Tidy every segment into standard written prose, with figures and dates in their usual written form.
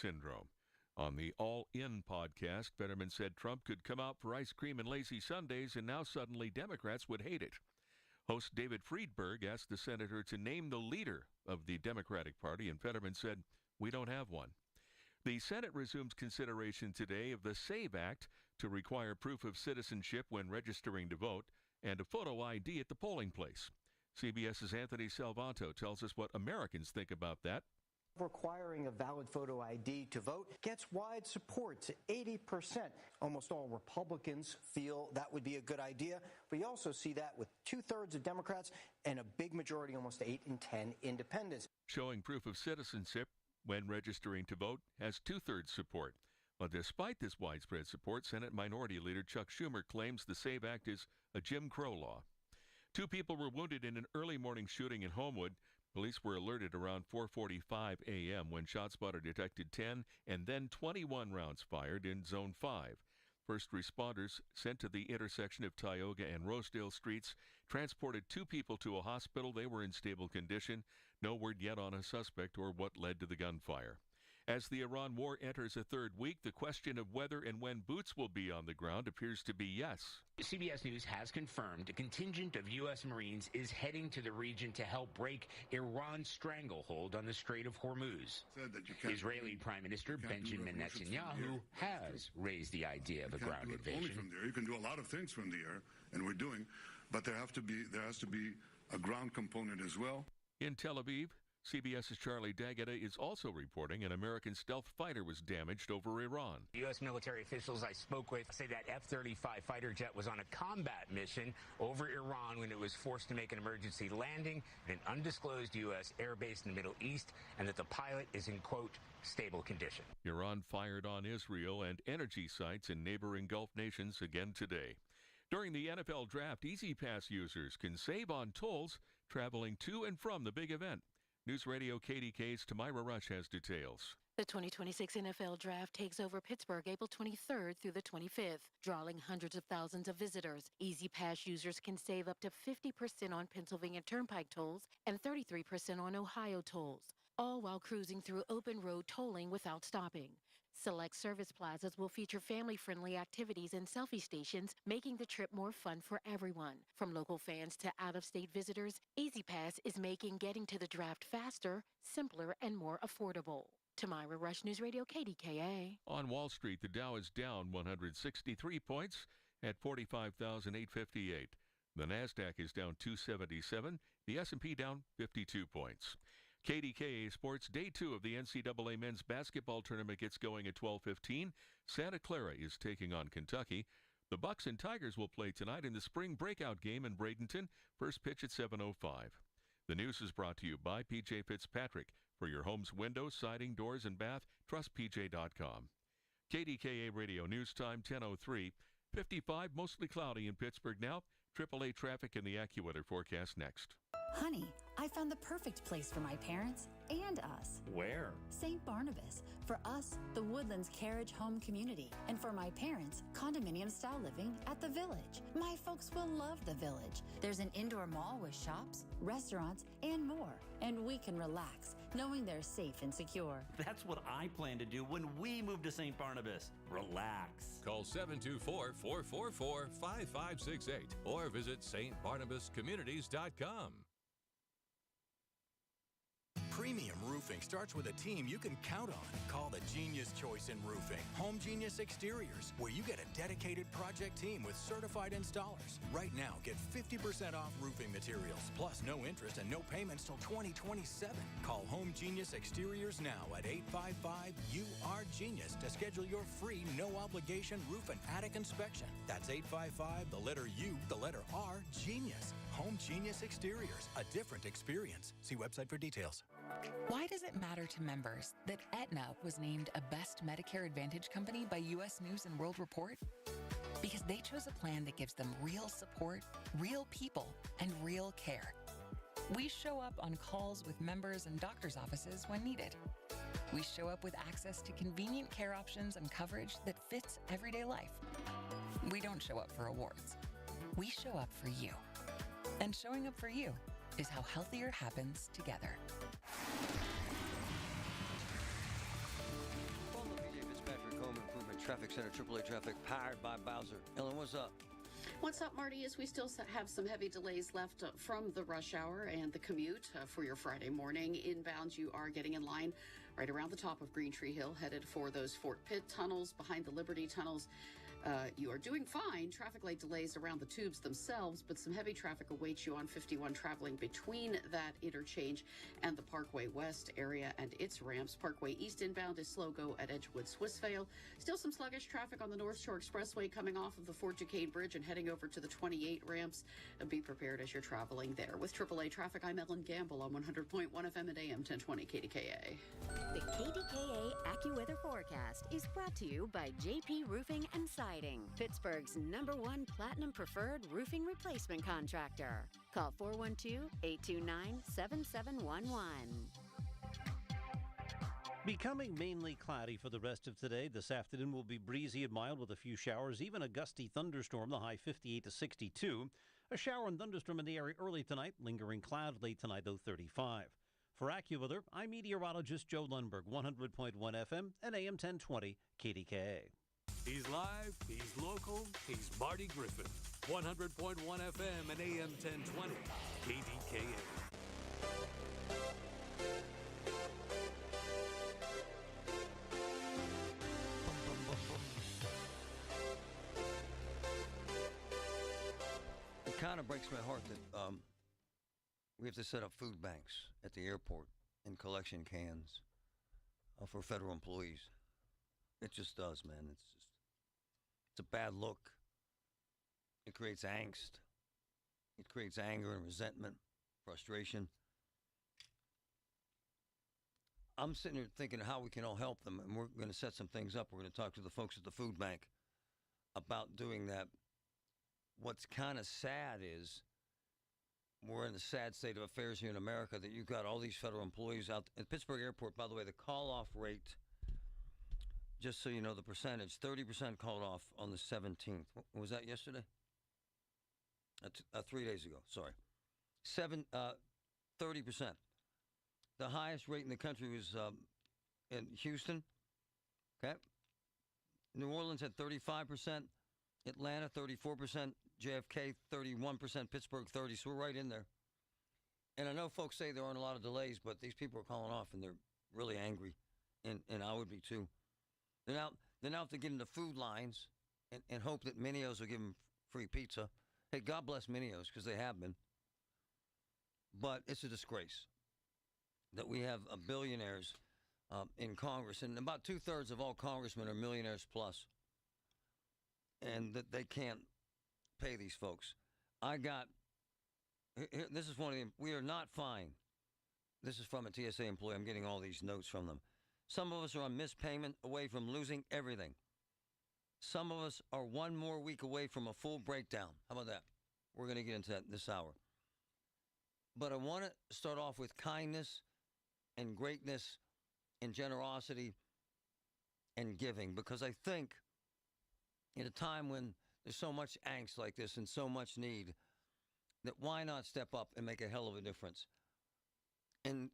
syndrome. On the All In podcast, Fetterman said Trump could come out for ice cream and lazy Sundays, and now suddenly Democrats would hate it. Host David Friedberg asked the senator to name the leader of the Democratic Party, and Fetterman said, "We don't have one." The Senate resumes consideration today of the SAVE Act to require proof of citizenship when registering to vote and a photo ID at the polling place. CBS's Anthony Salvato tells us what Americans think about that. Requiring a valid photo ID to vote gets wide support to 80%. Almost all Republicans feel that would be a good idea. But you also see that with 2/3 of Democrats and a big majority, almost 8 in 10 independents. Showing proof of citizenship when registering to vote has 2/3 support. But despite this widespread support, Senate Minority Leader Chuck Schumer claims the SAVE Act is a Jim Crow law. 2 people were wounded in an early morning shooting in Homewood. Police were alerted around 4:45 a.m. when ShotSpotter detected 10 and then 21 rounds fired in Zone 5. First responders sent to the intersection of Tioga and Rosedale Streets transported 2 people to a hospital. They were in stable condition. No word yet on a suspect or what led to the gunfire. As the Iran war enters a 3rd week, the question of whether and when boots will be on the ground appears to be yes. CBS News has confirmed a contingent of U.S. Marines is heading to the region to help break Iran's stranglehold on the Strait of Hormuz. Israeli Prime Minister Benjamin Netanyahu has raised the idea of a ground invasion. Only from there. You can do a lot of things from the air, and we're doing, but there has to be a ground component as well. In Tel Aviv, CBS's Charlie D'Agata is also reporting an American stealth fighter was damaged over Iran. U.S. military officials I spoke with say that F-35 fighter jet was on a combat mission over Iran when it was forced to make an emergency landing at an undisclosed U.S. airbase in the Middle East, and that the pilot is in, quote, stable condition. Iran fired on Israel and energy sites in neighboring Gulf nations again today. During the NFL draft, Easy Pass users can save on tolls traveling to and from the big event. News Radio KDKA's Tamira Rush has details. The 2026 NFL Draft takes over Pittsburgh April 23rd through the 25th, drawing hundreds of thousands of visitors. Easy Pass users can save up to 50% on Pennsylvania Turnpike tolls and 33% on Ohio tolls, all while cruising through open road tolling without stopping. Select service plazas will feature family-friendly activities and selfie stations, making the trip more fun for everyone. From local fans to out-of-state visitors, Easy Pass is making getting to the draft faster, simpler, and more affordable. Tamira Rush, News Radio KDKA. On Wall Street, the Dow is down 163 points at 45,858. The Nasdaq is down 277. The S&P down 52 points. KDKA Sports Day 2 of the NCAA Men's Basketball Tournament gets going at 12:15. Santa Clara is taking on Kentucky. The Bucks and Tigers will play tonight in the spring breakout game in Bradenton. First pitch at 7:05. The news is brought to you by P.J. Fitzpatrick. For your home's windows, siding, doors, and bath, trust PJ.com. KDKA Radio News Time 10:03. 55, mostly cloudy in Pittsburgh now. AAA traffic and the AccuWeather forecast next. Honey, I found the perfect place for my parents and us. Where? St. Barnabas. For us, the Woodlands Carriage Home Community. And for my parents, condominium-style living at the Village. My folks will love the Village. There's an indoor mall with shops, restaurants, and more. And we can relax, knowing they're safe and secure. That's what I plan to do when we move to St. Barnabas. Relax. Call 724-444-5568 or visit stbarnabascommunities.com. Premium roofing starts with a team you can count on. Call the Genius Choice in Roofing, Home Genius Exteriors, where you get a dedicated project team with certified installers. Right now, get 50% off roofing materials, plus no interest and no payments till 2027. Call Home Genius Exteriors now at 855-UR-GENIUS to schedule your free, no-obligation roof and attic inspection. That's 855, the letter U, the letter R, Genius. Home Genius Exteriors, a different experience. See website for details. Why does it matter to members that Aetna was named a Best Medicare Advantage company by U.S. News & World Report? Because they chose a plan that gives them real support, real people, and real care. We show up on calls with members and doctors' offices when needed. We show up with access to convenient care options and coverage that fits everyday life. We don't show up for awards. We show up for you. And showing up for you is how healthier happens together. Traffic Center, AAA Traffic, powered by Bowser. Ellen, what's up? What's up, Marty? Is we still have some heavy delays left from the rush hour and the commute for your Friday morning. Inbound, you are getting in line right around the top of Green Tree Hill, headed for those Fort Pitt tunnels, behind the Liberty tunnels. You are doing fine. Traffic light delays around the tubes themselves, but some heavy traffic awaits you on 51 traveling between that interchange and the Parkway West area and its ramps. Parkway East inbound is slow go at Edgewood Swissvale. Still some sluggish traffic on the North Shore Expressway coming off of the Fort Duquesne Bridge and heading over to the 28 ramps. Be prepared as you're traveling there. With AAA traffic, I'm Ellen Gamble on 100.1 FM and AM 1020 KDKA. The KDKA AccuWeather forecast is brought to you by JP Roofing and Siding, Pittsburgh's #1 Platinum Preferred Roofing Replacement Contractor. Call 412-829-7711. Becoming mainly cloudy for the rest of today. This afternoon will be breezy and mild with a few showers, even a gusty thunderstorm, the high 58 to 62. A shower and thunderstorm in the area early tonight, lingering cloud late tonight, though 35. For AccuWeather, I'm meteorologist Joe Lundberg, 100.1 FM and AM 1020 KDKA. He's live, he's local, he's Marty Griffin, 100.1 FM and AM 1020 KDKA. It kind of breaks my heart that we have to set up food banks at the airport and collection cans for federal employees. It just does, man. It's a bad look. It creates angst. It creates anger and resentment, frustration. I'm sitting here thinking how we can all help them, and we're going to set some things up. We're going to talk to the folks at the food bank about doing that. What's kind of sad is we're in the sad state of affairs here in America that you've got all these federal employees out at Pittsburgh Airport. By the way, the call-off rate, just so you know the percentage, 30% called off on the 17th. Was that yesterday? 3 days ago, sorry. 30%. The highest rate in the country was in Houston. Okay. New Orleans had 35%. Atlanta, 34%. JFK, 31%. Pittsburgh, 30%. So we're right in there. And I know folks say there aren't a lot of delays, but these people are calling off, and they're really angry. And I would be, too. They now have to get into food lines and hope that Minio's will give them free pizza. Hey, God bless Minio's, because they have been. But it's a disgrace that we have billionaires in Congress, and about 2/3 of all congressmen are millionaires plus, and that they can't pay these folks. This is one of them. We are not fine. This is from a TSA employee. I'm getting all these notes from them. Some of us are on missed payment away from losing everything. Some of us are one more week away from a full breakdown. How about that? We're going to get into that this hour. But I want to start off with kindness and greatness and generosity and giving, because I think in a time when there's so much angst like this and so much need, that why not step up and make a hell of a difference? And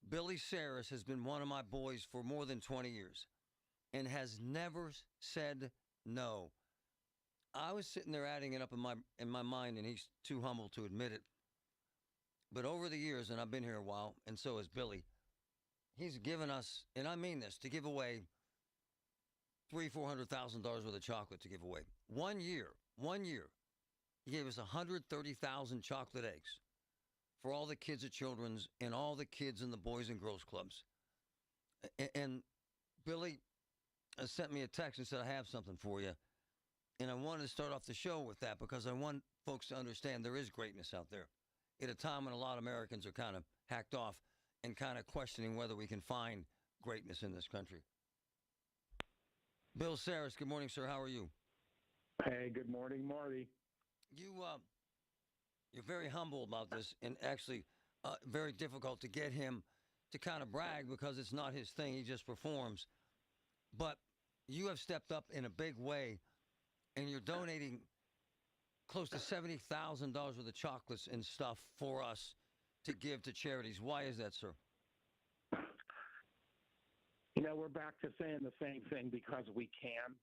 Billy Saris has been one of my boys for more than 20 years and has never said no. I was sitting there adding it up in my mind, and he's too humble to admit it. But over the years, and I've been here a while, and so has Billy, he's given us, and I mean this, to give away $300,000-$400,000 worth of chocolate to give away. One year, he gave us 130,000 chocolate eggs for all the kids at Children's and all the kids in the Boys and Girls Clubs. And Billy sent me a text and said, I have something for you. And I wanted to start off the show with that because I want folks to understand there is greatness out there at a time when a lot of Americans are kind of hacked off and kind of questioning whether we can find greatness in this country. Bill Saris, good morning, sir. How are you? Hey, good morning, Marty. You're very humble about this, and actually very difficult to get him to kind of brag because it's not his thing. He just performs. But you have stepped up in a big way, and you're donating close to $70,000 worth of chocolates and stuff for us to give to charities. Why is that, sir? we're back to saying the same thing because we can,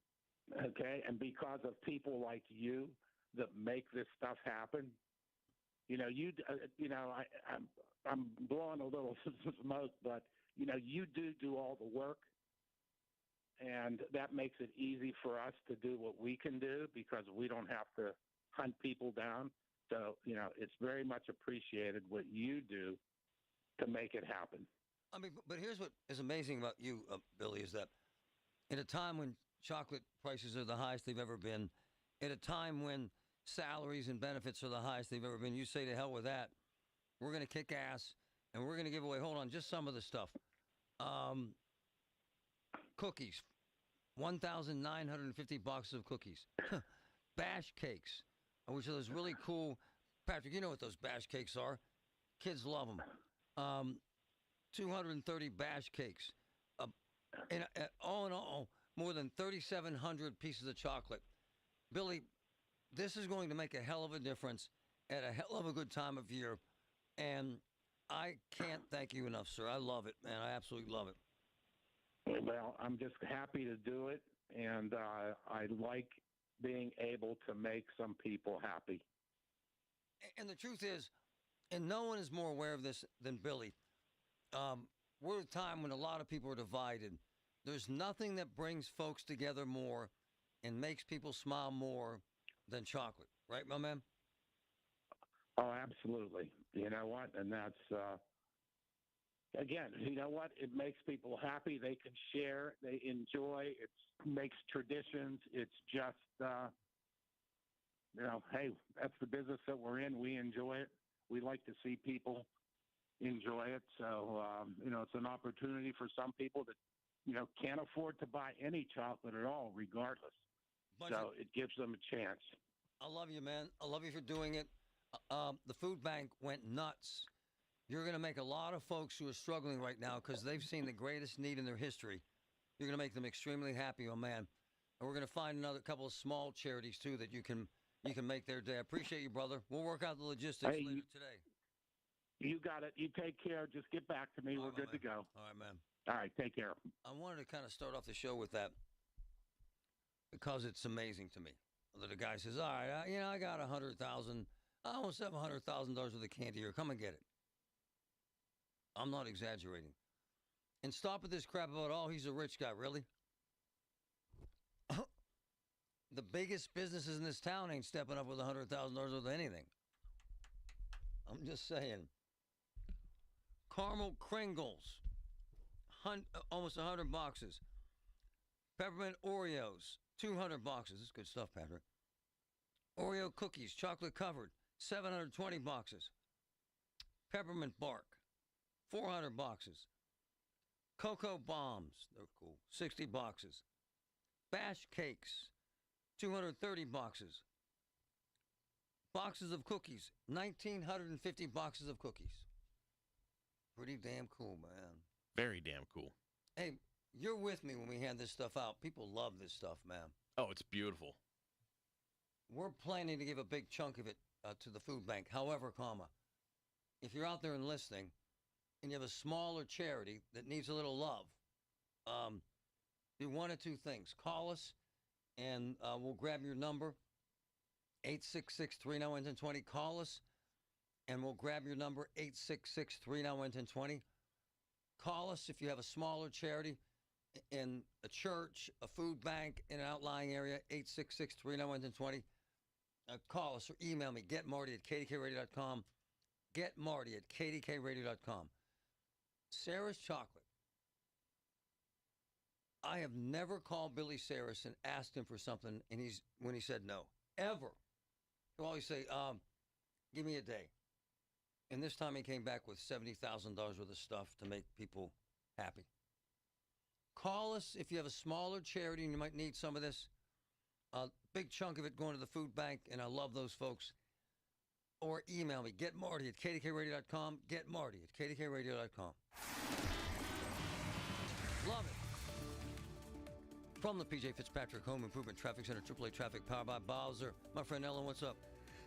okay, and because of people like you that make this stuff happen. I'm blowing a little smoke, but you do all the work, and that makes it easy for us to do what we can do because we don't have to hunt people down. So it's very much appreciated what you do to make it happen. I mean, but here's what is amazing about you, Billy, is that in a time when chocolate prices are the highest they've ever been, at a time when salaries and benefits are the highest they've ever been, you say to hell with that. We're going to kick ass, and we're going to give away, hold on, just some of the stuff. Cookies, 1,950 boxes of cookies. Bash cakes, which are those really cool. Patrick, you know what those bash cakes are. Kids love them. 230 bash cakes. And all in all, more than 3,700 pieces of chocolate. Billy, this is going to make a hell of a difference at a hell of a good time of year. And I can't thank you enough, sir. I love it, man. I absolutely love it. Well, I'm just happy to do it, and I like being able to make some people happy. And the truth is, and no one is more aware of this than Billy, we're at a time when a lot of people are divided. There's nothing that brings folks together more and makes people smile more than chocolate. Right, my man? Oh, absolutely. You know what? And that's, again, you know what? It makes people happy. They can share. They enjoy. It makes traditions. It's just, hey, that's the business that we're in. We enjoy it. We like to see people enjoy it. So, it's an opportunity for some people that, can't afford to buy any chocolate at all, regardless. So it gives them a chance. I love you, man. I love you for doing it. The food bank went nuts. You're going to make a lot of folks who are struggling right now because they've seen the greatest need in their history. You're going to make them extremely happy, oh man. And we're going to find another couple of small charities too that you can make their day. I appreciate you, brother. We'll work out the logistics later today. You got it. You take care. Just get back to me. We're good to go. All right, man. All right, take care. I wanted to kind of start off the show with that because it's amazing to me that a guy says, all right, I got $100,000. I almost have $100,000 worth of candy here. Come and get it. I'm not exaggerating. And stop with this crap about, oh, he's a rich guy. Really? The biggest businesses in this town ain't stepping up with $100,000 worth of anything. I'm just saying. Caramel Kringles. Almost 100 boxes. Peppermint Oreos. 200 boxes. This is good stuff, Patrick. Oreo cookies, chocolate covered. 720 boxes. Peppermint bark. 400 boxes. Cocoa bombs. They're cool. 60 boxes. Bash cakes. 230 boxes. Boxes of cookies. 1,950 boxes of cookies. Pretty damn cool, man. Very damn cool. Hey, you're with me when we hand this stuff out. People love this stuff, man. Oh, it's beautiful. We're planning to give a big chunk of it to the food bank. However, if you're out there and listening and you have a smaller charity that needs a little love, do one of two things. Call us and we'll grab your number, 866-391-1020. Call us and we'll grab your number, 866-391-1020. Call us if you have a smaller charity in a church, a food bank in an outlying area, 866-391-1020. Call us or email me, getmarty@kdkradio.com, getmarty@kdkradio.com. Sarah's Chocolate. I have never called Billy Saris and asked him for something when he said no, ever. He'll always say, give me a day. And this time he came back with $70,000 worth of stuff to make people happy. Call us if you have a smaller charity and you might need some of this. A big chunk of it going to the food bank, and I love those folks. Or email me, getmarty@kdkradio.com, getmarty@kdkradio.com. Love it. From the PJ Fitzpatrick Home Improvement Traffic Center, AAA Traffic, powered by Bowser. My friend Ellen, what's up?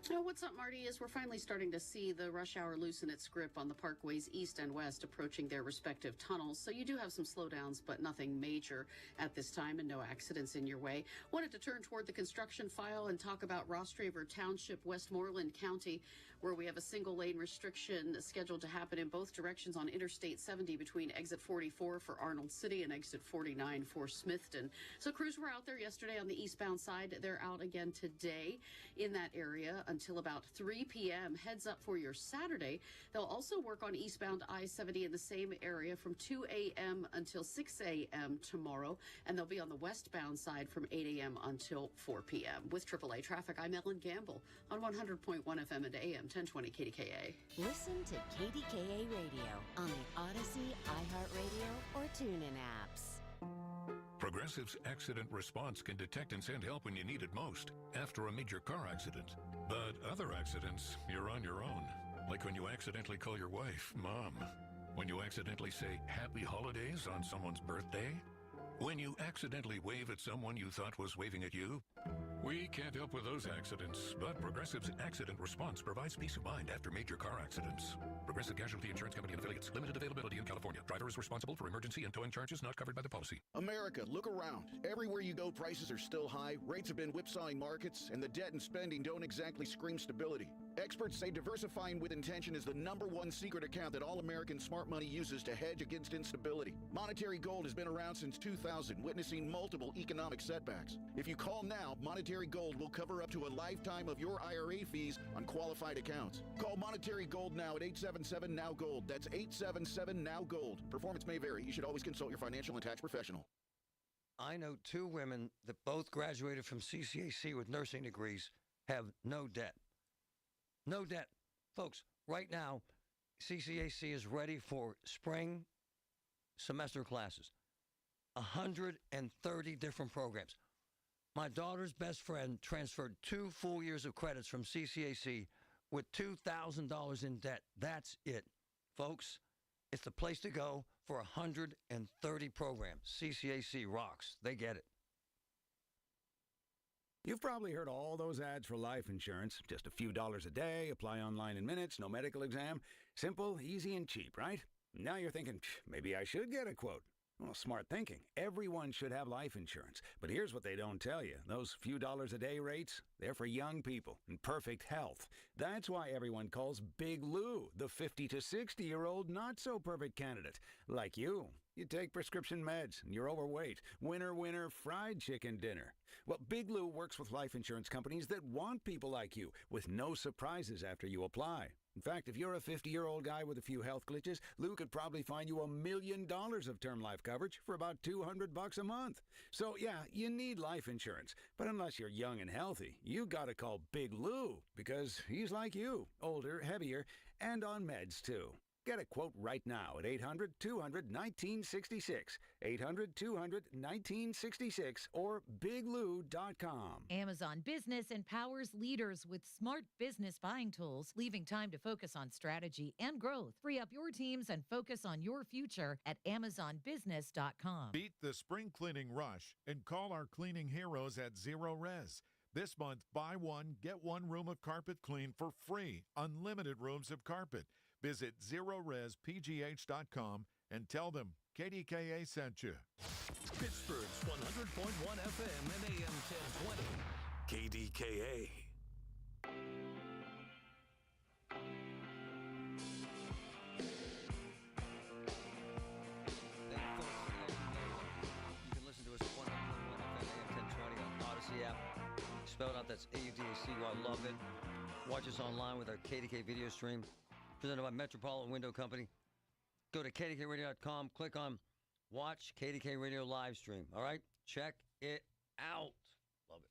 What's up, Marty, is we're finally starting to see the rush hour loosen its grip on the parkways east and west approaching their respective tunnels. So you do have some slowdowns, but nothing major at this time and no accidents in your way. Wanted to turn toward the construction file and talk about Rostraver Township, Westmoreland County, where we have a single lane restriction scheduled to happen in both directions on Interstate 70 between exit 44 for Arnold City and exit 49 for Smithton. So crews were out there yesterday on the eastbound side. They're out again today in that area until about 3 p.m. Heads up for your Saturday. They'll also work on eastbound I-70 in the same area from 2 a.m. until 6 a.m. tomorrow, and they'll be on the westbound side from 8 a.m. until 4 p.m. With AAA Traffic, I'm Ellen Gamble on 100.1 FM and AM 1020 KDKA. Listen to KDKA Radio on the Odyssey, iHeartRadio, or TuneIn apps. Progressive's accident response can detect and send help when you need it most, after a major car accident. But other accidents, you're on your own. Like when you accidentally call your wife Mom. When you accidentally say Happy Holidays on someone's birthday. When you accidentally wave at someone you thought was waving at you. We can't help with those accidents, but Progressive's accident response provides peace of mind after major car accidents. Progressive Casualty Insurance Company and Affiliates. Limited availability in California. Driver is responsible for emergency and towing charges not covered by the policy. America, look around. Everywhere you go, prices are still high, rates have been whipsawing markets, and the debt and spending don't exactly scream stability. Experts say diversifying with intention is the #1 secret account that all American smart money uses to hedge against instability. Monetary Gold has been around since 2000, witnessing multiple economic setbacks. If you call now, Monetary Gold will cover up to a lifetime of your IRA fees on qualified accounts. Call Monetary Gold now at 877-NOW-GOLD. That's 877-NOW-GOLD. Performance may vary. You should always consult your financial and tax professional. I know 2 women that both graduated from CCAC with nursing degrees have no debt. No debt. Folks, right now, CCAC is ready for spring semester classes. 130 different programs. My daughter's best friend transferred 2 full years of credits from CCAC with $2,000 in debt. That's it. Folks, it's the place to go for 130 programs. CCAC rocks. They get it. You've probably heard all those ads for life insurance. Just a few dollars a day, apply online in minutes, no medical exam. Simple, easy, and cheap, right? Now you're thinking, maybe I should get a quote. Well, smart thinking. Everyone should have life insurance. But here's what they don't tell you. Those few dollars a day rates, they're for young people in perfect health. That's why everyone calls Big Lou the 50 to 60-year-old not-so-perfect candidate. Like you. You take prescription meds, and you're overweight. Winner, winner, fried chicken dinner. Well, Big Lou works with life insurance companies that want people like you, with no surprises after you apply. In fact, if you're a 50-year-old guy with a few health glitches, Lou could probably find you $1 million of term life coverage for about $200 a month. So, yeah, you need life insurance. But unless you're young and healthy, you gotta call Big Lou, because he's like you, older, heavier, and on meds, too. Get a quote right now at 800-200-1966, 800-200-1966, or biglou.com. Amazon Business empowers leaders with smart business buying tools, leaving time to focus on strategy and growth. Free up your teams and focus on your future at amazonbusiness.com. Beat the spring cleaning rush and call our cleaning heroes at Zero Res. This month, buy one, get one room of carpet clean for free. Unlimited rooms of carpet. Visit ZeroResPGH.com and tell them KDKA sent you. Pittsburgh's 100.1 FM and AM 1020. KDKA. You can listen to us at 100.1 FM, AM 1020 on Odyssey app. Spelled out, that's AUDAC. I love it. Watch us online with our KDK video stream. Presented by Metropolitan Window Company. Go to KDKRadio.com, click on Watch KDK Radio live stream. All right? Check it out. Love it.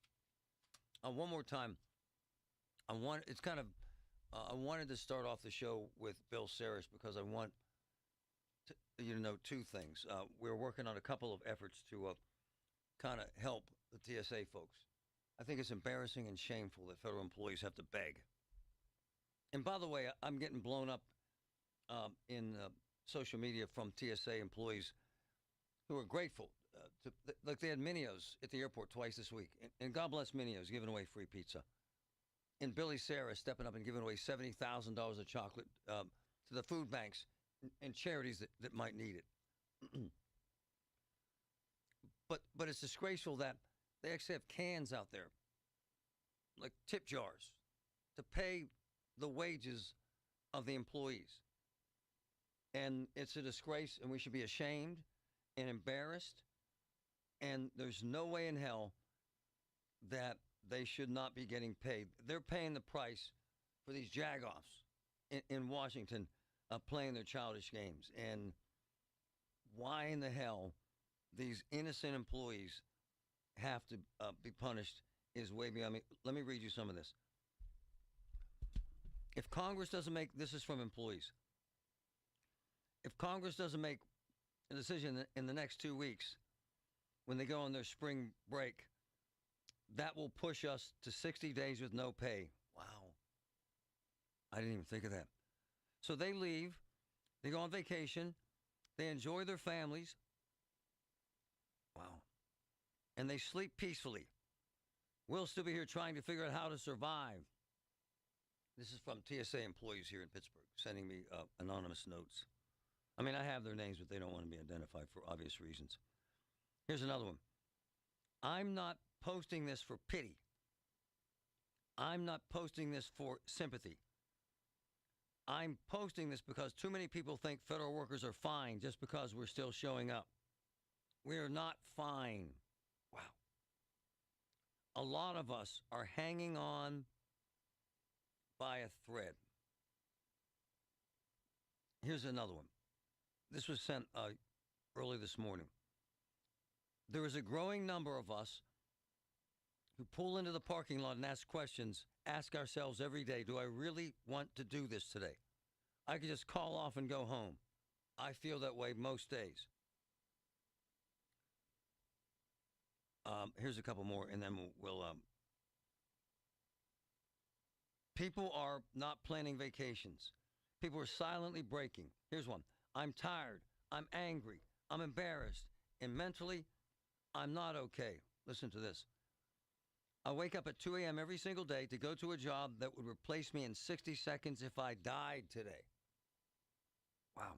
One more time. I wanted to start off the show with Bill Saris because I want you to know 2 things. We're working on a couple of efforts to kind of help the TSA folks. I think it's embarrassing and shameful that federal employees have to beg. And by the way, I'm getting blown up in social media from TSA employees who are grateful. Like they had Minio's at the airport twice this week. And God bless Minio's, giving away free pizza. in Billy Sarah stepping up and giving away $70,000 of chocolate to the food banks and charities that might need it. But it's disgraceful that they actually have cans out there, like tip jars, to pay the wages of the employees. And it's a disgrace, and we should be ashamed and embarrassed. And there's no way in hell that they should not be getting paid. They're paying the price for these jagoffs in Washington playing their childish games. And why in the hell these innocent employees have to be punished is way beyond me. Let me read you some of this. If Congress doesn't make, this is from employees, if Congress doesn't make a decision in the next 2 weeks when they go on their spring break, that will push us to 60 days with no pay. Wow. I didn't even think of that. So they leave, they go on vacation, they enjoy their families. Wow. And they sleep peacefully. We'll still be here trying to figure out how to survive. This is from TSA employees here in Pittsburgh, sending me anonymous notes. I mean, I have their names, but they don't want to be identified for obvious reasons. Here's another one. I'm not posting this for pity. I'm not posting this for sympathy. I'm posting this because too many people think federal workers are fine just because we're still showing up. We are not fine. Wow. A lot of us are hanging on by a thread. Here's another one. This was sent early this morning. There is a growing number of us who pull into the parking lot and ask questions, ask ourselves every day, do I really want to do this today? I could just call off and go home. I feel that way most days. Here's a couple more, and then we'll people are not planning vacations. People are silently breaking. Here's one. I'm tired. I'm angry. I'm embarrassed. And mentally, I'm not okay. Listen to this. I wake up at 2 a.m. every single day to go to a job that would replace me in 60 seconds if I died today. Wow.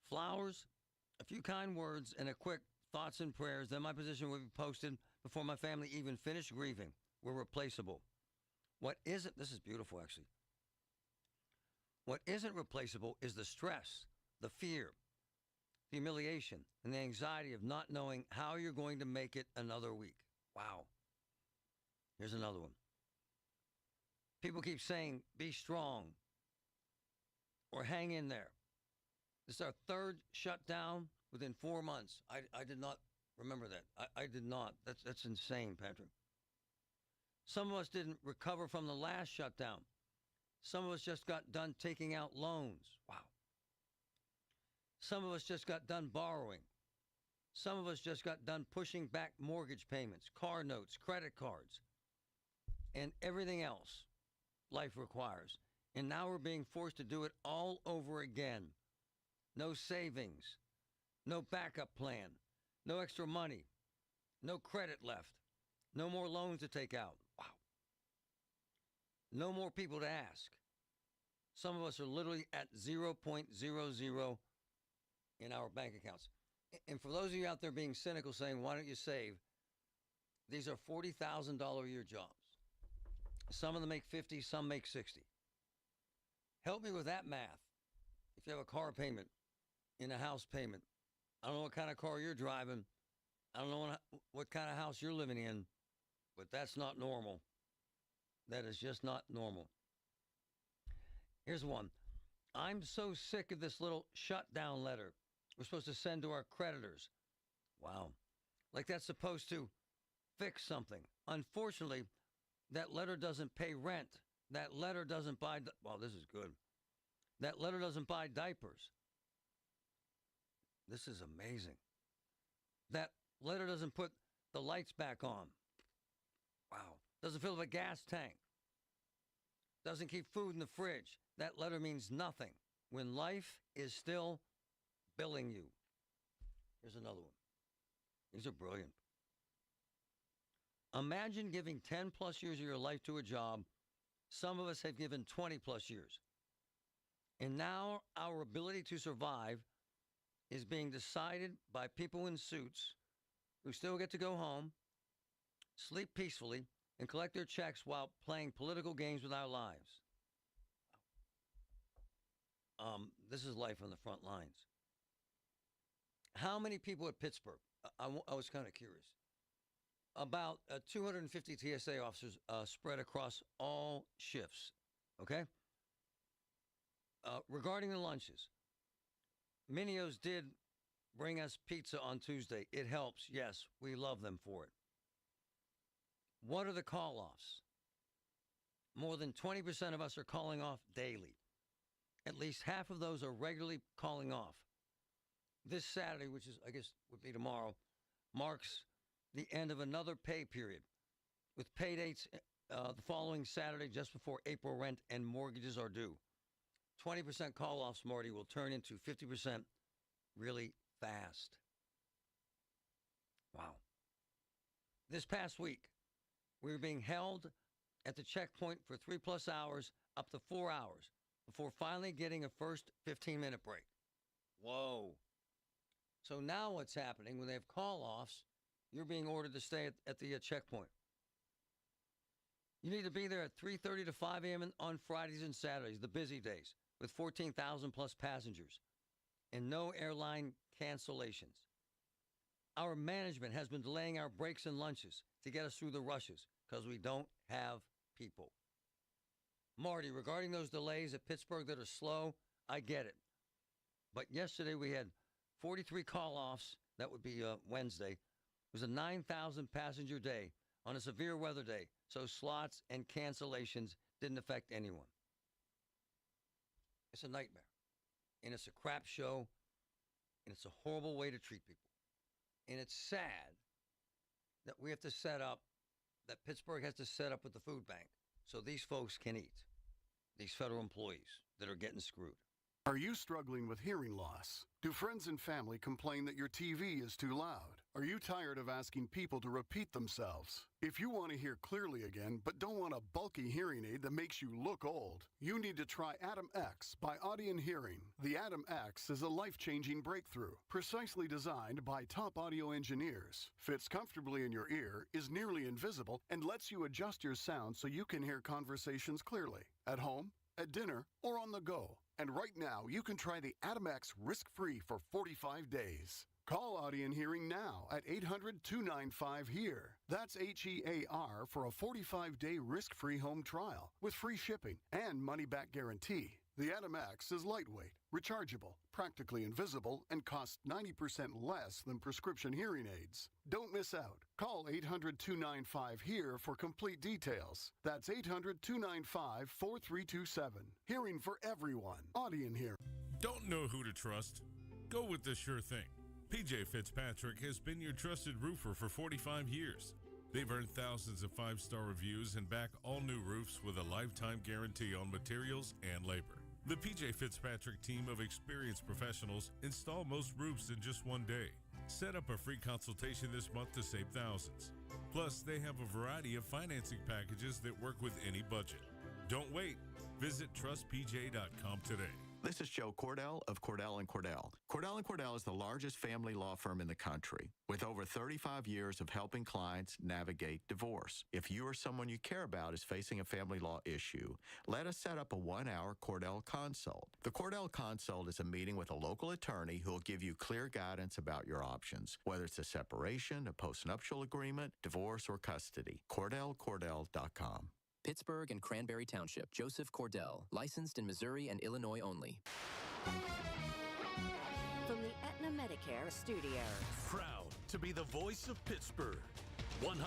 Flowers, a few kind words, and a quick thoughts and prayers, then my position would be posted before my family even finished grieving. We're replaceable. What isn't, this is beautiful actually. What isn't replaceable is the stress, the fear, the humiliation, and the anxiety of not knowing how you're going to make it another week. Wow. Here's another one. People keep saying, be strong, or hang in there. This is our third shutdown within 4 months. I did not remember that. I did not. That's insane, Patrick. Some of us didn't recover from the last shutdown. Some of us just got done taking out loans. Wow. Some of us just got done borrowing. Some of us just got done pushing back mortgage payments, car notes, credit cards, and everything else life requires. And now we're being forced to do it all over again. No savings, no backup plan, no extra money, no credit left, no more loans to take out. Wow. No more people to ask. Some of us are literally at 0.00 in our bank accounts. And for those of you out there being cynical saying, why don't you save? These are $40,000 a year jobs. Some of them make 50, some make 60. Help me with that math. If you have a car payment, in a house payment, I don't know what kind of car you're driving. I don't know what kind of house you're living in, but that's not normal. That is just not normal. Here's one. I'm so sick of this little shutdown letter we're supposed to send to our creditors. Wow. Like that's supposed to fix something. Unfortunately, that letter doesn't pay rent. That letter doesn't buy, well, this is good. That letter doesn't buy diapers. This is amazing. That letter doesn't put the lights back on. Wow. Doesn't fill up a gas tank. Doesn't keep food in the fridge. That letter means nothing when life is still billing you. Here's another one. These are brilliant. Imagine giving 10 plus years of your life to a job. Some of us have given 20 plus years. And now our ability to survive is being decided by people in suits who still get to go home, sleep peacefully, and collect their checks while playing political games with our lives. This is life on the front lines. How many people at Pittsburgh? I was kind of curious. About 250 TSA officers spread across all shifts, okay? Regarding the lunches, Minio's did bring us pizza on Tuesday. It helps. Yes, we love them for it. What are the call-offs? More than 20% of us are calling off daily. At least half of those are regularly calling off. This Saturday, which is, I guess, would be tomorrow, marks the end of another pay period, with pay dates the following Saturday just before April rent and mortgages are due. 20% call-offs, Marty, will turn into 50% really fast. Wow. This past week, we were being held at the checkpoint for 3+ hours, up to 4 hours, before finally getting a first 15-minute break. Whoa. So now what's happening, when they have call-offs, you're being ordered to stay at the checkpoint. You need to be there at 3:30 to 5 a.m. on Fridays and Saturdays, the busy days, with 14,000 plus passengers, and no airline cancellations. Our management has been delaying our breaks and lunches to get us through the rushes because we don't have people. Marty, regarding those delays at Pittsburgh that are slow, I get it. But yesterday we had 43 call-offs. That would be Wednesday. It was a 9,000 passenger day on a severe weather day, so slots and cancellations didn't affect anyone. It's a nightmare, and it's a crap show, and it's a horrible way to treat people. And it's sad that we have to set up, that Pittsburgh has to set up with the food bank so these folks can eat, these federal employees that are getting screwed. Are you struggling with hearing loss? Do friends and family complain that your TV is too loud? Are you tired of asking people to repeat themselves? If you want to hear clearly again, but don't want a bulky hearing aid that makes you look old, you need to try Atom X by Audion Hearing. The Atom X is a life-changing breakthrough, precisely designed by top audio engineers, fits comfortably in your ear, is nearly invisible, and lets you adjust your sound so you can hear conversations clearly, at home, at dinner, or on the go. And right now, you can try the Atom X risk-free for 45 days. Call Audion Hearing now at 800-295-HEAR. That's HEAR for a 45-day risk-free home trial with free shipping and money-back guarantee. The Atom X is lightweight, rechargeable, practically invisible, and costs 90% less than prescription hearing aids. Don't miss out. Call 800-295-HEAR for complete details. That's 800-295-4327. Hearing for everyone. Audion Hearing. Don't know who to trust? Go with the sure thing. PJ Fitzpatrick has been your trusted roofer for 45 years. They've earned thousands of 5-star reviews and back all new roofs with a lifetime guarantee on materials and labor. The PJ Fitzpatrick team of experienced professionals install most roofs in just one day. Set up a free consultation this month to save thousands. Plus, they have a variety of financing packages that work with any budget. Don't wait. Visit trustpj.com today. This is Joe Cordell of Cordell & Cordell. Cordell & Cordell is the largest family law firm in the country, with over 35 years of helping clients navigate divorce. If you or someone you care about is facing a family law issue, let us set up a 1-hour Cordell Consult. The Cordell Consult is a meeting with a local attorney who will give you clear guidance about your options, whether it's a separation, a postnuptial agreement, divorce, or custody. CordellCordell.com. Pittsburgh and Cranberry Township. Joseph Cordell, licensed in Missouri and Illinois only. From the Aetna Medicare studios. Proud to be the voice of Pittsburgh. 100.1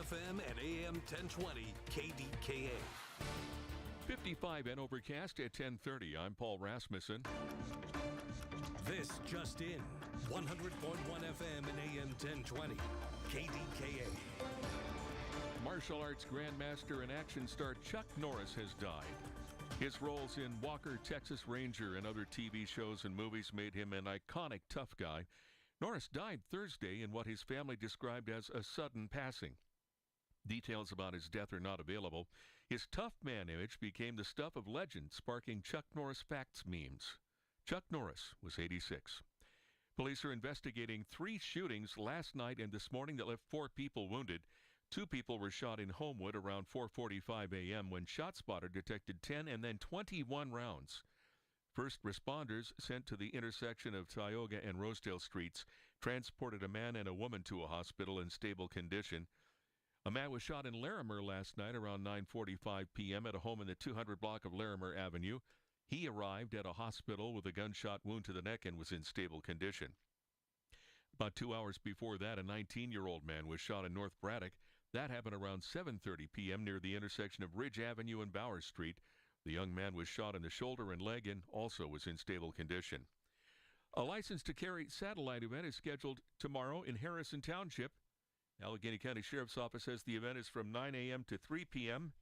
FM and AM 1020 KDKA. 55 and overcast at 10:30. I'm Paul Rasmussen. This just in. 100.1 FM and AM 1020 KDKA. Martial arts grandmaster and action star Chuck Norris has died. His roles in Walker, Texas Ranger, and other TV shows and movies made him an iconic tough guy. Norris died Thursday in what his family described as a sudden passing. Details about his death are not available. His tough man image became the stuff of legend, sparking Chuck Norris facts memes. Chuck Norris was 86. Police are investigating 3 shootings last night and this morning that left 4 people wounded. 2 people were shot in Homewood around 4:45 a.m. when ShotSpotter detected 10 and then 21 rounds. First responders sent to the intersection of Tioga and Rosedale Streets transported a man and a woman to a hospital in stable condition. A man was shot in Larimer last night around 9:45 p.m. at a home in the 200 block of Larimer Avenue. He arrived at a hospital with a gunshot wound to the neck and was in stable condition. About 2 hours before that, a 19-year-old man was shot in North Braddock. That happened around 7:30 p.m. near the intersection of Ridge Avenue and Bowers Street. The young man was shot in the shoulder and leg and also was in stable condition. A license to carry satellite event is scheduled tomorrow in Harrison Township. Allegheny County Sheriff's Office says the event is from 9 a.m. to 3 p.m.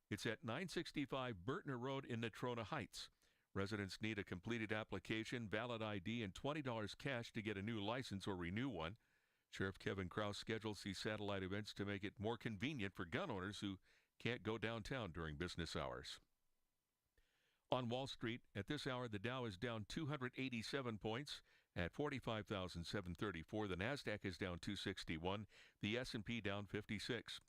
It's at 965 Burtner Road in Natrona Heights. Residents need a completed application, valid ID, and $20 cash to get a new license or renew one. Sheriff Kevin Krause schedules these satellite events to make it more convenient for gun owners who can't go downtown during business hours. On Wall Street, at this hour, the Dow is down 287 points at 45,734. The Nasdaq is down 261. The S&P down 56.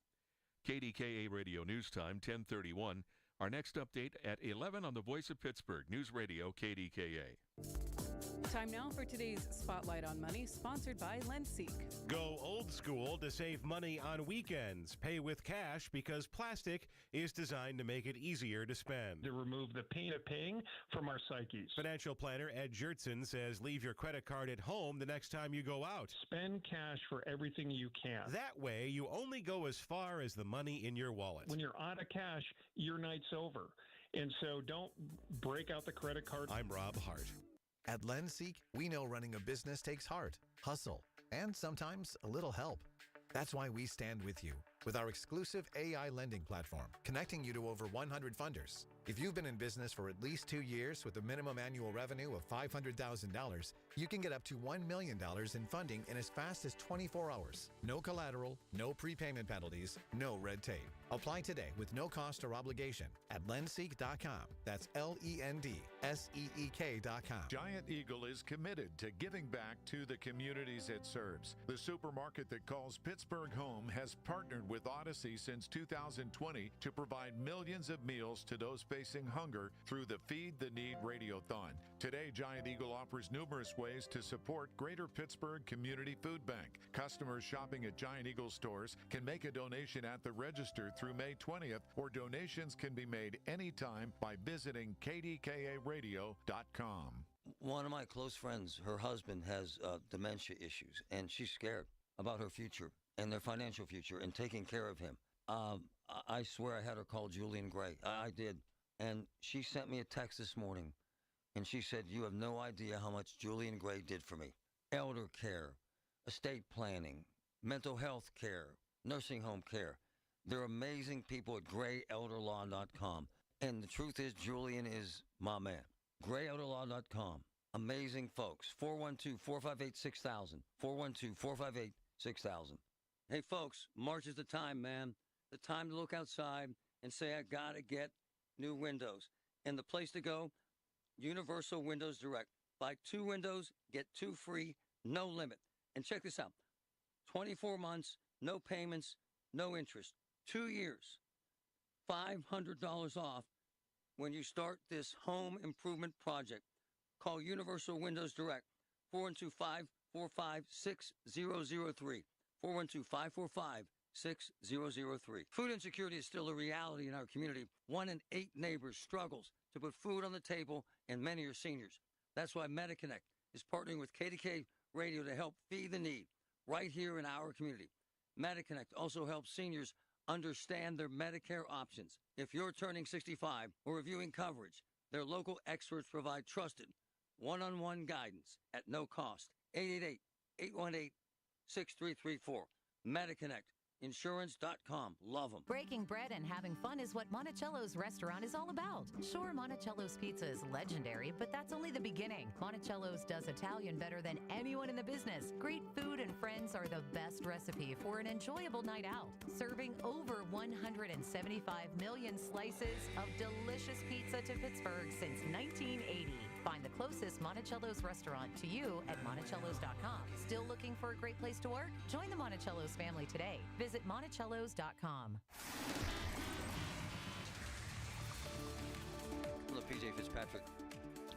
KDKA Radio News Time, 10:31. Our next update at 11 on the Voice of Pittsburgh, News Radio KDKA. Time now for today's Spotlight on Money, sponsored by LendSeek. Go old school to save money on weekends. Pay with cash because plastic is designed to make it easier to spend. To remove the pain of paying from our psyches. Financial planner Ed Jertson says leave your credit card at home the next time you go out. Spend cash for everything you can. That way, you only go as far as the money in your wallet. When you're out of cash, your night's over. And so don't break out the credit card. I'm Rob Hart. At LendSeek, we know running a business takes heart, hustle, and sometimes a little help. That's why we stand with you with our exclusive AI lending platform, connecting you to over 100 funders. If you've been in business for at least 2 years with a minimum annual revenue of $500,000, you can get up to $1 million in funding in as fast as 24 hours. No collateral, no prepayment penalties, no red tape. Apply today with no cost or obligation at lendseek.com. That's LENDSEEK.com. Giant Eagle is committed to giving back to the communities it serves. The supermarket that calls Pittsburgh home has partnered with Odyssey since 2020 to provide millions of meals to those facing hunger through the Feed the Need Radiothon. Today, Giant Eagle offers numerous ways to support Greater Pittsburgh Community Food Bank. Customers shopping at Giant Eagle stores can make a donation at the register through May 20th, or donations can be made anytime by visiting KDKAradio.com. One of my close friends, her husband has dementia issues, and she's scared about her future and their financial future and taking care of him. I swear I had her call Julian Gray. I did. And she sent me a text this morning, and she said, "You have no idea how much Julian Gray did for me. Elder care, estate planning, mental health care, nursing home care. They're amazing people at grayelderlaw.com. And the truth is, Julian is my man. grayelderlaw.com. Amazing folks. 412-458-6000. 412-458-6000. Hey, folks, March is the time, man. The time to look outside and say, I got to get new windows. And the place to go, Universal Windows Direct. Buy 2 windows, get 2 free, no limit. And check this out. 24 months, no payments, no interest. 2 years, $500 off when you start this home improvement project. Call Universal Windows Direct, 412-545-6003. 412-545-6003. Food insecurity is still a reality in our community. 1 in 8 neighbors struggles to put food on the table, and many are seniors. That's why MediConnect is partnering with KDKA Radio to help feed the need right here in our community. MediConnect also helps seniors understand their Medicare options. If you're turning 65 or reviewing coverage, their local experts provide trusted one-on-one guidance at no cost. 888-818-6334. MediConnect. Insurance.com. Love them. Breaking bread and having fun is what Monticello's restaurant is all about. Sure, Monticello's pizza is legendary, but that's only the beginning. Monticello's does Italian better than anyone in the business. Great food and friends are the best recipe for an enjoyable night out, serving over 175 million slices of delicious pizza to Pittsburgh since 1980. Find the closest Monticello's restaurant to you at Monticello's.com. Still looking for a great place to work? Join the Monticello's family today. Visit Monticello's.com. From the PJ Fitzpatrick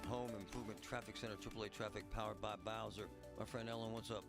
Home Improvement Traffic Center, AAA traffic powered by Bowser. My friend Ellen, what's up?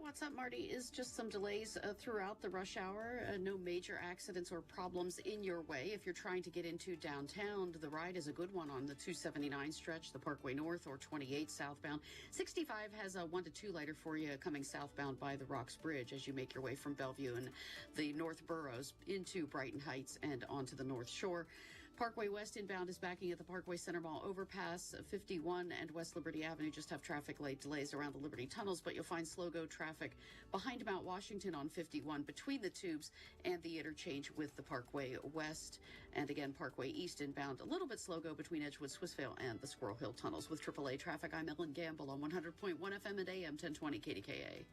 What's up, Marty, is just some delays throughout the rush hour. No major accidents or problems in your way. If you're trying to get into downtown, the ride is a good one on the 279 stretch, the Parkway North or 28 southbound. 65 has a 1 to 2 lighter for you coming southbound by the Rocks Bridge as you make your way from Bellevue and the North Boroughs into Brighton Heights and onto the North Shore. Parkway West inbound is backing at the Parkway Center Mall overpass. 51 and West Liberty Avenue just have traffic light delays around the Liberty tunnels, but you'll find slow-go traffic behind Mount Washington on 51 between the tubes and the interchange with the Parkway West. And again, Parkway East inbound a little bit slow-go between Edgewood, Swissvale, and the Squirrel Hill tunnels. With AAA traffic, I'm Ellen Gamble on 100.1 FM and AM 1020 KDKA.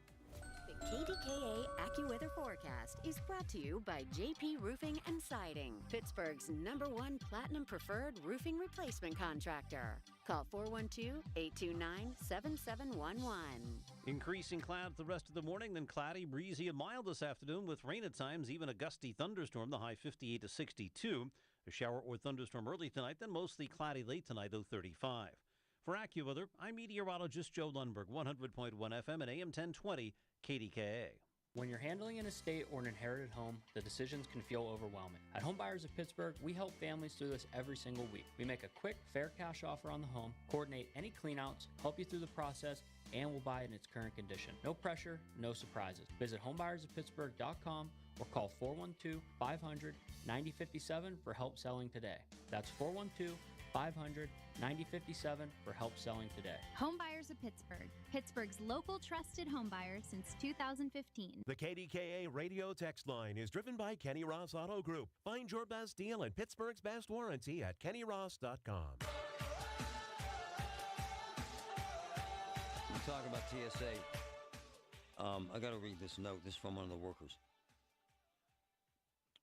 The KDKA AccuWeather forecast is brought to you by JP Roofing and Siding, Pittsburgh's #1 Platinum Preferred Roofing Replacement Contractor. Call 412-829-7711. Increasing clouds the rest of the morning, then cloudy, breezy, and mild this afternoon with rain at times, even a gusty thunderstorm, the high 58 to 62. A shower or thunderstorm early tonight, then mostly cloudy late tonight, though 35. For AccuWeather, I'm meteorologist Joe Lundberg, 100.1 FM and AM 1020 KDKA. When you're handling an estate or an inherited home, the decisions can feel overwhelming. At Home Buyers of Pittsburgh, we help families through this every single week. We make a quick, fair cash offer on the home, coordinate any cleanouts, help you through the process, and we'll buy it in its current condition. No pressure, no surprises. Visit homebuyersoftpittsburgh.com or call 412-500-9057 for help selling today. That's 412-500-9057 for help selling today. Home Buyers of Pittsburgh, Pittsburgh's local trusted home buyers since 2015. The KDKA radio text line is driven by Kenny Ross Auto Group. Find your best deal and Pittsburgh's best warranty at kennyross.com. We talk about TSA. I got to read this note. This is from one of the workers.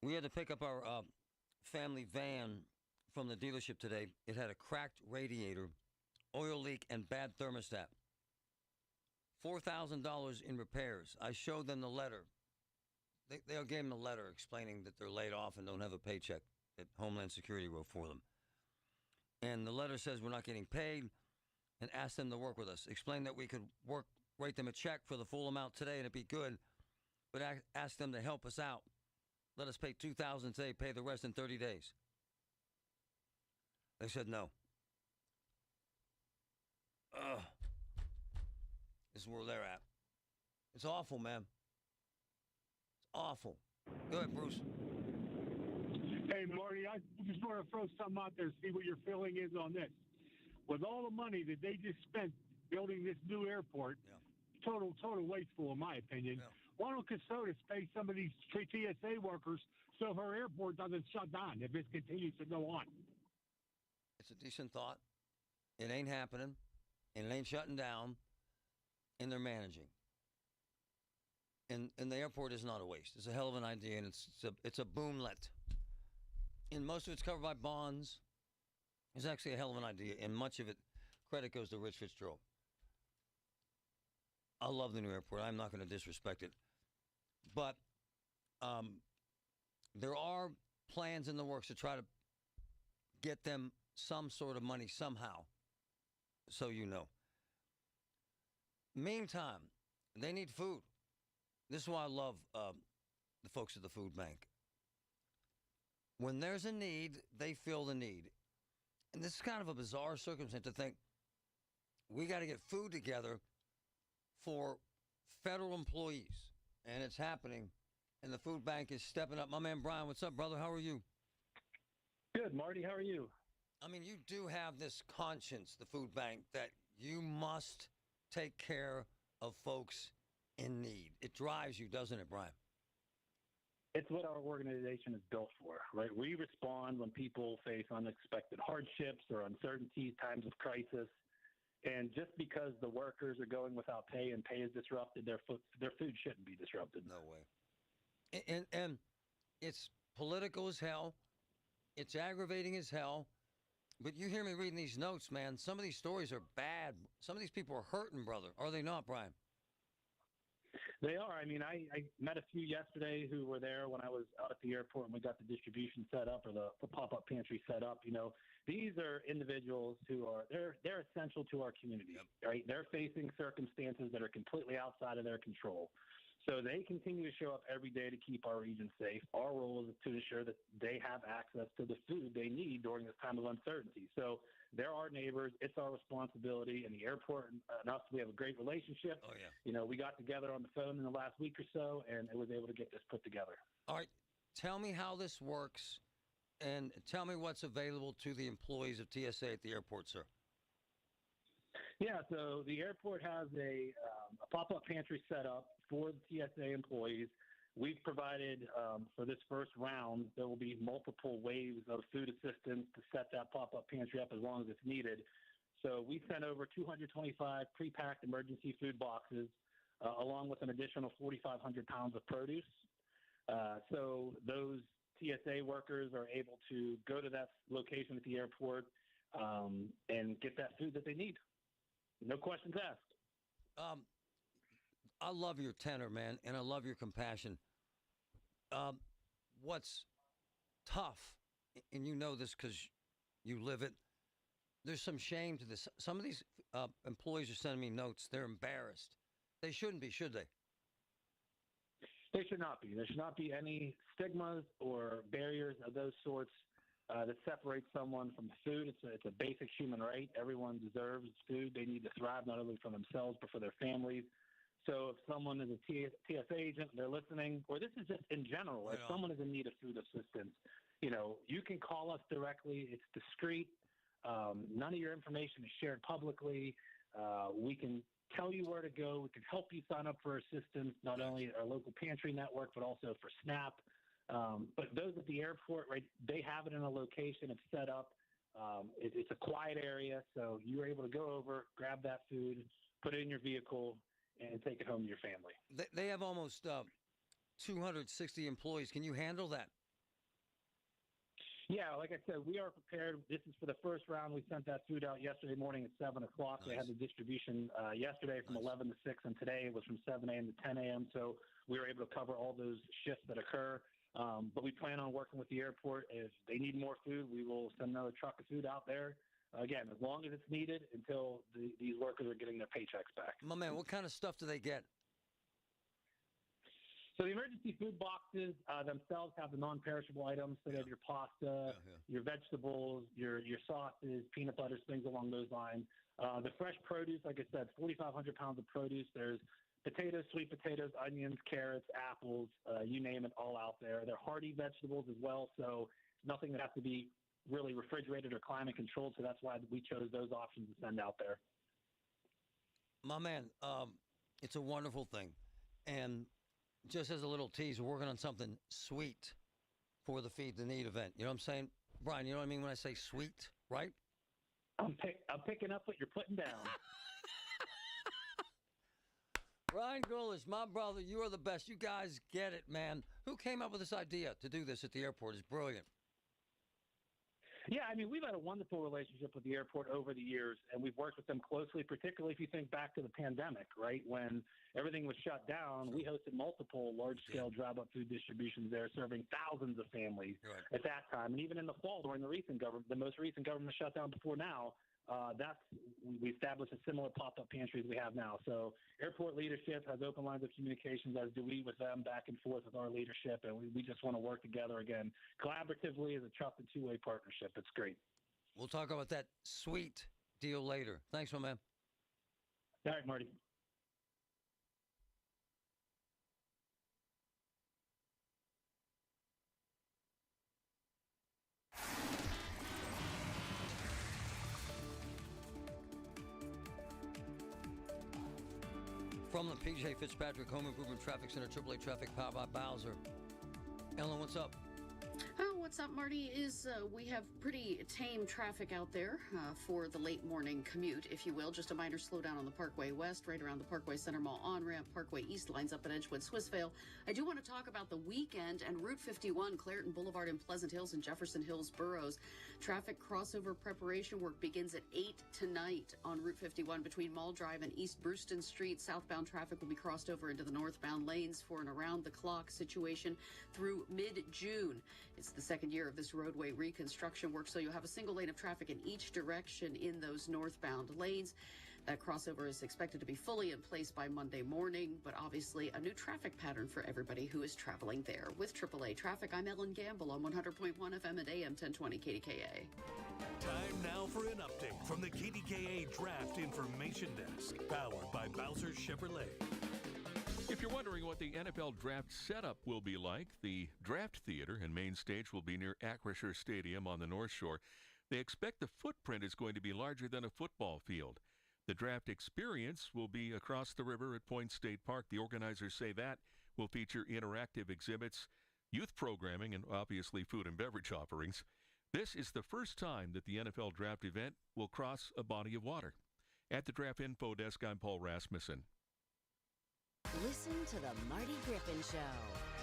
We had to pick up our family van from the dealership today. It had a cracked radiator, oil leak, and bad thermostat. $4,000 in repairs. I showed them the letter. They gave them a letter explaining that they're laid off and don't have a paycheck that Homeland Security wrote for them. And the letter says we're not getting paid and asked them to work with us. Explained that we could write them a check for the full amount today and it'd be good, but ask them to help us out. Let us pay $2,000 today, pay the rest in 30 days. They said no. Ugh. This is where they're at. It's awful, man. It's awful. Go ahead, Bruce. Hey, Marty, I just want to throw something out there, see what your feeling is on this. With all the money that they just spent building this new airport, total wasteful, in my opinion. Why don't Casotis pay some of these TSA workers so her airport doesn't shut down if it continues to go on? It's a decent thought. It ain't happening, and it ain't shutting down, and they're managing. And the airport is not a waste. It's a hell of an idea, and it's a boomlet. And most of it's covered by bonds. It's actually a hell of an idea, and much of it, credit goes to Rich Fitzgerald. I love the new airport. I'm not going to disrespect it. But there are plans in the works to try to get them some sort of money somehow, so you know. Meantime, they need food. This is why I love the folks at the food bank. When there's a need, they fill the need. And this is kind of a bizarre circumstance to think we got to get food together for federal employees. And it's happening, and the food bank is stepping up. My man Brian, what's up, brother? How are you? Good, Marty. How are you? I mean, you do have this conscience, the food bank, that you must take care of folks in need. It drives you, doesn't it, Brian? It's what our organization is built for, right? We respond when people face unexpected hardships or uncertainty, times of crisis. And just because the workers are going without pay and pay is disrupted, their food shouldn't be disrupted. No way. And it's political as hell. It's aggravating as hell. But you hear me reading these notes, man. Some of these stories are bad. Some of these people are hurting, brother. Are they not, Brian? They are. I mean, I met a few yesterday who were there when I was out at the airport and we got the distribution set up or the pop-up pantry set up. You know, these are individuals who are they're essential to our community, right? They're facing circumstances that are completely outside of their control. So they continue to show up every day to keep our region safe. Our role is to ensure that they have access to the food they need during this time of uncertainty. So they're our neighbors. It's our responsibility. And the airport and us, we have a great relationship. Oh, yeah. You know, we got together on the phone in the last week or so, and it was able to get this put together. All right. Tell me how this works, and tell me what's available to the employees of TSA at the airport, sir. Yeah, so the airport has a pop-up pantry set up for the TSA employees. We've provided, for this first round, there will be multiple waves of food assistance to set that pop-up pantry up as long as it's needed. So we sent over 225 pre-packed emergency food boxes, along with an additional 4,500 pounds of produce. So those TSA workers are able to go to that location at the airport and get that food that they need. No questions asked. I love your tenor, man, and I love your compassion. What's tough, and you know this because you live it, there's some shame to this. Some of these employees are sending me notes. They're embarrassed. They shouldn't be, should they? They should not be. There should not be any stigmas or barriers of those sorts that separate someone from food. It's a basic human right. Everyone deserves food. They need to thrive not only for themselves but for their families. So if someone is a TSA agent, they're listening, or this is just in general, if someone is in need of food assistance, you know, you can call us directly. It's discreet. None of your information is shared publicly. We can tell you where to go. We can help you sign up for assistance, not only at our local pantry network, but also for SNAP. But those at the airport, right, they have it in a location. It's set up. It's a quiet area, so you're able to go over, grab that food, put it in your vehicle, and take it home to your family. They have almost 260 employees. Can you handle that? Yeah, like I said, we are prepared. This is for the first round. We sent that food out yesterday morning at 7 o'clock. Nice. They had the distribution yesterday from 11 to 6, and today it was from 7 a.m. to 10 a.m., so we were able to cover all those shifts that occur. But we plan on working with the airport. If they need more food, we will send another truck of food out there. Again, as long as it's needed until these workers are getting their paychecks back. My man, what kind of stuff do they get? So the emergency food boxes themselves have the non-perishable items. So they have your pasta, your vegetables, your sauces, peanut butters, things along those lines. The fresh produce, like I said, 4,500 pounds of produce. There's potatoes, sweet potatoes, onions, carrots, apples, you name it, all out there. They're hardy vegetables as well, so nothing that has to be really refrigerated or climate controlled, so that's why we chose those options to send out there. My man, it's a wonderful thing. And just as a little tease, we're working on something sweet for the Feed the Need event. You know what I'm saying? Brian, you know what I mean when I say sweet, right? I'm picking up what you're putting down. Brian Gullish, my brother, you are the best. You guys get it, man. Who came up with this idea to do this at the airport? It's brilliant. Yeah, I mean, we've had a wonderful relationship with the airport over the years, and we've worked with them closely, particularly if you think back to the pandemic, right? When everything was shut down, we hosted multiple large-scale drop-up food distributions there, serving thousands of families at that time. And even in the fall, during the most recent government shutdown before now, we established a similar pop-up pantry as we have now. So airport leadership has open lines of communications, as do we with them, back and forth with our leadership, and we just want to work together again collaboratively as a trusted two-way partnership. It's great. We'll talk about that sweet deal later. Thanks, my man. All right, Marty. From the P.J. Fitzpatrick Home Improvement Traffic Center, AAA Traffic, powered by Bowser. Ellen, what's up? Oh, what's up, Marty, is we have pretty tame traffic out there for the late morning commute, if you will. Just a minor slowdown on the Parkway West, right around the Parkway Center Mall on-ramp. Parkway East lines up at Edgewood, Swissvale. I do want to talk about the weekend and Route 51, Clairton Boulevard in Pleasant Hills and Jefferson Hills boroughs. Traffic crossover preparation work begins at 8 tonight on Route 51 between Mall Drive and East Brewston Street. Southbound traffic will be crossed over into the northbound lanes for an around-the-clock situation through mid-June. It's the second year of this roadway reconstruction work, so you'll have a single lane of traffic in each direction in those northbound lanes. That crossover is expected to be fully in place by Monday morning, but obviously a new traffic pattern for everybody who is traveling there. With AAA Traffic, I'm Ellen Gamble on 100.1 FM and AM 1020 KDKA. Time now for an update from the KDKA Draft Information Desk, powered by Bowser Chevrolet. If you're wondering what the NFL draft setup will be like, the Draft Theater and main stage will be near Acrisure Stadium on the North Shore. They expect the footprint is going to be larger than a football field. The draft experience will be across the river at Point State Park. The organizers say that will feature interactive exhibits, youth programming, and obviously food and beverage offerings. This is the first time that the NFL draft event will cross a body of water. At the Draft Info Desk, I'm Paul Rasmussen. Listen to the Marty Griffin Show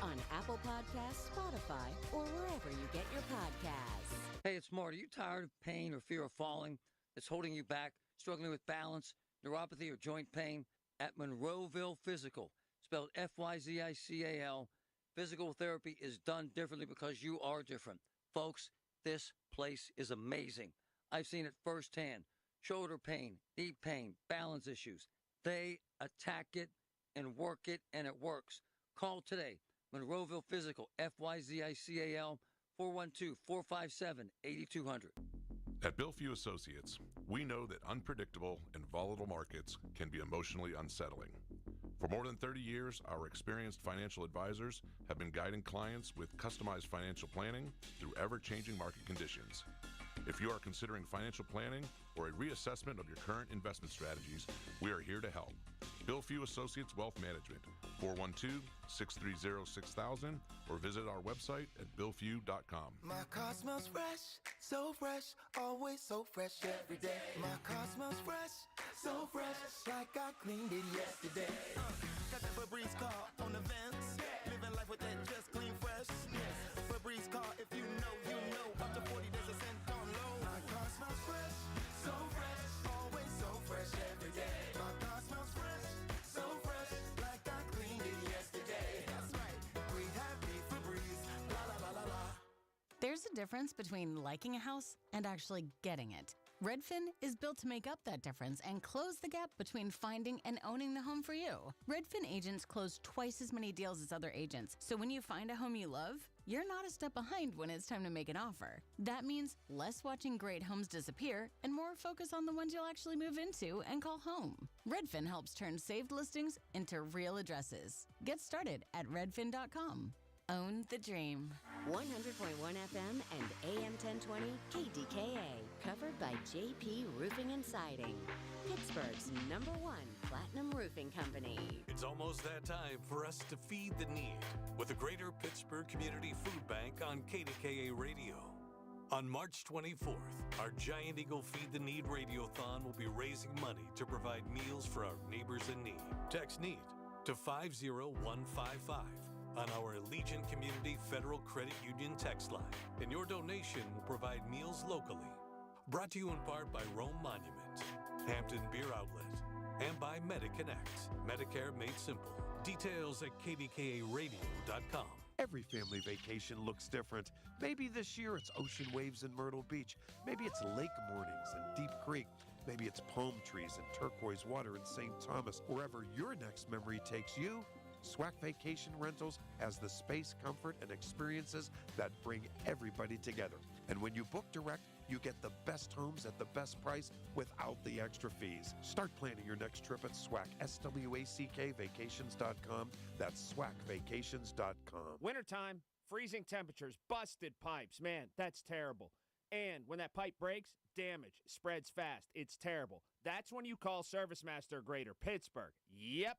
on Apple Podcasts, Spotify, or wherever you get your podcasts. Hey, it's Marty. Are you tired of pain or fear of falling that's holding you back, struggling with balance, neuropathy, or joint pain? At Monroeville Physical, spelled F-Y-Z-I-C-A-L, physical therapy is done differently because you are different. Folks, this place is amazing. I've seen it firsthand. Shoulder pain, knee pain, balance issues. They attack it and work it, and it works. Call today. Monroeville Physical, F-Y-Z-I-C-A-L, 412-457-8200. At Billview Associates, we know that unpredictable and volatile markets can be emotionally unsettling. For more than 30 years, our experienced financial advisors have been guiding clients with customized financial planning through ever-changing market conditions. If you are considering financial planning or a reassessment of your current investment strategies, we are here to help. Billview Associates Wealth Management, 412-630-6000, or visit our website at billview.com. My car smells fresh, always so fresh every day. My car smells fresh, so fresh, like I cleaned it yesterday. Got that Febreze car on the vents, living life with that just clean fresh. Yes, Febreze car, if you know, you know. Up to 40 days a cent on low. My car smells fresh, so fresh, always so fresh every day. My car smells fresh, so fresh, like I cleaned it yesterday. That's right, we happy Febreze, la la la la la. There's a difference between liking a house and actually getting it. Redfin is built to make up that difference and close the gap between finding and owning the home for you. Redfin agents close twice as many deals as other agents, so when you find a home you love, you're not a step behind when it's time to make an offer. That means less watching great homes disappear and more focus on the ones you'll actually move into and call home. Redfin helps turn saved listings into real addresses. Get started at redfin.com. Own the dream. 100.1 FM and AM 1020 KDKA. Covered by JP Roofing and Siding. Pittsburgh's #1 platinum roofing company. It's almost that time for us to feed the need with the Greater Pittsburgh Community Food Bank on KDKA Radio. On March 24th, our Giant Eagle Feed the Need Radiothon will be raising money to provide meals for our neighbors in need. Text NEED to 50155 on our Allegiant Community Federal Credit Union text line, and your donation will provide meals locally. Brought to you in part by Rome Monument, Hampton Beer Outlet, and by MediConnect. Medicare made simple. Details at kdkaradio.com. Every family vacation looks different. Maybe this year it's ocean waves in Myrtle Beach. Maybe it's lake mornings in Deep Creek. Maybe it's palm trees and turquoise water in St. Thomas. Wherever your next memory takes you, SWAC Vacation Rentals has the space, comfort, and experiences that bring everybody together. And when you book direct, you get the best homes at the best price without the extra fees. Start planning your next trip at SWAC, SWACvacations.com. That's SWACvacations.com. Wintertime, freezing temperatures, busted pipes. Man, that's terrible. And when that pipe breaks, damage spreads fast. It's terrible. That's when you call Service Master Greater Pittsburgh. Yep.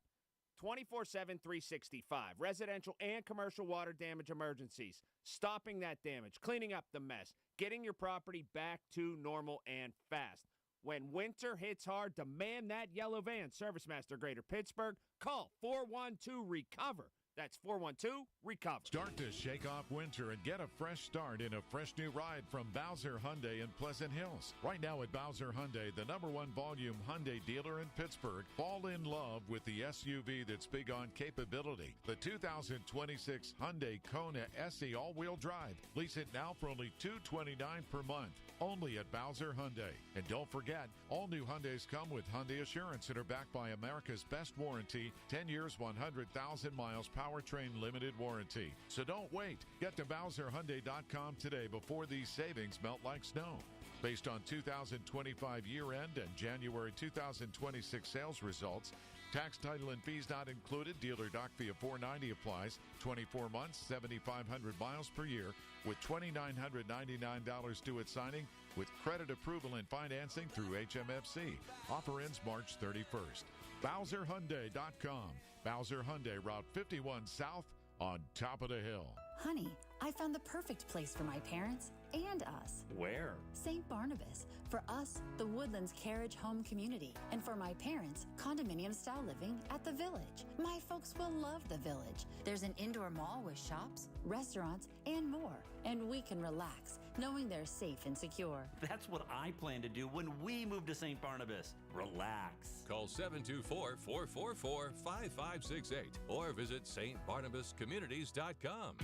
24/7, 365. Residential and commercial water damage emergencies. Stopping that damage, cleaning up the mess, getting your property back to normal and fast. When winter hits hard, demand that yellow van. ServiceMaster Greater Pittsburgh. Call 412-RECOVER. That's 412-RECOVER. Start to shake off winter and get a fresh start in a fresh new ride from Bowser Hyundai in Pleasant Hills. Right now at Bowser Hyundai, the #1 volume Hyundai dealer in Pittsburgh, fall in love with the SUV that's big on capability. The 2026 Hyundai Kona SE all-wheel drive. Lease it now for only $229 per month. Only at Bowser Hyundai. And don't forget, all new Hyundais come with Hyundai Assurance and are backed by America's best warranty, 10 years, 100,000 miles powertrain limited warranty. So don't wait. Get to BowserHyundai.com today before these savings melt like snow. Based on 2025 year-end and January 2026 sales results, tax, title, and fees not included. Dealer doc fee of $490 applies. 24 months, 7,500 miles per year, with $2,999 due at signing, with credit approval and financing through HMFC. Offer ends March 31st. BowserHyundai.com. Bowser Hyundai, Route 51 South, on top of the hill. Honey, I found the perfect place for my parents and us. Where? St. Barnabas. For us, the Woodlands Carriage Home Community. And for my parents, condominium-style living at the Village. My folks will love the Village. There's an indoor mall with shops, restaurants, and more. And we can relax, knowing they're safe and secure. That's what I plan to do when we move to St. Barnabas. Relax. Call 724-444-5568 or visit stbarnabascommunities.com.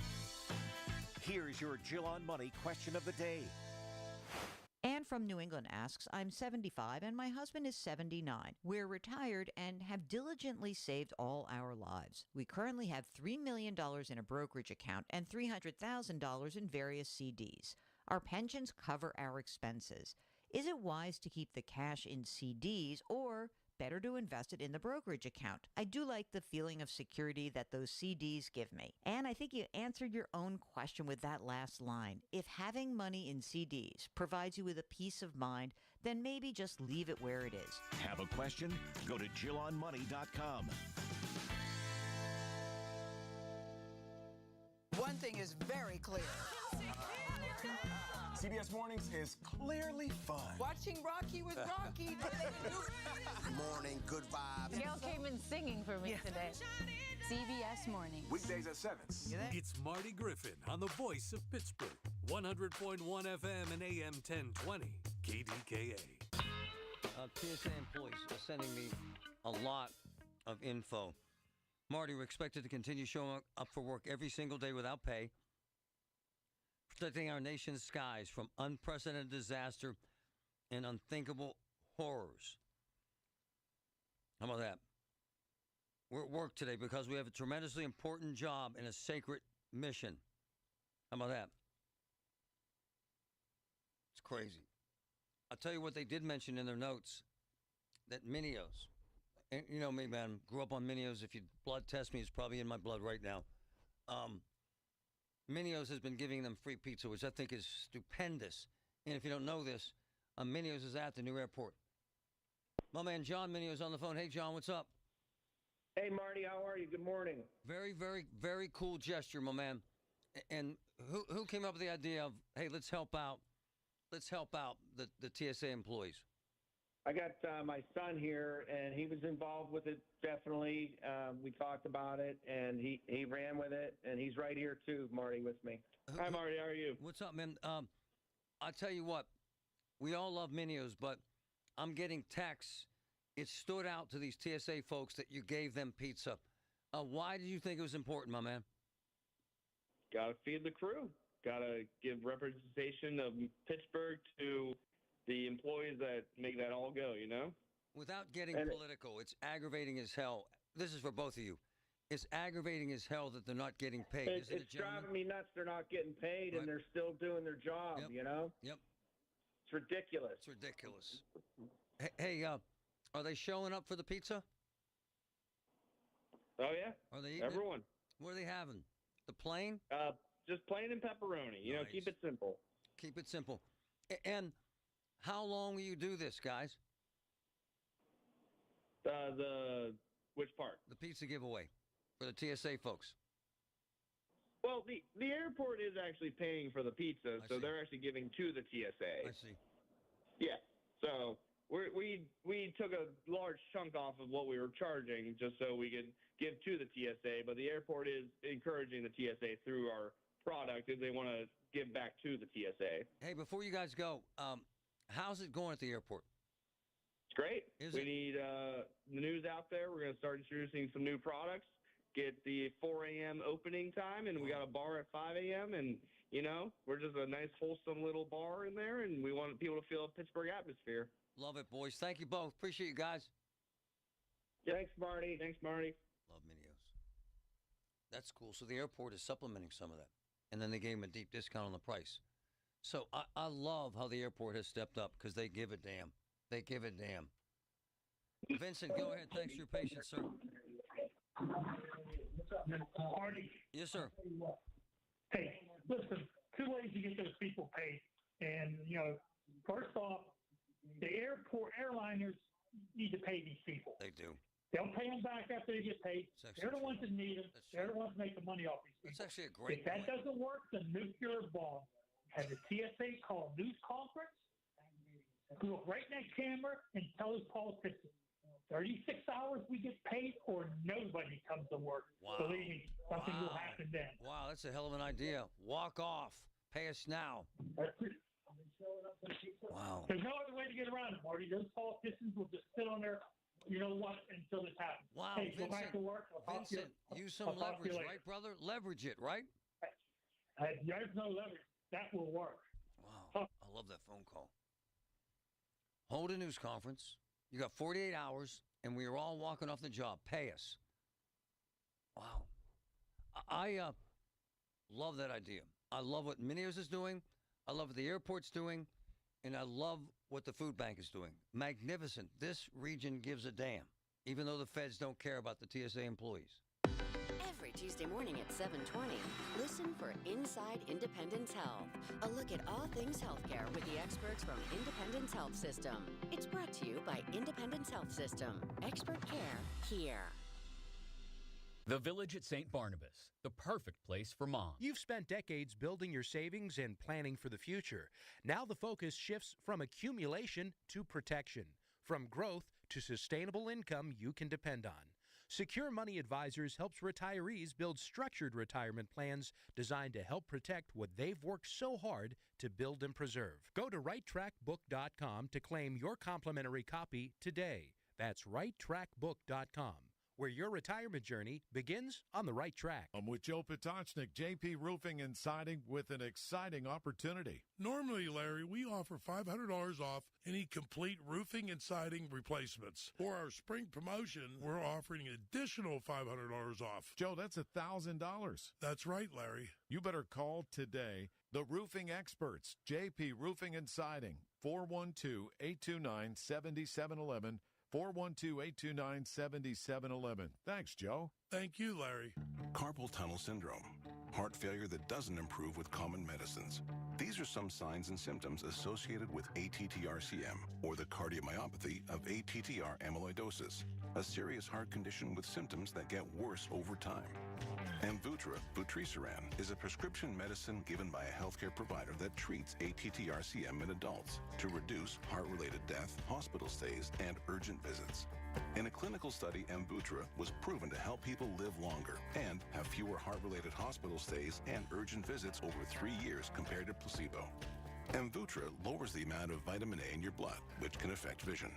Here's your Jill on Money question of the day. Anne from New England asks, I'm 75 and my husband is 79. We're retired and have diligently saved all our lives. We currently have $3 million in a brokerage account and $300,000 in various CDs. Our pensions cover our expenses. Is it wise to keep the cash in CDs or better to invest it in the brokerage account? I do like the feeling of security that those CDs give me. And I think you answered your own question with that last line. If having money in CDs provides you with a peace of mind, then maybe just leave it where it is. Have a question? Go to JillOnMoney.com. One thing is very clear. CBS Mornings is clearly fun. Watching Rocky with Rocky. Morning, good vibes. Gail came in singing for me today. CBS Mornings. Weekdays at 7. It's Marty Griffin on the voice of Pittsburgh. 100.1 FM and AM 1020. KDKA. TSA employees are sending me a lot of info. Marty, we're expected to continue showing up for work every single day without pay, protecting our nation's skies from unprecedented disaster and unthinkable horrors. How about that? We're at work today because we have a tremendously important job and a sacred mission. How about that? It's crazy. I'll tell you what they did mention in their notes, that Minios, and you know me, man, grew up on Minios. If you blood test me, it's probably in my blood right now. Minios has been giving them free pizza, which I think is stupendous. And if you don't know this, Minios is at the new airport. My man John Minios on the phone. Hey, John, what's up? Hey, Marty, how are you? Good morning. Very, very, very cool gesture, my man. And who came up with the idea of, hey, let's help out the TSA employees? I got my son here, and he was involved with it, definitely. We talked about it, and he ran with it, and he's right here, too, Marty, with me. Hi, Marty. How are you? What's up, man? I tell you what, we all love Minios, but I'm getting texts. It stood out to these TSA folks that you gave them pizza. Why did you think it was important, my man? Got to feed the crew. Got to give representation of Pittsburgh to the employees that make that all go, you know? Without getting political, it's aggravating as hell. This is for both of you. It's aggravating as hell that they're not getting paid. It's driving me nuts they're not getting paid, and they're still doing their job, you know? Yep. It's ridiculous. It's ridiculous. Hey, are they showing up for the pizza? Oh, yeah. Are they eating Everyone. What are they having? The plain? Just plain and pepperoni. You know, keep it simple. Keep it simple. And how long will you do this, guys? The Which part? The pizza giveaway for the TSA folks. Well, the airport is actually paying for the pizza, so they're actually giving to the TSA. I see. Yeah. So we took a large chunk off of what we were charging just so we could give to the TSA, but the airport is encouraging the TSA through our product if they want to give back to the TSA. Hey, before you guys go, how's it going at the airport? It's great. We need the news out there. We're going to start introducing some new products, get the 4 a.m. opening time, and we got a bar at 5 a.m., and, we're just a nice, wholesome little bar in there, and we want people to feel a Pittsburgh atmosphere. Love it, boys. Thank you both. Appreciate you guys. Thanks, Marty. Love Minios. That's cool. So the airport is supplementing some of that. And then they gave them a deep discount on the price. So I love how the airport has stepped up because they give a damn. They give a damn. Vincent, go ahead. Thanks for your patience, sir. Marty. Yes, sir. Hey, listen, 2 ways to get those people paid. And, first off, the airliners need to pay these people. They do. They'll pay them back after they get paid. They're the ones that need them. They're the ones that make the money off these people. That's actually a great If that doesn't work, the nuclear bomb. Have the TSA call a news conference, look right in that camera, and tell those politicians, 36 hours we get paid or nobody comes to work. Wow. Believe me, something will happen then. Wow, that's a hell of an idea. Walk off. Pay us now. Wow. There's no other way to get around it, Marty. Those politicians will just sit on there, until this happens. Wow, hey, Vincent, go back to work. Vincent, use some leverage, right, brother? Leverage it, right? There's no leverage. That will work. Wow, I love that phone call. Hold a news conference. You got 48 hours, and we are all walking off the job. Pay us. Wow. I love that idea. I love what Minios is doing. I love what the airport's doing. And I love what the food bank is doing. Magnificent. This region gives a damn, even though the feds don't care about the TSA employees. Every Tuesday morning at 7:20, listen for Inside Independence Health, a look at all things healthcare with the experts from Independence Health System. It's brought to you by Independence Health System. Expert care here. The Village at St. Barnabas, the perfect place for moms. You've spent decades building your savings and planning for the future. Now the focus shifts from accumulation to protection, from growth to sustainable income you can depend on. Secure Money Advisors helps retirees build structured retirement plans designed to help protect what they've worked so hard to build and preserve. Go to righttrackbook.com to claim your complimentary copy today. That's righttrackbook.com, where your retirement journey begins on the right track. I'm with Joe Potocznik, JP Roofing and Siding, with an exciting opportunity. Normally, Larry, we offer $500 off any complete roofing and siding replacements. For our spring promotion, we're offering an additional $500 off. Joe, that's $1,000. That's right, Larry. You better call today. The roofing experts, JP Roofing and Siding, 412-829-7711. 412-829-7711. Thanks, Joe. Thank you, Larry. Carpal tunnel syndrome. Heart failure that doesn't improve with common medicines. These are some signs and symptoms associated with ATTR-CM, or the cardiomyopathy of ATTR amyloidosis, a serious heart condition with symptoms that get worse over time. Amvuttra, vutrisiran, is a prescription medicine given by a healthcare provider that treats ATTR-CM in adults to reduce heart-related death, hospital stays, and urgent visits. In a clinical study, Amvuttra was proven to help people live longer and have fewer heart-related hospital stays and urgent visits over 3 years compared to placebo. Amvuttra lowers the amount of vitamin A in your blood, which can affect vision.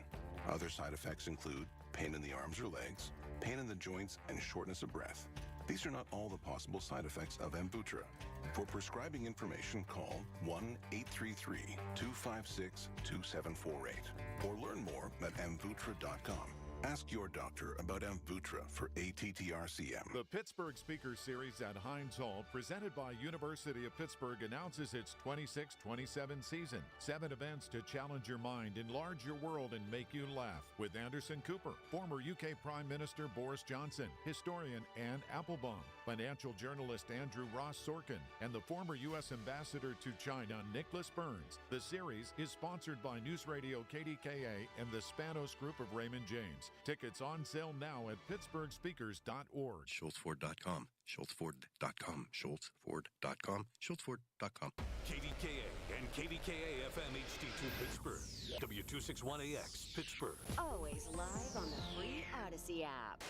Other side effects include pain in the arms or legs, pain in the joints, and shortness of breath. These are not all the possible side effects of Amvuttra. For prescribing information, call 1-833-256-2748 or learn more at amvuttra.com. Ask your doctor about Amvuttra for ATTR-CM. The Pittsburgh Speaker Series at Heinz Hall, presented by University of Pittsburgh, announces its 26-27 season. 7 events to challenge your mind, enlarge your world, and make you laugh. With Anderson Cooper, former UK Prime Minister Boris Johnson, historian Anne Applebaum, financial journalist Andrew Ross Sorkin, and the former U.S. Ambassador to China, Nicholas Burns. The series is sponsored by News Radio KDKA and the Spanos Group of Raymond James. Schultz. Tickets on sale now at pittsburghspeakers.org. SchultzFord.com. SchultzFord.com. SchultzFord.com. SchultzFord.com. KDKA and KDKA FM HD2 Pittsburgh. W261AX Pittsburgh. Always live on the free Odyssey app.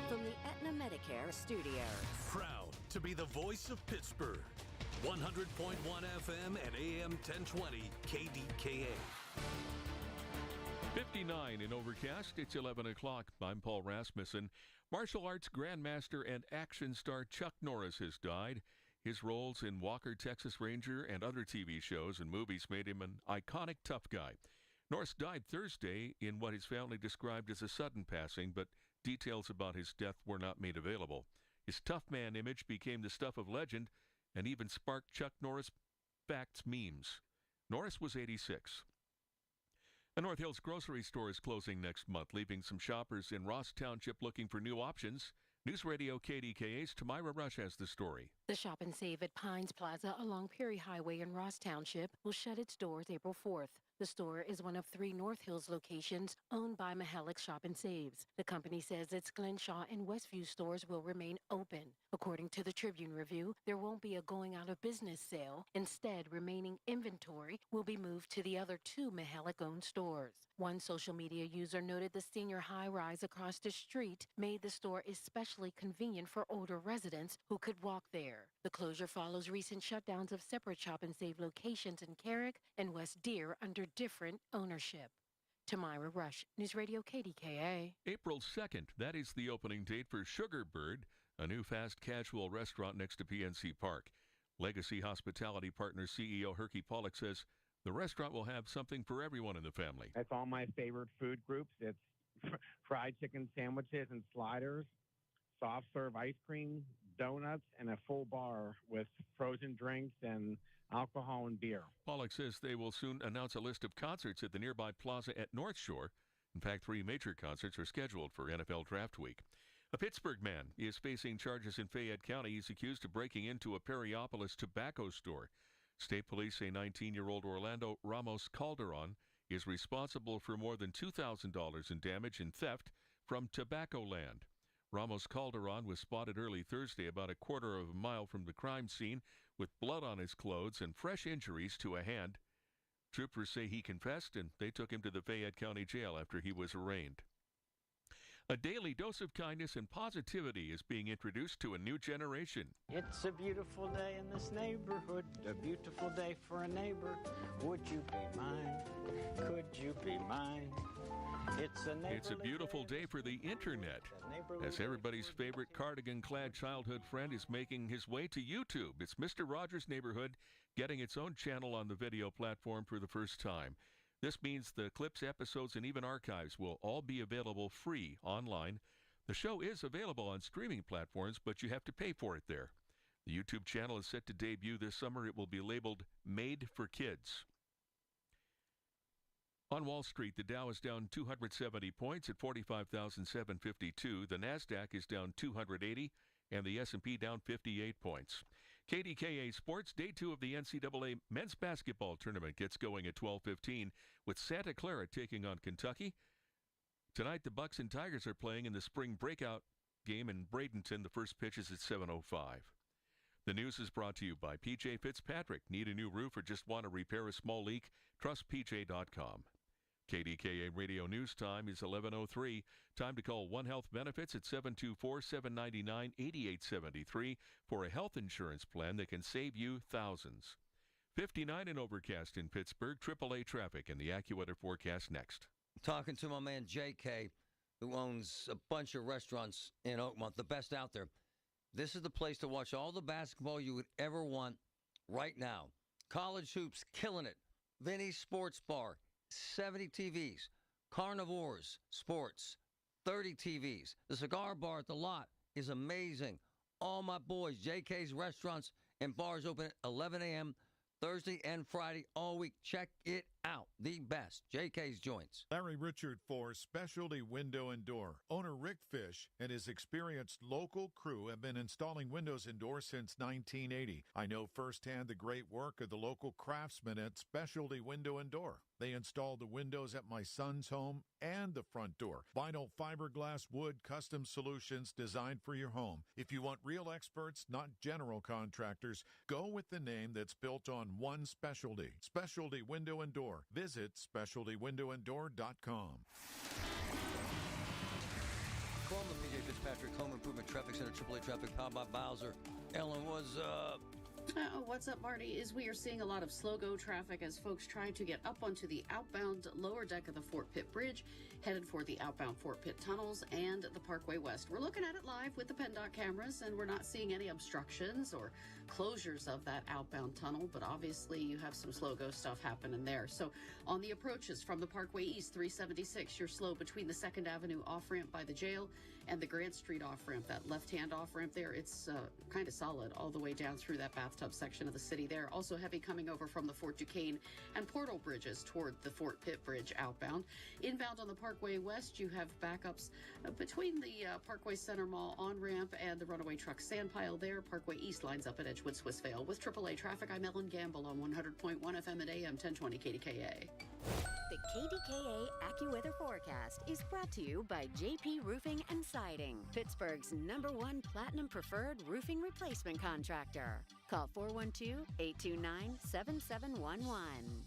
From the Aetna Medicare studios. Proud to be the voice of Pittsburgh. 100.1 FM and AM 1020 KDKA. 59 in Overcast. It's 11 o'clock. I'm Paul Rasmussen. Martial arts grandmaster and action star Chuck Norris has died. His roles in Walker, Texas Ranger, and other TV shows and movies made him an iconic tough guy. Norris died Thursday in what his family described as a sudden passing, but details about his death were not made available. His tough man image became the stuff of legend and even sparked Chuck Norris facts memes. Norris was 86. A North Hills grocery store is closing next month, leaving some shoppers in Ross Township looking for new options. News Radio KDKA's Tamira Rush has the story. The Shop and Save at Pines Plaza along Perry Highway in Ross Township will shut its doors April 4th. The store is one of 3 North Hills locations owned by Mahalik Shop and Saves. The company says its Glenshaw and Westview stores will remain open. According to the Tribune Review, there won't be a going out of business sale. Instead, remaining inventory will be moved to the other 2 Mahalik-owned stores. One social media user noted the senior high-rise across the street made the store especially convenient for older residents who could walk there. The closure follows recent shutdowns of separate Shop and Save locations in Carrick and West Deer under different ownership. Tamira Rush, News Radio KDKA. April 2nd, that is the opening date for Sugarbird, a new fast casual restaurant next to PNC Park. Legacy Hospitality Partners CEO Herky Pollock says the restaurant will have something for everyone in the family. That's all my favorite food groups. It's fried chicken sandwiches and sliders, soft serve ice cream, donuts, and a full bar with frozen drinks and alcohol and beer. Pollock says they will soon announce a list of concerts at the nearby plaza at North Shore. In fact, 3 major concerts are scheduled for NFL Draft Week. A Pittsburgh man is facing charges in Fayette County. He's accused of breaking into a Perryopolis tobacco store. State police say 19-year-old Orlando Ramos Calderon is responsible for more than $2,000 in damage and theft from Tobacco Land. Ramos Calderon was spotted early Thursday about a quarter of a mile from the crime scene with blood on his clothes and fresh injuries to a hand. Troopers say he confessed, and they took him to the Fayette County Jail after he was arraigned. A daily dose of kindness and positivity is being introduced to a new generation. It's a beautiful day in this neighborhood, a beautiful day for a neighbor. Would you be mine? Could you be mine? It's a beautiful day for the internet, as everybody's favorite cardigan-clad childhood friend is making his way to YouTube. It's Mr. Rogers' Neighborhood getting its own channel on the video platform for the first time. This means the clips, episodes, and even archives will all be available free online. The show is available on streaming platforms, but you have to pay for it there. The YouTube channel is set to debut this summer. It will be labeled Made for Kids. On Wall Street, the Dow is down 270 points at 45,752. The NASDAQ is down 280, and the S&P down 58 points. KDKA Sports, Day 2 of the NCAA Men's Basketball Tournament gets going at 12:15 with Santa Clara taking on Kentucky. Tonight, the Bucks and Tigers are playing in the spring breakout game in Bradenton. The first pitch is at 7:05. The news is brought to you by PJ Fitzpatrick. Need a new roof or just want to repair a small leak? Trust PJ.com. KDKA Radio News Time is 11:03. Time to call One Health Benefits at 724-799-8873 for a health insurance plan that can save you thousands. 59 and overcast in Pittsburgh. AAA traffic and the AccuWeather forecast next. Talking to my man JK, who owns a bunch of restaurants in Oakmont, the best out there. This is the place to watch all the basketball you would ever want right now. College hoops, killing it. Vinny's Sports Bar, 70 TVs. Carnivores Sports, 30 TVs. The cigar bar at the lot is amazing. All my boys, JK's restaurants and bars open at 11 a.m. Thursday and Friday all week. Check it out. The best. JK's Joints. Larry Richard for Specialty Window and Door. Owner Rick Fish and his experienced local crew have been installing windows and doors since 1980. I know firsthand the great work of the local craftsmen at Specialty Window and Door. They installed the windows at my son's home and the front door. Vinyl, fiberglass, wood, custom solutions designed for your home. If you want real experts, not general contractors, go with the name that's built on one specialty. Specialty Window and Door. Visit specialtywindowanddoor.com. Call the PJ Fitzpatrick Home Improvement Traffic Center, AAA Traffic, powered by Bowser. Ellen, what's up? What's up, Marty? Is we are seeing a lot of slow-go traffic as folks try to get up onto the outbound lower deck of the Fort Pitt Bridge, headed for the outbound Fort Pitt tunnels and the Parkway West. We're looking at it live with the PennDOT cameras, and we're not seeing any obstructions or closures of that outbound tunnel, but obviously you have some slow-go stuff happening there. So on the approaches from the Parkway East, 376, you're slow between the 2nd Avenue off-ramp by the jail and the Grant Street off-ramp, that left-hand off-ramp there. It's kind of solid all the way down through that bathtub section of the city there. Also heavy coming over from the Fort Duquesne and Portal bridges toward the Fort Pitt Bridge outbound. Inbound on the Parkway West, you have backups between the Parkway Center Mall on-ramp and the runaway truck sand pile there. Parkway East lines up at Edgewood Swissvale. With AAA traffic, I'm Ellen Gamble on 100.1 FM and AM 1020 KDKA. The KDKA AccuWeather forecast is brought to you by JP Roofing and Siding, Pittsburgh's #1 Platinum Preferred Roofing Replacement Contractor. Call 412-829-7711.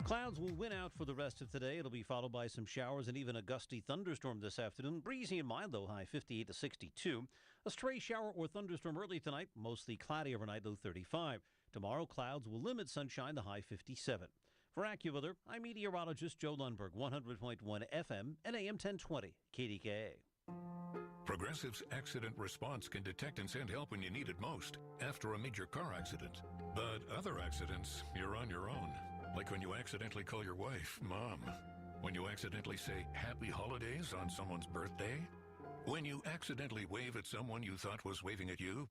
Clouds will win out for the rest of today. It'll be followed by some showers and even a gusty thunderstorm this afternoon. Breezy and mild, though, high 58 to 62. A stray shower or thunderstorm early tonight, mostly cloudy overnight, low 35. Tomorrow, clouds will limit sunshine, the high 57. For AccuWeather, I'm meteorologist Joe Lundberg, 100.1 FM and AM 1020, KDKA. Progressive's accident response can detect and send help when you need it most, after a major car accident. But other accidents, you're on your own. Like when you accidentally call your wife Mom. When you accidentally say Happy Holidays on someone's birthday. When you accidentally wave at someone you thought was waving at you.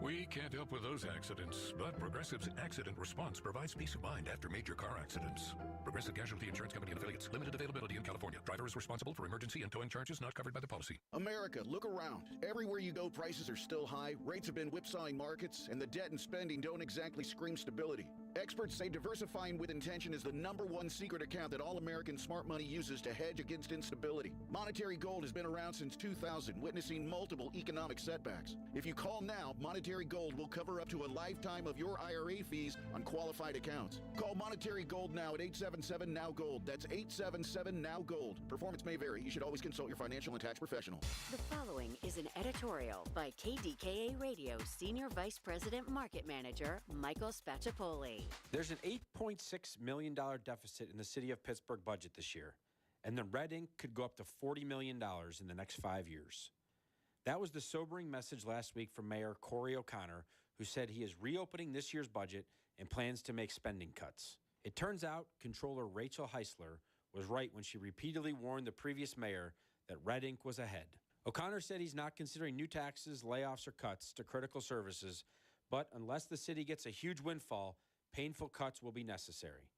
We can't help with those accidents, but Progressive's accident response provides peace of mind after major car accidents. Progressive Casualty Insurance Company and affiliates. Limited availability in California. Driver is responsible for emergency and towing charges not covered by the policy. America, look around. Everywhere you go, prices are still high, rates have been whipsawing markets, and the debt and spending don't exactly scream stability. Experts say diversifying with intention is the #1 secret account that all American smart money uses to hedge against instability. Monetary Gold has been around since 2000, witnessing multiple economic setbacks. If you call now, Monetary Gold will cover up to a lifetime of your IRA fees on qualified accounts. Call Monetary Gold now at 877-NOW-GOLD. That's 877-NOW-GOLD. Performance may vary. You should always consult your financial and tax professional. The following is an editorial by KDKA Radio Senior Vice President Market Manager Michael Spacciapoli. There's an $8.6 million deficit in the city of Pittsburgh budget this year, and the red ink could go up to $40 million in the next 5 years. That was the sobering message last week from Mayor Corey O'Connor, who said he is reopening this year's budget and plans to make spending cuts. It turns out Comptroller Rachel Heisler was right when she repeatedly warned the previous mayor that red ink was ahead. O'Connor said he's not considering new taxes, layoffs, or cuts to critical services, but unless the city gets a huge windfall, painful cuts will be necessary.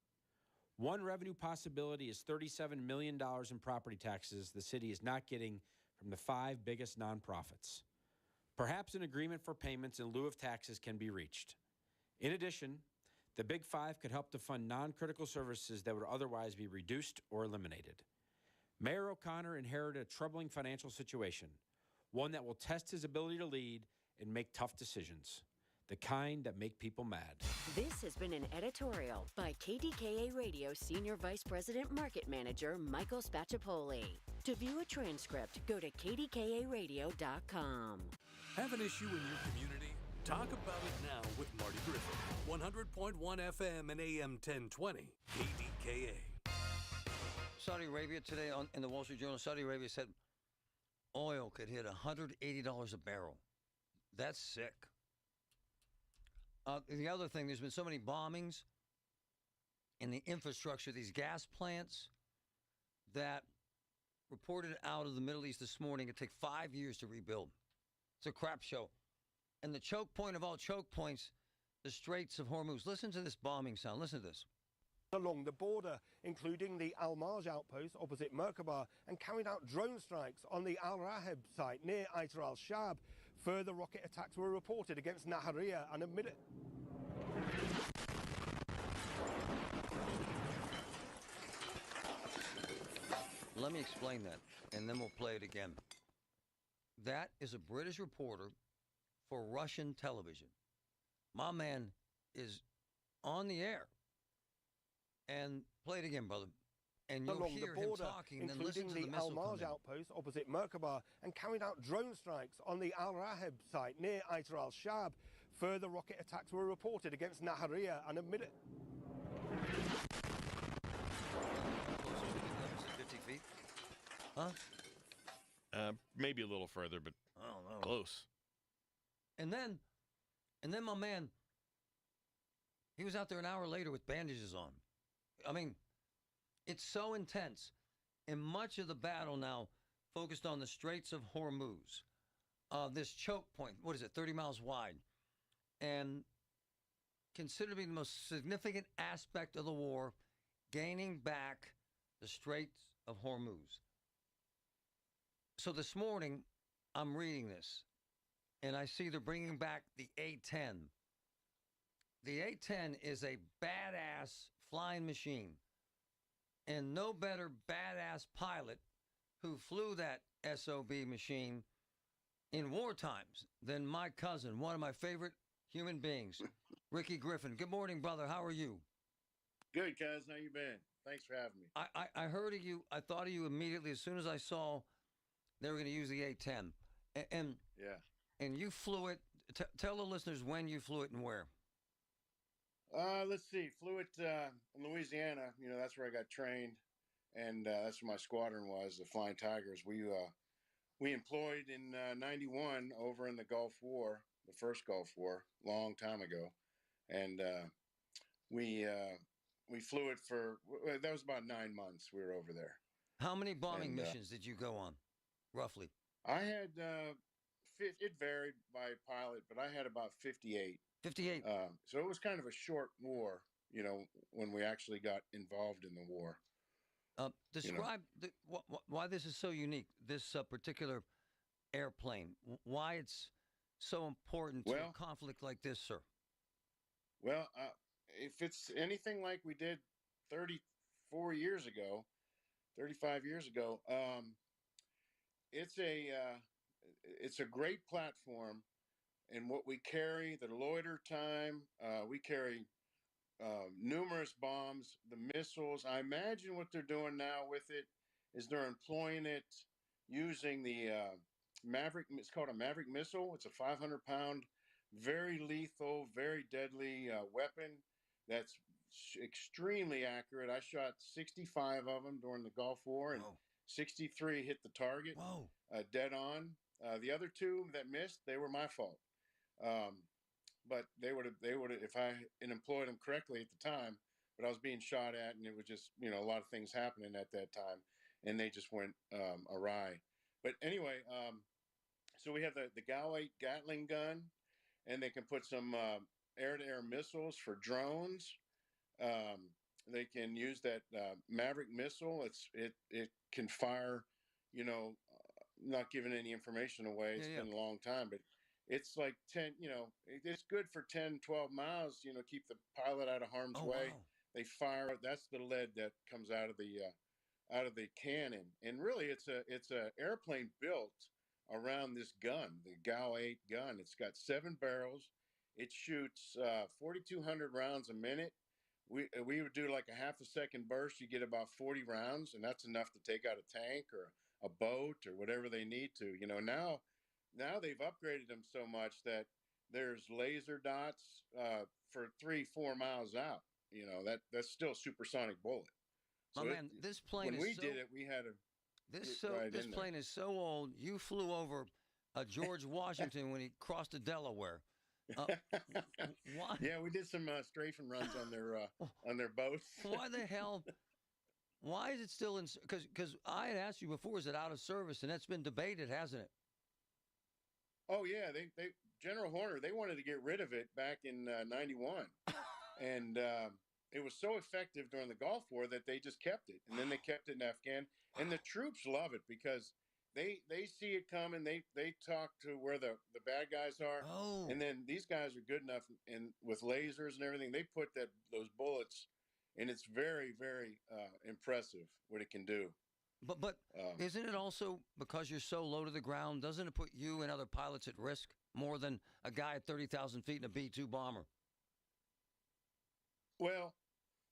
One revenue possibility is $37 million in property taxes the city is not getting from the 5 biggest nonprofits. Perhaps an agreement for payments in lieu of taxes can be reached. In addition, the Big Five could help to fund non-critical services that would otherwise be reduced or eliminated. Mayor O'Connor inherited a troubling financial situation, one that will test his ability to lead and make tough decisions. The kind that make people mad. This has been an editorial by KDKA Radio Senior Vice President Market Manager Michael Spacciapoli. To view a transcript, go to kdkaradio.com. Have an issue in your community? Talk about it now with Marty Griffin. 100.1 FM and AM 1020, KDKA. Saudi Arabia today in the Wall Street Journal, Saudi Arabia said oil could hit $180 a barrel. That's sick. The other thing, there's been so many bombings in the infrastructure, these gas plants that reported out of the Middle East this morning, it take 5 years to rebuild. It's a crap show. And the choke point of all choke points the Straits of Hormuz. Listen to this bombing sound. Listen to this. Along the border, including the Al Marj outpost opposite Merkabah, and carried out drone strikes on the Al Raheb site near Aitar al Shab. Further rocket attacks were reported against Nahariya and a Let me explain that, and then we'll play it again. That is a British reporter for Russian television. My man is on the air. And play it again, brother. And you'll along hear the border, him talking, then listen including to the the Al missile Marj come in. outpost opposite Merkabah, and carried out drone strikes on the Al Raheb site near Aitar al Shab. Further rocket attacks were reported against Nahariya and a 50 feet? Huh? Maybe a little further, but I don't know. Close. And then my man, he was out there an hour later with bandages on. I mean, it's so intense. And much of the battle now focused on the Straits of Hormuz. This choke point, 30 miles wide. And considered to be the most significant aspect of the war, gaining back the Straits of Hormuz. So this morning, I'm reading this, and I see they're bringing back the A-10. The A-10 is a badass flying machine, and no better badass pilot who flew that SOB machine in war times than my cousin, one of my favorite human beings, Ricky Griffin. Good morning, brother. How are you? Good, cuz. How you been? Thanks for having me. I heard of you. I thought of you immediately as soon as I saw they were going to use the A-10. And yeah. And you flew it. Tell the listeners when you flew it and where. Let's see. Flew it in Louisiana. You know, that's where I got trained, and that's where my squadron was, the Flying Tigers. We employed in '91 over in the Gulf War, the first Gulf War, long time ago, and we flew it for that was about 9 months. We were over there. How many bombing missions did you go on, roughly? I had it varied by pilot, but I had about 58. 58. So it was kind of a short war, you know, when we actually got involved in the war. Describe why this is so unique, this particular airplane, why it's so important to a conflict like this, sir. Well, if it's anything like we did 34 years ago, 35 years ago, it's a great platform. And what we carry, the loiter time, we carry numerous bombs, the missiles. I imagine what they're doing now with it is they're employing it using the Maverick. It's called a Maverick missile. It's a 500-pound, very lethal, very deadly weapon that's extremely accurate. I shot 65 of them during the Gulf War, and 63 hit the target dead on. The other two that missed, they were my fault. But they would have if I had employed them correctly at the time. But I was being shot at, and it was just a lot of things happening at that time, and they just went awry. But anyway, so we have the GAL-8 Gatling gun, and they can put some air-to-air missiles for drones. They can use that Maverick missile. It can fire, not giving any information away. It's been a long time, but it's like 10, it's good for 10, 12 miles, keep the pilot out of harm's way. Wow. They fire, that's the lead that comes out of the cannon. And really it's a airplane built around this gun, the GAL-8 gun. It's got 7 barrels. It shoots 4,200 rounds a minute. We would do like a half a second burst. You get about 40 rounds, and that's enough to take out a tank or a boat or whatever they need to. Now they've upgraded them so much that there's laser dots for 3-4 miles out. That's still a supersonic bullet. So man, this plane when we did it, we had this plane is so old. You flew over George Washington when he crossed the Delaware. Why? Yeah, we did some strafing runs on their boats. Why the hell? Why is it still in? Because I had asked you before, is it out of service? And that's been debated, hasn't it? Oh yeah, they General Horner, they wanted to get rid of it back in '91, and it was so effective during the Gulf War that they just kept it, and then they kept it in Afghan, and the troops love it because they see it coming. They talk to where the bad guys are, and then these guys are good enough, and with lasers and everything, they put those bullets, and it's very very impressive what it can do. But isn't it also because you're so low to the ground? Doesn't it put you and other pilots at risk more than a guy at 30,000 feet in a B-2 bomber? Well,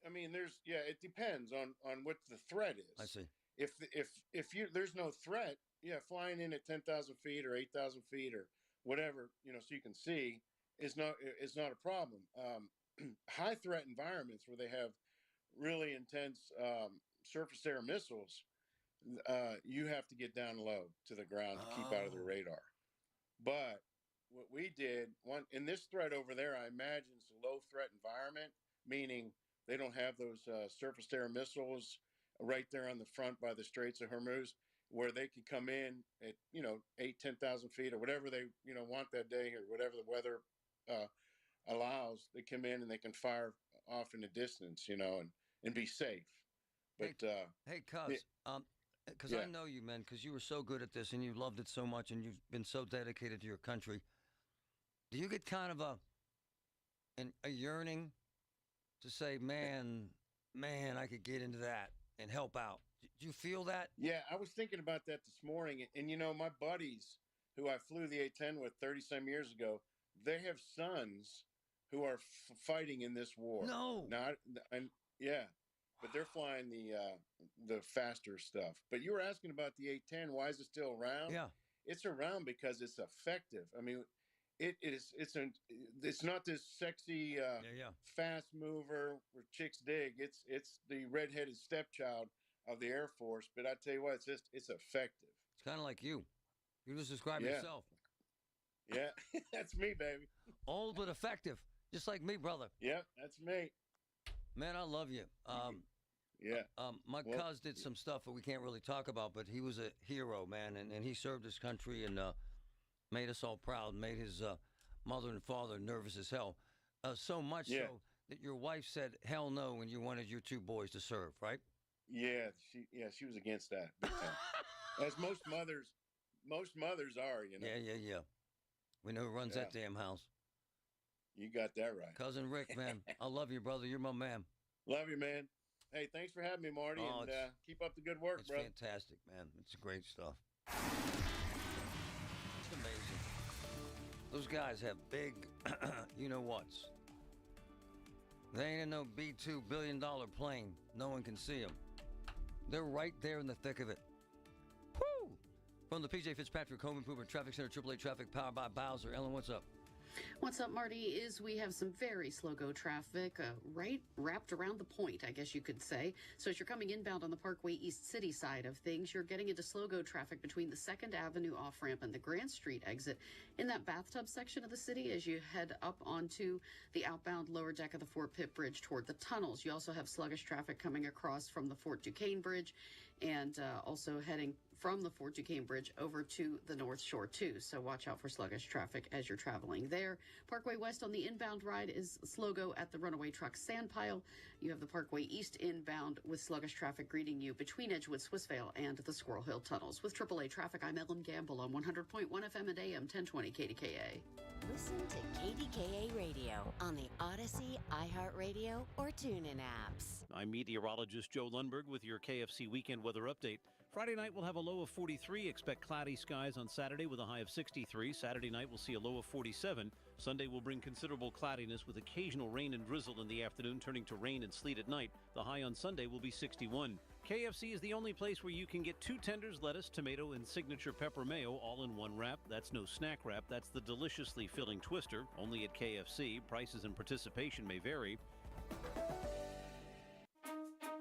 I mean, it depends on what the threat is. I see. If there's no threat, flying in at 10,000 feet or 8,000 feet or whatever, so you can see is not a problem. High threat environments where they have really intense surface air missiles, you have to get down low to the ground to keep out of the radar. But what we did in this threat over there, I imagine it's a low threat environment, meaning they don't have those surface air missiles right there on the front by the Straits of Hormuz, where they can come in at 8,000-10,000 feet or whatever they want that day or whatever the weather allows. They come in and they can fire off in a distance, and be safe. But hey, Cuz, because I know you, man, because you were so good at this and you loved it so much and you've been so dedicated to your country. Do you get kind of a yearning to say, man, I could get into that and help out? Do you feel that? Yeah, I was thinking about that this morning. And, my buddies who I flew the A-10 with 30-some years ago, they have sons who are fighting in this war. No. But they're flying the faster stuff. But you were asking about the A-10. Why is it still around? Yeah. It's around because it's effective. I mean, it's not this sexy fast mover where chicks dig. It's the redheaded stepchild of the Air Force. But I tell you what, it's effective. It's kind of like you. You just described yourself. Yeah, that's me, baby. Old but effective, just like me, brother. Yep, that's me. Man, I love you. My cuz did some stuff that we can't really talk about, but he was a hero, man, and he served his country and made us all proud, made his mother and father nervous as hell. So much so that your wife said hell no when you wanted your two boys to serve, right? Yeah, she was against that big time. As most mothers are, Yeah. We know who runs that damn house. You got that right. Cousin Rick, man, I love you, brother. You're my man. Love you, man. Hey, thanks for having me, Marty, and keep up the good work, bro. It's fantastic, man. It's great stuff. It's amazing. Those guys have big, you-know-whats. They ain't in no B-2 billion-dollar plane. No one can see them. They're right there in the thick of it. Woo! From the P.J. Fitzpatrick Home Improvement Traffic Center, AAA Traffic, powered by Bowser. Ellen, what's up? What's up, Marty, we have some very slow-go traffic right wrapped around the point, I guess you could say. So as you're coming inbound on the Parkway East City side of things, you're getting into slow-go traffic between the 2nd Avenue off-ramp and the Grant Street exit in that bathtub section of the city as you head up onto the outbound lower deck of the Fort Pitt Bridge toward the tunnels. You also have sluggish traffic coming across from the Fort Duquesne Bridge and also heading from the Fort Duquesne Bridge over to the North Shore, too. So watch out for sluggish traffic as you're traveling there. Parkway West on the inbound ride is slow-go at the runaway truck sand pile. You have the Parkway East inbound with sluggish traffic greeting you between Edgewood, Swissvale, and the Squirrel Hill tunnels. With AAA traffic, I'm Ellen Gamble on 100.1 FM and AM 1020 KDKA. Listen to KDKA Radio on the Odyssey, iHeartRadio, or TuneIn apps. I'm meteorologist Joe Lundberg with your KFC weekend weather update. Friday night we'll have a low of 43. Expect cloudy skies on Saturday with a high of 63. Saturday night we'll see a low of 47. Sunday will bring considerable cloudiness with occasional rain and drizzle in the afternoon, turning to rain and sleet at night. The high on Sunday will be 61. KFC is the only place where you can get 2 tenders, lettuce, tomato, and signature pepper mayo all in one wrap. That's no snack wrap. That's the deliciously filling twister. Only at KFC. Prices and participation may vary.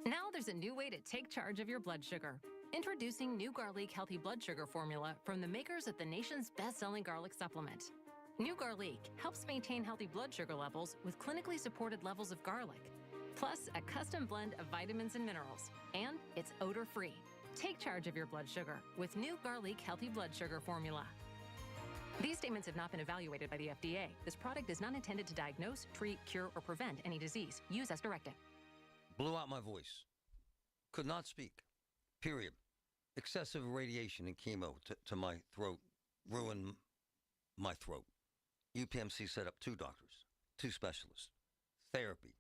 Now there's a new way to take charge of your blood sugar. Introducing New Garlic Healthy Blood Sugar Formula from the makers of the nation's best-selling garlic supplement. New Garlic helps maintain healthy blood sugar levels with clinically supported levels of garlic, plus a custom blend of vitamins and minerals, and it's odor-free. Take charge of your blood sugar with New Garlic Healthy Blood Sugar Formula. These statements have not been evaluated by the FDA. This product is not intended to diagnose, treat, cure, or prevent any disease. Use as directed. Blew out my voice. Could not speak. Period. Excessive radiation and chemo to my throat ruined my throat. UPMC set up 2 doctors, 2 specialists, therapy,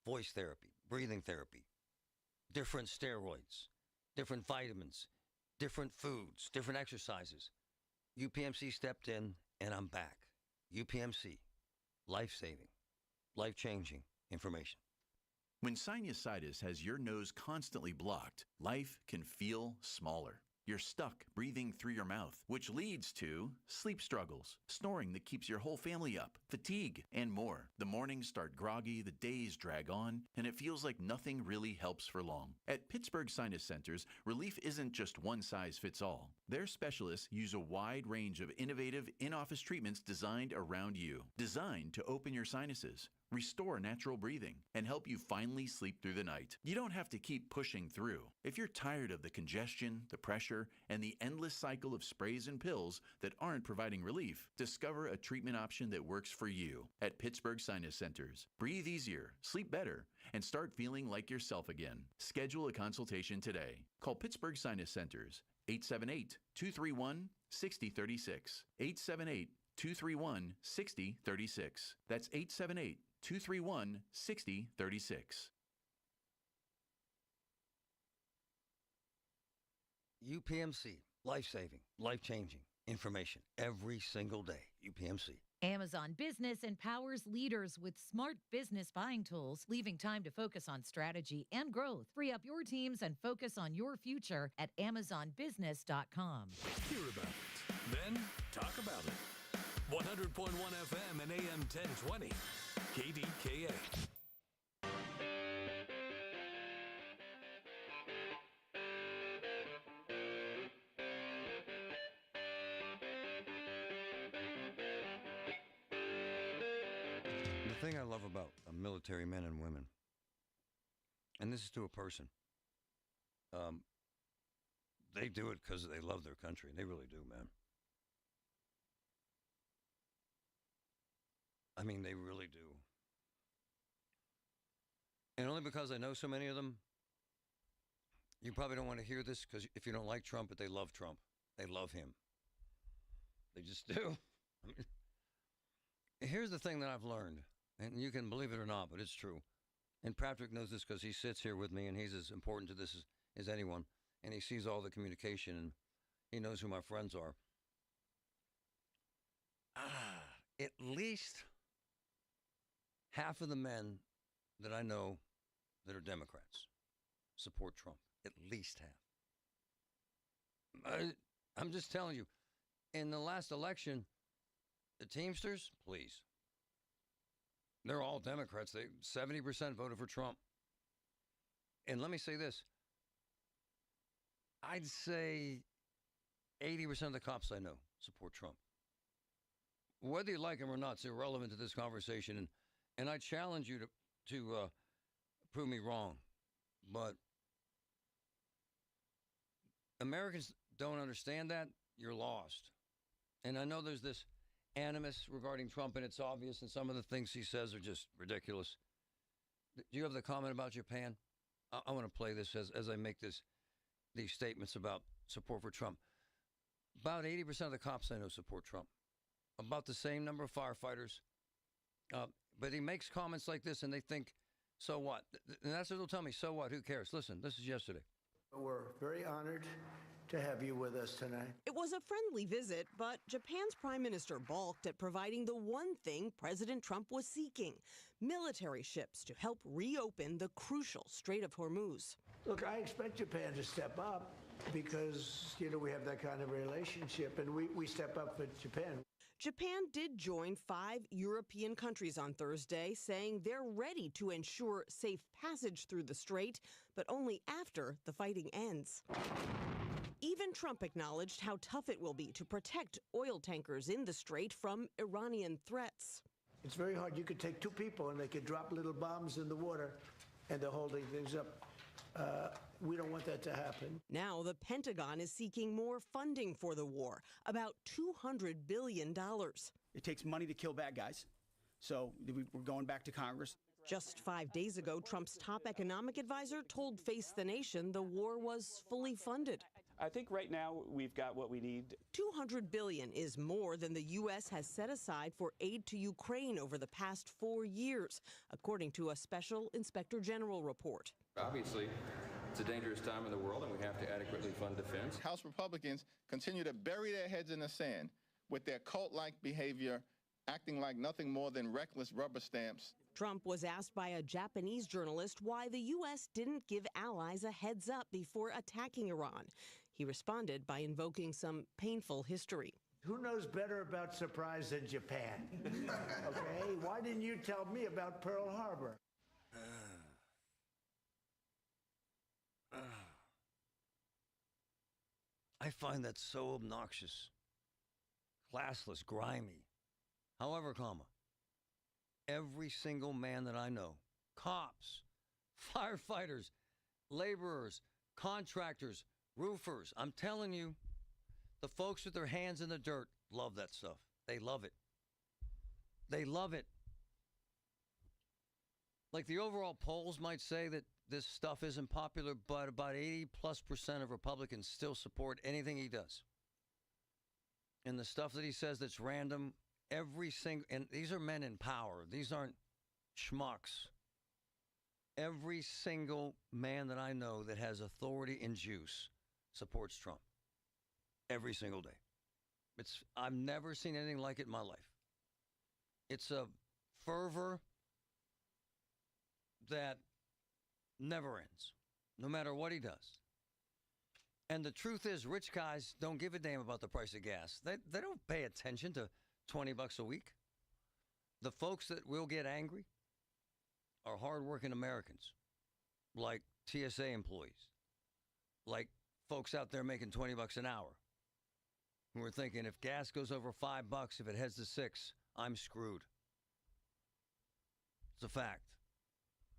voice therapy, breathing therapy, different steroids, different vitamins, different foods, different exercises. UPMC stepped in, and I'm back. UPMC, life-saving, life-changing information. When sinusitis has your nose constantly blocked, life can feel smaller. You're stuck breathing through your mouth, which leads to sleep struggles, snoring that keeps your whole family up, fatigue, and more. The mornings start groggy, the days drag on, and it feels like nothing really helps for long. At Pittsburgh Sinus Centers, relief isn't just one size fits all. Their specialists use a wide range of innovative in-office treatments designed around you, designed to open your sinuses, restore natural breathing, and help you finally sleep through the night. You don't have to keep pushing through. If you're tired of the congestion, the pressure, and the endless cycle of sprays and pills that aren't providing relief, discover a treatment option that works for you at Pittsburgh Sinus Centers. Breathe easier, sleep better, and start feeling like yourself again. Schedule a consultation today. Call Pittsburgh Sinus Centers, 878-231-6036. 878-231-6036. That's 878-231-6036. UPMC, life-saving, life-changing information every single day. UPMC. Amazon Business empowers leaders with smart business buying tools, leaving time to focus on strategy and growth. Free up your teams and focus on your future at AmazonBusiness.com. Hear about it, then talk about it. 100.1 FM and AM 1020. KDKA. The thing I love about military men and women, and this is to a person, they do it because they love their country. They really do, man. I mean, they really do. And only because I know so many of them, you probably don't want to hear this because if you don't like Trump, but they love Trump. They love him. They just do. I mean, here's the thing that I've learned, and you can believe it or not, but it's true. And Patrick knows this because he sits here with me, and he's as important to this as anyone. And he sees all the communication, and he knows who my friends are. At least half of the men that I know that are Democrats support Trump. At least half. I'm just telling you, in the last election, the Teamsters, please. They're all Democrats. 70% voted for Trump. And let me say this. I'd say 80% of the cops I know support Trump. Whether you like him or not, it's irrelevant to this conversation. And I challenge you to prove me wrong. But Americans don't understand that. You're lost. And I know there's this animus regarding Trump, and it's obvious, and some of the things he says are just ridiculous. Do you have the comment about Japan? I want to play this as I make these statements about support for Trump. About 80% of the cops I know support Trump. About the same number of firefighters. But he makes comments like this, and they think, so what? And that's what they'll tell me, so what? Who cares? Listen, this is yesterday. We're very honored to have you with us tonight. It was a friendly visit, but Japan's prime minister balked at providing the one thing President Trump was seeking, military ships to help reopen the crucial Strait of Hormuz. Look, I expect Japan to step up because, we have that kind of relationship, and we step up for Japan. Japan did join 5 European countries on Thursday, saying they're ready to ensure safe passage through the strait, but only after the fighting ends. Even Trump acknowledged how tough it will be to protect oil tankers in the strait from Iranian threats. It's very hard. You could take 2 people and they could drop little bombs in the water and they're holding things up. We don't want that to happen. Now the Pentagon is seeking more funding for the war, about $200 billion. It takes money to kill bad guys. So we're going back to Congress. Just 5 days ago, Trump's top economic advisor told Face the Nation the war was fully funded. I think right now we've got what we need. $200 billion is more than the U.S. has set aside for aid to Ukraine over the past 4 years, according to a special inspector general report. Obviously, it's a dangerous time in the world, and we have to adequately fund defense. House Republicans continue to bury their heads in the sand with their cult-like behavior, acting like nothing more than reckless rubber stamps. Trump was asked by a Japanese journalist why the U.S. didn't give allies a heads up before attacking Iran. He responded by invoking some painful history. Who knows better about surprise than Japan? Okay, why didn't you tell me about Pearl Harbor? I find that so obnoxious, classless, grimy. However, every single man that I know, cops, firefighters, laborers, contractors, roofers, I'm telling you, the folks with their hands in the dirt love that stuff. They love it. They love it. Like the overall polls might say that this stuff isn't popular, but about 80+% of Republicans still support anything he does. And the stuff that he says that's random, and these are men in power. These aren't schmucks. Every single man that I know that has authority and juice supports Trump. Every single day. I've never seen anything like it in my life. It's a fervor that never ends, no matter what he does. And the truth is, rich guys don't give a damn about the price of gas. They don't pay attention to $20 a week. The folks that will get angry are hardworking Americans, like TSA employees, like folks out there making $20 an hour, who are thinking, if gas goes over $5, if it heads to $6, I'm screwed. It's a fact.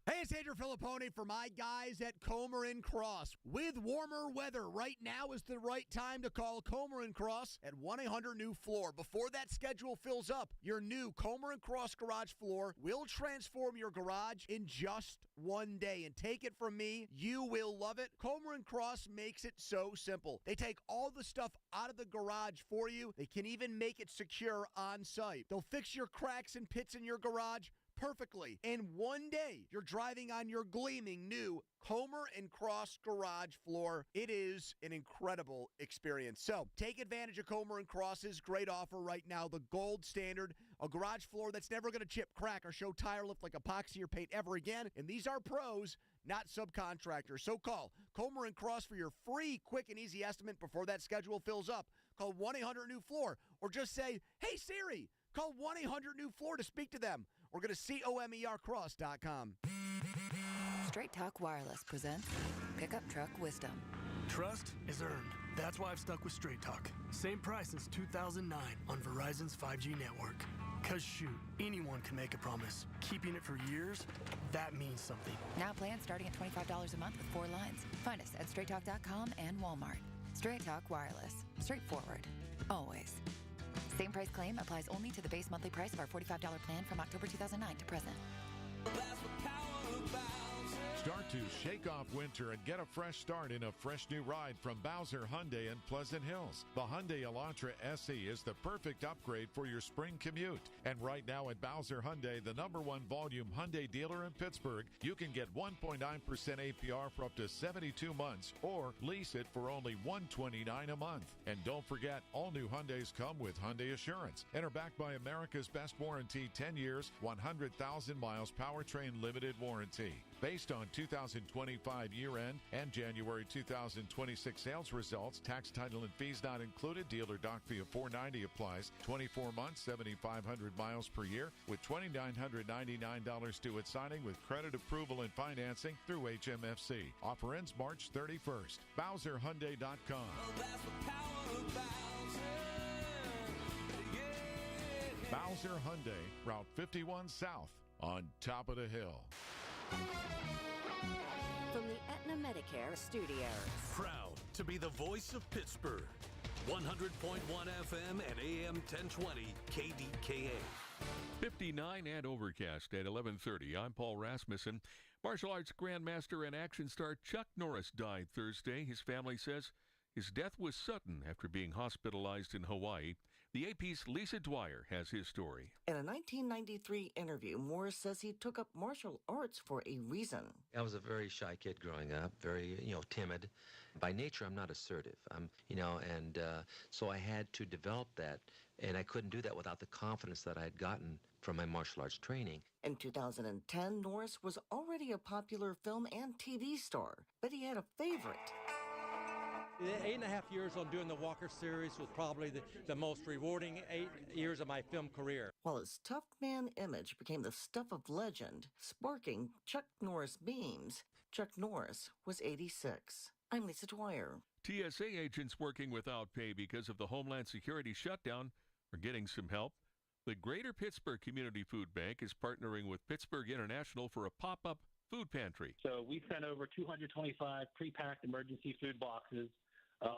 Hey, it's Andrew Filippone for my guys at Comer & Cross. With warmer weather, right now is the right time to call Comer & Cross at 1-800-NEW-FLOOR. Before that schedule fills up, your new Comer & Cross garage floor will transform your garage in just one day. And take it from me, you will love it. Comer & Cross makes it so simple. They take all the stuff out of the garage for you. They can even make it secure on site. They'll fix your cracks and pits in your garage perfectly. In one day, you're driving on your gleaming new Comer & Cross garage floor. It is an incredible experience. So take advantage of Comer & Cross's great offer right now, the gold standard, a garage floor that's never going to chip, crack, or show tire lift like epoxy or paint ever again. And these are pros, not subcontractors. So call Comer & Cross for your free, quick, and easy estimate before that schedule fills up. Call 1-800-NEW-FLOOR or just say, hey, Siri, call 1-800-NEW-FLOOR to speak to them. Or go to COMERcross.com. Straight Talk Wireless presents Pickup Truck Wisdom. Trust is earned. That's why I've stuck with Straight Talk. Same price since 2009 on Verizon's 5G network. Cause shoot, anyone can make a promise. Keeping it for years, that means something. Now plans starting at $25 a month with 4 lines. Find us at StraightTalk.com and Walmart. Straight Talk Wireless. Straightforward. Always. Same price claim applies only to the base monthly price of our $45 plan from October 2009 to present. Start to shake off winter and get a fresh start in a fresh new ride from Bowser Hyundai in Pleasant Hills. The Hyundai Elantra SE is the perfect upgrade for your spring commute. And right now at Bowser Hyundai, the #1 volume Hyundai dealer in Pittsburgh, you can get 1.9% APR for up to 72 months or lease it for only $129 a month. And don't forget, all new Hyundais come with Hyundai Assurance and are backed by America's best warranty, 10 years, 100,000 miles powertrain limited warranty. Based on 2025 year-end and January 2026 sales results, tax, title, and fees not included. Dealer doc fee of $490 applies. 24 months, 7,500 miles per year with $2,999 due at signing with credit approval and financing through HMFC. Offer ends March 31st. BowserHyundai.com. Bowser Hyundai, Route 51 South, on top of the hill. From the Aetna Medicare studios. Proud to be the voice of Pittsburgh. 100.1 FM and AM 1020 KDKA. 59 and overcast at 11:30. I'm Paul Rasmussen. Martial arts grandmaster and action star Chuck Norris died Thursday. His family says his death was sudden after being hospitalized in Hawaii. The AP's Lisa Dwyer has his story. In a 1993 interview, Morris says he took up martial arts for a reason. I was a very shy kid growing up, very, timid. By nature, I'm not assertive. So I had to develop that, and I couldn't do that without the confidence that I had gotten from my martial arts training. In 2010, Norris was already a popular film and TV star, but he had a favorite. The 8.5 years on doing the Walker series was probably the most rewarding 8 years of my film career. While his tough man image became the stuff of legend, sparking Chuck Norris memes, Chuck Norris was 86. I'm Lisa Dwyer. TSA agents working without pay because of the Homeland Security shutdown are getting some help. The Greater Pittsburgh Community Food Bank is partnering with Pittsburgh International for a pop-up food pantry. So we sent over 225 pre-packed emergency food boxes,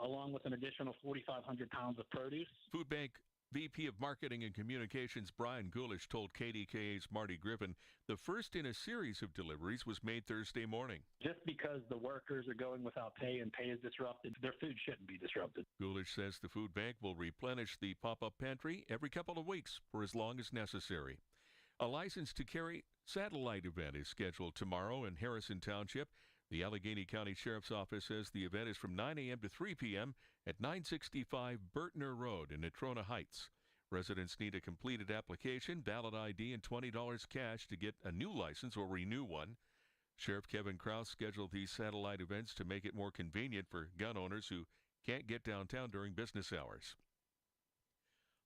along with an additional 4,500 pounds of produce. Food Bank VP of Marketing and Communications Brian Gulish told KDKA's Marty Griffin the first in a series of deliveries was made Thursday morning. Just because the workers are going without pay and pay is disrupted, their food shouldn't be disrupted. Gulish says the food bank will replenish the pop-up pantry every couple of weeks for as long as necessary. A license to carry satellite event is scheduled tomorrow in Harrison Township. The Allegheny County Sheriff's Office says the event is from 9 a.m. to 3 p.m. at 965 Burtner Road in Natrona Heights. Residents need a completed application, valid ID, and $20 cash to get a new license or renew one. Sheriff Kevin Krause scheduled these satellite events to make it more convenient for gun owners who can't get downtown during business hours.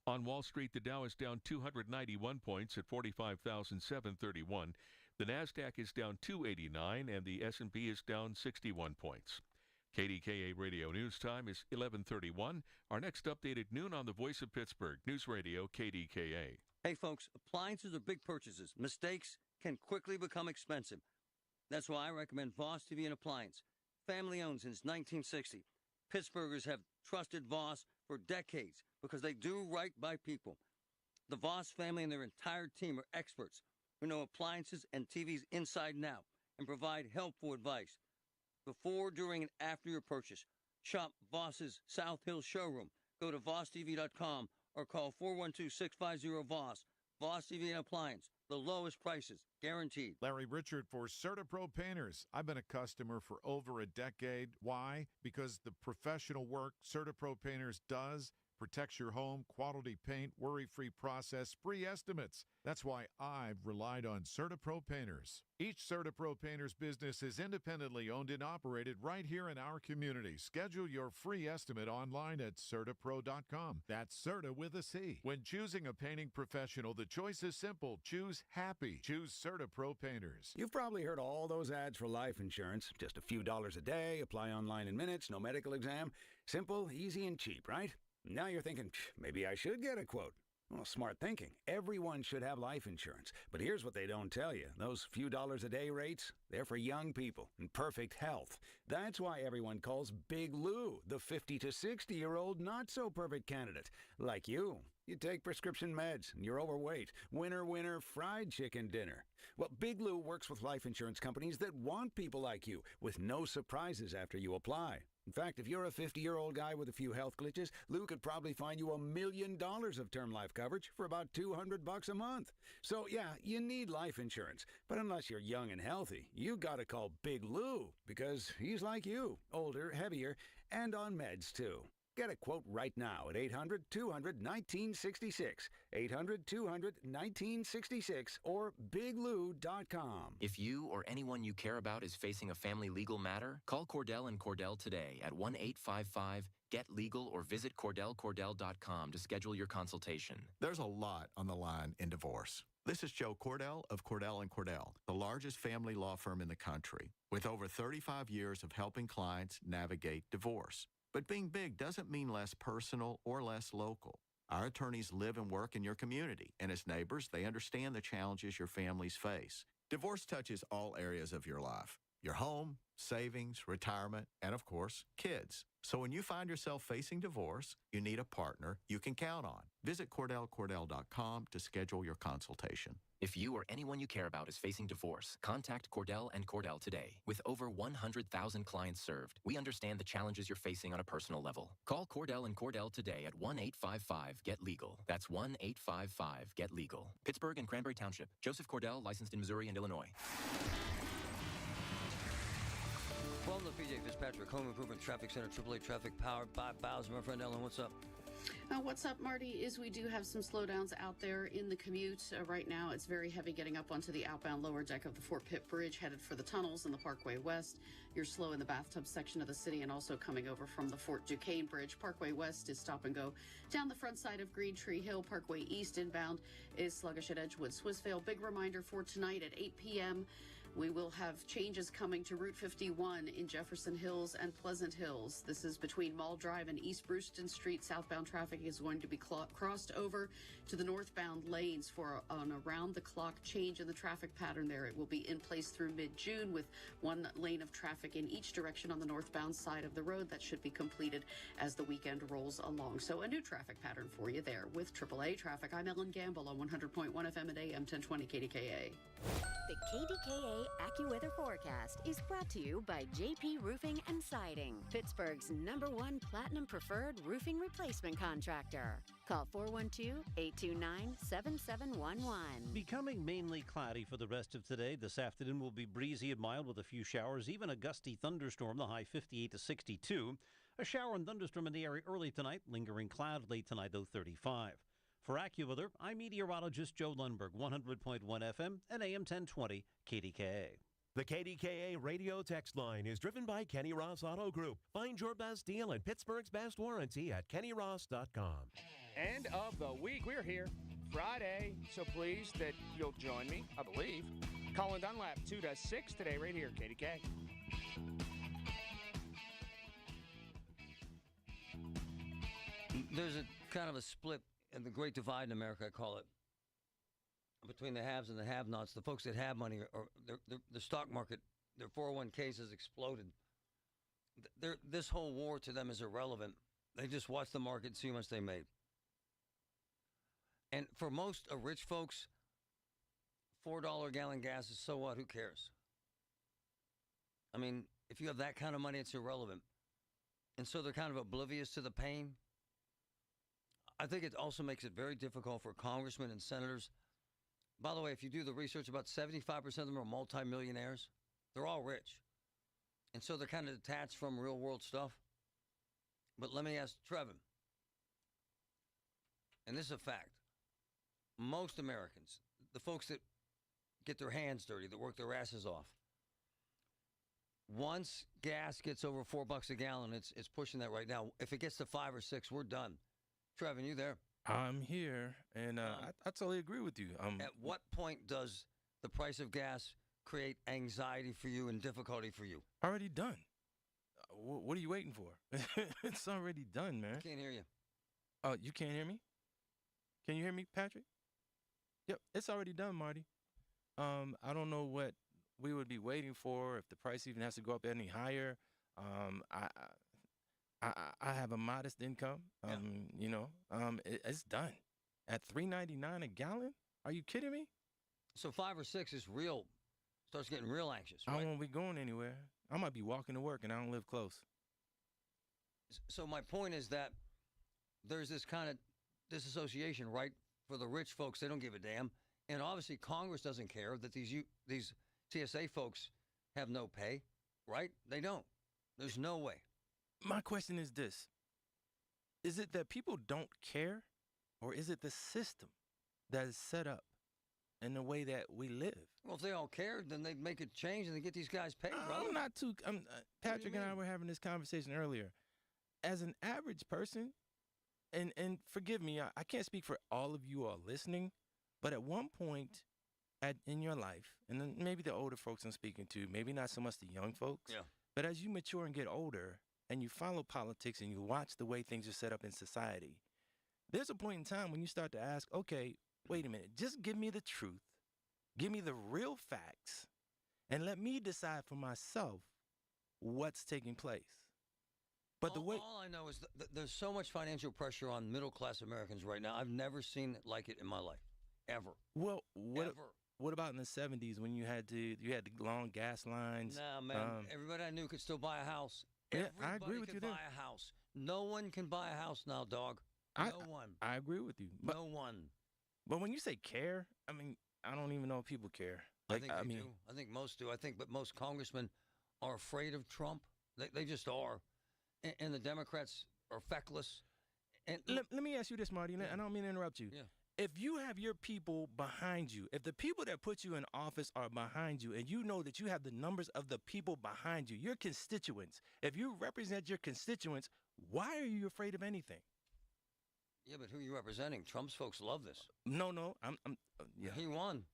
On Wall Street, the Dow is down 291 points at 45,731. The Nasdaq is down 289 and the S&P is down 61 points. KDKA Radio News Time is 11:31. Our next update at noon on the Voice of Pittsburgh, News Radio KDKA. Hey, folks, appliances are big purchases. Mistakes can quickly become expensive. That's why I recommend Voss TV and Appliance. Family owned since 1960. Pittsburghers have trusted Voss for decades because they do right by people. The Voss family and their entire team are experts who know appliances and TVs inside and out and provide helpful advice. Before, during, and after your purchase, shop Voss's South Hill showroom. Go to VossTV.com or call 412-650-VOSS. Voss TV and Appliance. The lowest prices, guaranteed. Larry Richard for CertaPro Painters. I've been a customer for over a decade. Why? Because the professional work CertaPro Painters does protects your home, quality paint, worry-free process, free estimates. That's why I've relied on CertaPro Painters. Each CertaPro Painters business is independently owned and operated right here in our community. Schedule your free estimate online at CertaPro.com. That's Certa with a C. When choosing a painting professional, the choice is simple. Choose happy. Choose CertaPro Painters. You've probably heard all those ads for life insurance. Just a few dollars a day, apply online in minutes, no medical exam. Simple, easy, and cheap, right? Now you're thinking, maybe I should get a quote. Well, smart thinking. Everyone should have life insurance. But here's what they don't tell you. Those few dollars a day rates, they're for young people in perfect health. That's why everyone calls Big Lou the 50 to 60-year-old not-so-perfect candidate. Like you. You take prescription meds, and you're overweight. Winner, winner, fried chicken dinner. Well, Big Lou works with life insurance companies that want people like you, with no surprises after you apply. In fact, if you're a 50-year-old guy with a few health glitches, Lou could probably find you $1 million of term life coverage for about $200 a month. So, yeah, you need life insurance. But unless you're young and healthy, you gotta call Big Lou, because he's like you, older, heavier, and on meds, too. Get a quote right now at 800-200-1966, 800-200-1966, or biglou.com. If you or anyone you care about is facing a family legal matter, call Cordell & Cordell today at 1-855-GET-LEGAL or visit CordellCordell.com to schedule your consultation. There's a lot on the line in divorce. This is Joe Cordell of Cordell & Cordell, the largest family law firm in the country, with over 35 years of helping clients navigate divorce. But being big doesn't mean less personal or less local. Our attorneys live and work in your community, and as neighbors, they understand the challenges your families face. Divorce touches all areas of your life. your home, savings, retirement, and of course, kids. So when you find yourself facing divorce, you need a partner you can count on. Visit CordellCordell.com to schedule your consultation. If you or anyone you care about is facing divorce, contact Cordell and Cordell today. With over 100,000 clients served, we understand the challenges you're facing on a personal level. Call Cordell and Cordell today at 1-855-GET-LEGAL. That's 1-855-GET-LEGAL. Pittsburgh and Cranberry Township. Joseph Cordell, licensed in Missouri and Illinois. From the PJ Fitzpatrick Home Improvement Traffic Center, AAA traffic powered by Bowser. My friend Ellen, what's up? What's up, Marty, is we do have some slowdowns out there in the commute. Right now, it's very heavy getting up onto the outbound lower deck of the Fort Pitt Bridge, headed for the tunnels in the Parkway West. You're slow in the bathtub section of the city and also coming over from the Fort Duquesne Bridge. Parkway West is stop and go down the front side of Green Tree Hill. Parkway East inbound is sluggish at Edgewood. Swissvale, big reminder for tonight at 8 p.m. We will have changes coming to Route 51 in Jefferson Hills and Pleasant Hills. This is between Mall Drive and East Brewston Street. Southbound traffic is going to be crossed over to the northbound lanes for an around-the-clock change in the traffic pattern there. It will be in place through mid-June with one lane of traffic in each direction on the northbound side of the road. That should be completed as the weekend rolls along. So a new traffic pattern for you there with AAA traffic. I'm Ellen Gamble on 100.1 FM and AM 1020 KDKA. The KDKA AccuWeather forecast is brought to you by JP Roofing and Siding, Pittsburgh's #1 Platinum Preferred Roofing Replacement Contractor. Call 412-829-7711. Becoming mainly cloudy for the rest of today. This afternoon will be breezy and mild with a few showers, even a gusty thunderstorm, the high 58 to 62. A shower and thunderstorm in the area early tonight, lingering cloud late tonight, though 35. For AccuWeather, I'm meteorologist Joe Lundberg, 100.1 FM and AM 1020 KDKA. The KDKA radio text line is driven by Kenny Ross Auto Group. Find your best deal and Pittsburgh's best warranty at kennyross.com. End of the week. We're here Friday, so pleased that you'll join me, I believe. Colin Dunlap, 2 to 6 today, right here, KDK. There's a kind of a split in the Great Divide in America, I call it, between the haves and the have-nots. The folks that have money, or the stock market, their 401ks has exploded. This whole war to them is irrelevant. They just watch the market and see how much they made. And for most rich folks, $4 a gallon gas is so what? Who cares? I mean, if you have that kind of money, it's irrelevant. And so they're kind of oblivious to the pain. I think it also makes it very difficult for congressmen and senators. By the way, if you do the research, about 75% of them are multimillionaires. They're all rich. And so they're kind of detached from real world stuff. But let me ask Trevin, and this is a fact, most Americans, the folks that get their hands dirty, that work their asses off, once gas gets over $4 a gallon, it's pushing that right now. If it gets to 5 or 6, we're done. Trevin, you there? I'm here, and I totally agree with you. At what point does the price of gas create anxiety for you and difficulty for you? Already done. What are you waiting for? It's already done, man. I can't hear you. Oh, you can't hear me? Can you hear me, Patrick? Yep, it's already done, Marty. I don't know what we would be waiting for, if the price even has to go up any higher. I have a modest income. It's done at $3.99 a gallon. Are you kidding me? So 5 or 6 is real. Starts getting real anxious. Right? I won't be going anywhere. I might be walking to work, and I don't live close. So my point is that there's this kind of disassociation, right? For the rich folks, they don't give a damn, and obviously Congress doesn't care that these TSA folks have no pay, right? They don't. There's no way. My question is this. Is it that people don't care, or is it the system that is set up in the way that we live? Well, if they all cared, then they'd make a change and they get these guys paid, brother. Patrick and I were having this conversation earlier. As an average person, and forgive me, I can't speak for all of you all listening, but at one point in your life, and then maybe the older folks I'm speaking to, maybe not so much the young folks, but as you mature and get older, and you follow politics and you watch the way things are set up in society, there's a point in time when you start to ask, okay, wait a minute, just give me the truth, give me the real facts, and let me decide for myself what's taking place. But all I know is there's so much financial pressure on middle-class Americans right now. I've never seen it like it in my life, ever. Well, Ever. what about in the 70s when you had the long gas lines? Nah, man. Everybody I knew could still buy a house. Yeah, Everybody I agree with could you there. buy a house. No one can buy a house now, dog. No one. I agree with you. But, No one. But when you say care, I mean, I don't even know if people care. I think they do. I think most do. But most congressmen are afraid of Trump. They just are. And the Democrats are feckless. And let me ask you this, Marty, and I don't mean to interrupt you. Yeah. If you have your people behind you, if the people that put you in office are behind you, and you know that you have the numbers of the people behind you, your constituents, if you represent your constituents, why are you afraid of anything? Yeah, but who are you representing? Trump's folks love this. No, I'm yeah. He won.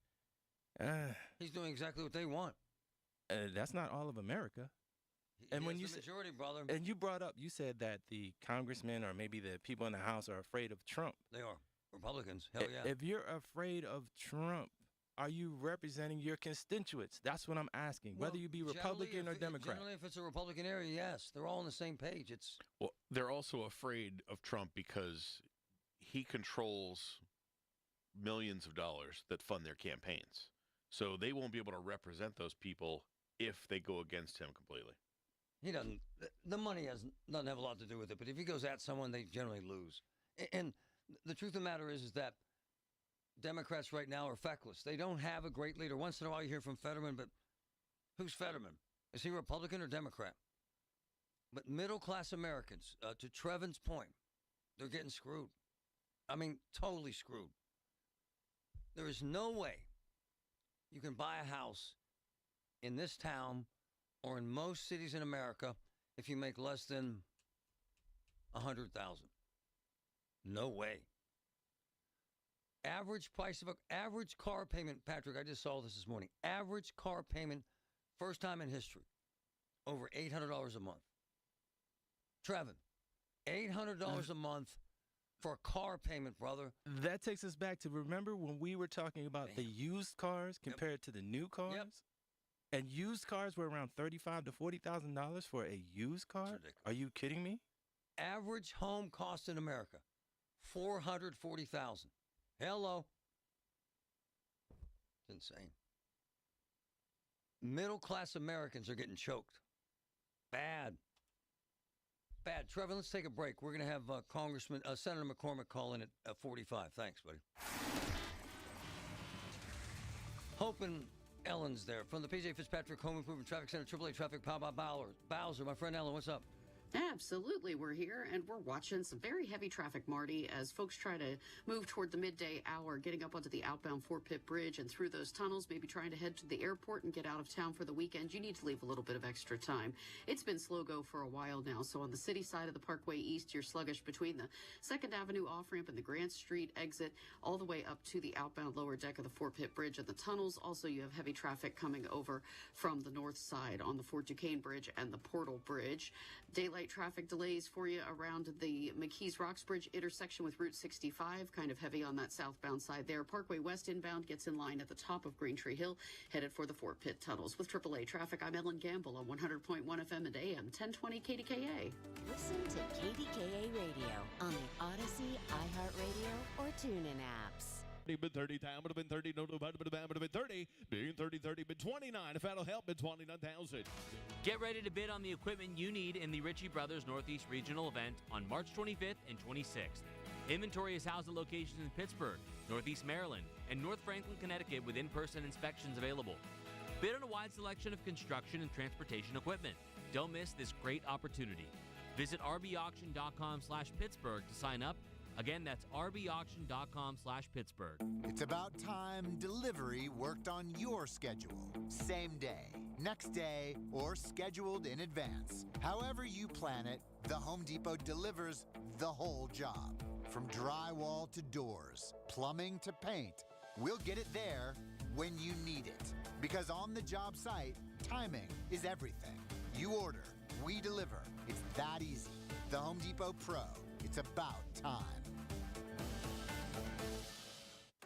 He's doing exactly what they want. That's not all of America. And when you the majority, brother. And you brought up, you said that the congressmen or maybe the people in the House are afraid of Trump. They are. Republicans. Hell yeah. If you're afraid of Trump, are you representing your constituents? That's what I'm asking, whether you be Republican or Democrat. Generally, if it's a Republican area, yes. They're all on the same page. Well, they're also afraid of Trump because he controls millions of dollars that fund their campaigns. So they won't be able to represent those people if they go against him completely. He doesn't. The money doesn't have a lot to do with it. But if he goes at someone, they generally lose. And the truth of the matter is that Democrats right now are feckless. They don't have a great leader. Once in a while you hear from Fetterman, but who's Fetterman? Is he Republican or Democrat? But middle-class Americans, to Trevin's point, they're getting screwed. I mean, totally screwed. There is no way you can buy a house in this town or in most cities in America if you make less than $100,000. No way. Average car payment, Patrick, I just saw this morning. Average car payment, first time in history, over $800 a month. Trevin, $800 a month for a car payment, brother. That takes us back to, remember when we were talking about the used cars compared to the new cars? Yep. And used cars were around $35,000 to $40,000 for a used car? Are you kidding me? Average home cost in America, $440,000. Hello. It's insane. Middle-class Americans are getting choked. Bad. Trevor, let's take a break. We're going to have Senator McCormick call in at 45. Thanks, buddy. Hoping Ellen's there from the PJ Fitzpatrick Home Improvement Traffic Center, AAA Traffic Power by Bowser. My friend Ellen, what's up? Absolutely. We're here and we're watching some very heavy traffic, Marty, as folks try to move toward the midday hour, getting up onto the outbound Fort Pitt Bridge and through those tunnels, maybe trying to head to the airport and get out of town for the weekend. You need to leave a little bit of extra time. It's been slow go for a while now. So on the city side of the Parkway East, you're sluggish between the 2nd Avenue off-ramp and the Grant Street exit all the way up to the outbound lower deck of the Fort Pitt Bridge and the tunnels. Also, you have heavy traffic coming over from the north side on the Fort Duquesne Bridge and the Portal Bridge. Daylight traffic delays for you around the McKees Rocks Bridge intersection with Route 65, kind of heavy on that southbound side there. Parkway West inbound gets in line at the top of Green Tree Hill, headed for the Fort Pitt tunnels. With AAA traffic, I'm Ellen Gamble on 100.1 FM and AM 1020 KDKA. Listen to KDKA Radio on the Odyssey, iHeartRadio, or TuneIn apps. Been 30 time, would have been 30, no, would have been 30, being 30, been 29, if that'll help, been 29,000. Get ready to bid on the equipment you need in the Ritchie Brothers Northeast Regional event on March 25th and 26th. Inventory is housed at locations in Pittsburgh, Northeast Maryland, and North Franklin, Connecticut with in-person inspections available. Bid on a wide selection of construction and transportation equipment. Don't miss this great opportunity. Visit rbauction.com/Pittsburgh to sign up. Again, that's rbauction.com/Pittsburgh. It's about time delivery worked on your schedule. Same day, next day, or scheduled in advance. However you plan it, the Home Depot delivers the whole job. From drywall to doors, plumbing to paint, we'll get it there when you need it. Because on the job site, timing is everything. You order, we deliver. It's that easy. The Home Depot Pro. It's about time.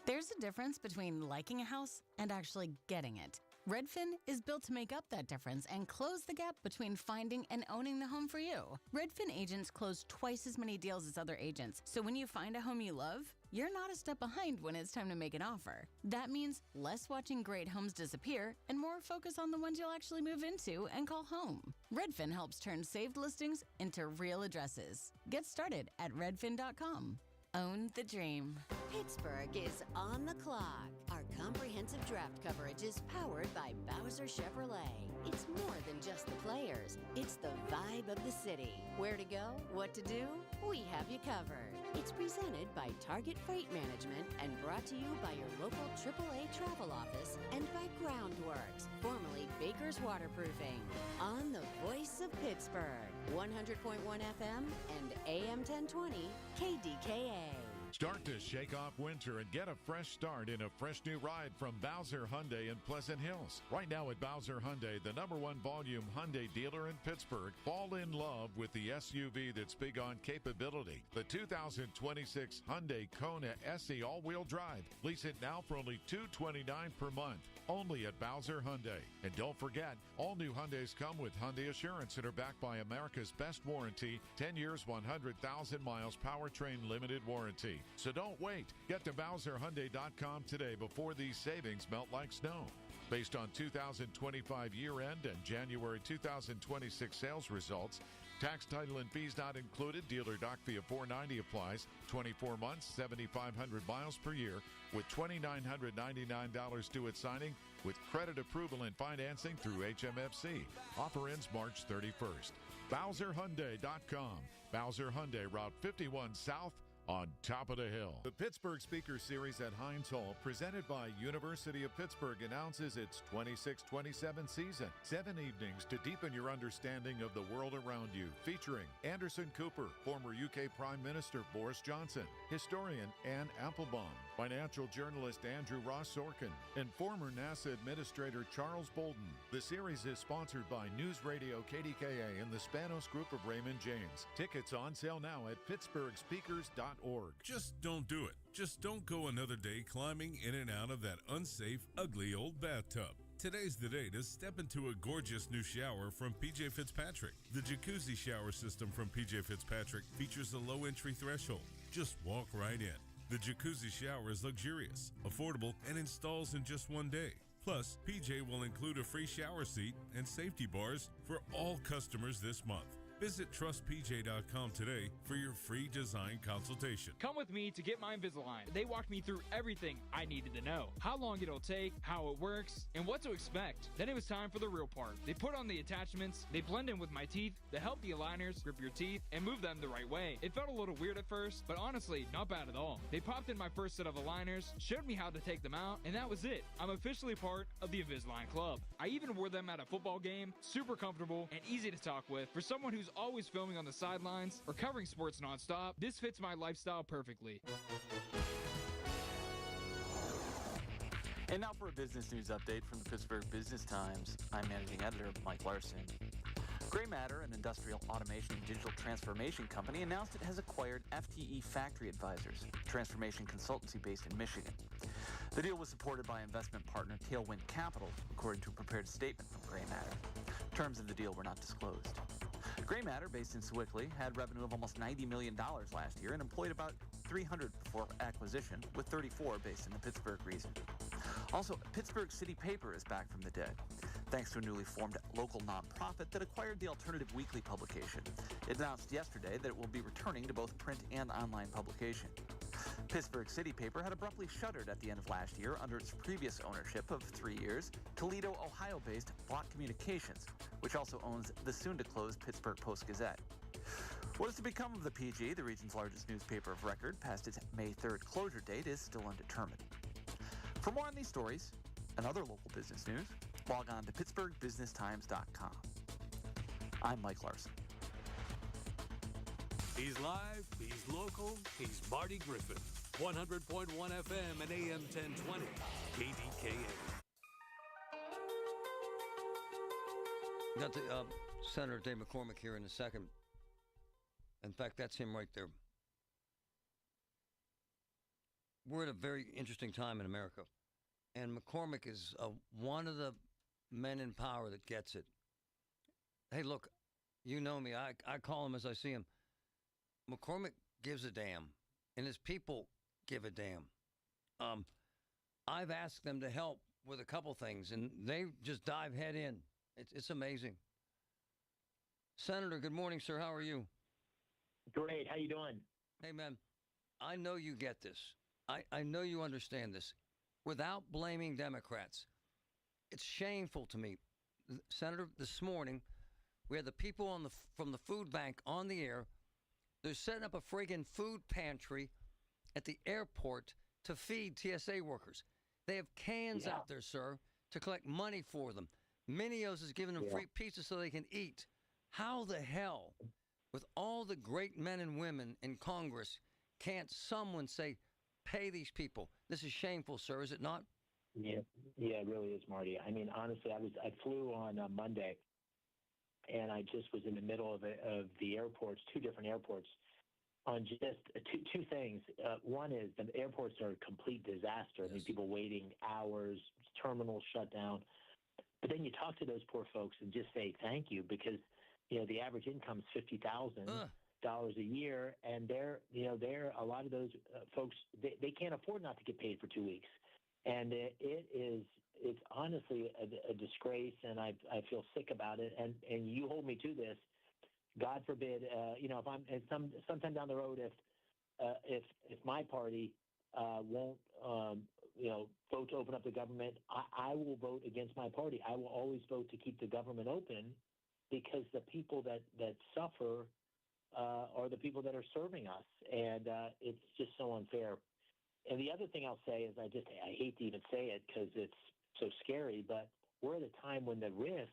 There's a difference between liking a house and actually getting it. Redfin is built to make up that difference and close the gap between finding and owning the home for you. Redfin agents close twice as many deals as other agents, so when you find a home you love, you're not a step behind when it's time to make an offer. That means less watching great homes disappear and more focus on the ones you'll actually move into and call home. Redfin helps turn saved listings into real addresses. Get started at redfin.com. Own the dream. Pittsburgh is on the clock. Our comprehensive draft coverage is powered by Bowser Chevrolet. It's more than just the players. It's the vibe of the city. Where to go, what to do, we have you covered. It's presented by Target Freight Management and brought to you by your local AAA travel office and by Groundworks, formerly Baker's Waterproofing. On the voice of Pittsburgh, 100.1 FM and AM 1020 KDKA. Start to shake off winter and get a fresh start in a fresh new ride from Bowser Hyundai in Pleasant Hills. Right now at Bowser Hyundai, the #1 volume Hyundai dealer in Pittsburgh, fall in love with the SUV that's big on capability. The 2026 Hyundai Kona SE all-wheel drive. Lease it now for only $229 per month. Only at Bowser Hyundai. And don't forget, all new Hyundais come with Hyundai Assurance and are backed by America's best warranty, 10 years, 100,000 miles powertrain limited warranty. So don't wait. Get to BowserHyundai.com today before these savings melt like snow. Based on 2025 year-end and January 2026 sales results, tax, title, and fees not included. Dealer doc fee of $490 applies. 24 months, 7,500 miles per year, with $2,999 due at signing, with credit approval and financing through HMFC. Offer ends March 31st. BowserHyundai.com. Bowser Hyundai, Route 51 South, on top of the hill. The Pittsburgh Speaker Series at Heinz Hall, presented by University of Pittsburgh, announces its 26-27 season. 7 evenings to deepen your understanding of the world around you, featuring Anderson Cooper, former UK Prime Minister Boris Johnson, historian Anne Applebaum, financial journalist Andrew Ross Sorkin, and former NASA Administrator Charles Bolden. The series is sponsored by News Radio KDKA and the Spanos Group of Raymond James. Tickets on sale now at pittsburghspeakers.org. Just don't do it. Just don't go another day climbing in and out of that unsafe, ugly old bathtub. Today's the day to step into a gorgeous new shower from PJ Fitzpatrick. The jacuzzi shower system from PJ Fitzpatrick features a low entry threshold. Just walk right in. The jacuzzi shower is luxurious, affordable, and installs in just one day. Plus, PJ will include a free shower seat and safety bars for all customers this month. Visit trustpj.com today for your free design consultation. Come with me to Get My Invisalign. They walked me through everything I needed to know. How long it'll take, how it works, and what to expect. Then it was time for the real part. They put on the attachments, they blend in with my teeth, they help the aligners grip your teeth and move them the right way. It felt a little weird at first, but honestly, not bad at all. They popped in my first set of aligners, showed me how to take them out, and that was it. I'm officially part of the Invisalign Club. I even wore them at a football game, super comfortable and easy to talk with. For someone who's always filming on the sidelines or covering sports nonstop, this fits my lifestyle perfectly. And now for a business news update from the Pittsburgh Business Times. I'm managing editor Mike Larson. Gray Matter, an industrial automation and digital transformation company, announced it has acquired FTE Factory Advisors, a transformation consultancy based in Michigan. The deal was supported by investment partner Tailwind Capital, according to a prepared statement from Gray Matter. Terms of the deal were not disclosed. Gray Matter, based in Sewickley, had revenue of almost $90 million last year and employed about 300 before acquisition, with 34 based in the Pittsburgh region. Also, Pittsburgh City Paper is back from the dead, thanks to a newly formed local nonprofit that acquired the alternative weekly publication. It announced yesterday that it will be returning to both print and online publication. Pittsburgh City Paper had abruptly shuttered at the end of last year under its previous ownership of 3 years, Toledo, Ohio-based Block Communications, which also owns the soon-to-close Pittsburgh Post-Gazette. What is to become of the PG, the region's largest newspaper of record, past its May 3rd closure date, is still undetermined. For more on these stories and other local business news, log on to pittsburghbusinesstimes.com. I'm Mike Larson. He's live, he's local, he's Marty Griffin. 100.1 FM and AM 1020, KDKA. Got the Senator Dave McCormick here in a second. In fact, that's him right there. we're at a very interesting time in America, and McCormick is one of the men in power that gets it. Hey, look, you know me. I call him as I see him. McCormick gives a damn, and his people give a damn. I've asked them to help with a couple things, and they just dive head in. It's amazing. Senator, good morning, sir. How are you? Great. How you doing? Hey, man, I know you get this. I know you understand this. Without blaming Democrats, it's shameful to me. Senator, this morning, we had the people from the food bank on the air. They're setting up a friggin' food pantry at the airport to feed TSA workers. They have cans out there, sir, to collect money for them. Minios is giving them free pizza so they can eat. How the hell, with all the great men and women in Congress, can't someone say, pay these people? This is shameful, sir, is it not? Yeah, it really is, Marty. I mean, honestly, I flew on Monday, and I just was in the middle of the airports, two different airports, on just two things. One is the airports are a complete disaster. I mean, people waiting hours, terminals shut down. But then you talk to those poor folks and just say thank you, because the average income is $50,000 a year, and they're a lot of those folks, they can't afford not to get paid for 2 weeks, and it's honestly a disgrace, and I feel sick about it, and you hold me to this. God forbid, if I'm sometime down the road, if my party won't vote to open up the government, I will vote against my party. I will always vote to keep the government open, because the people that suffer are the people that are serving us, and it's just so unfair. And the other thing I'll say is I hate to even say it because it's so scary, but we're at a time when the risk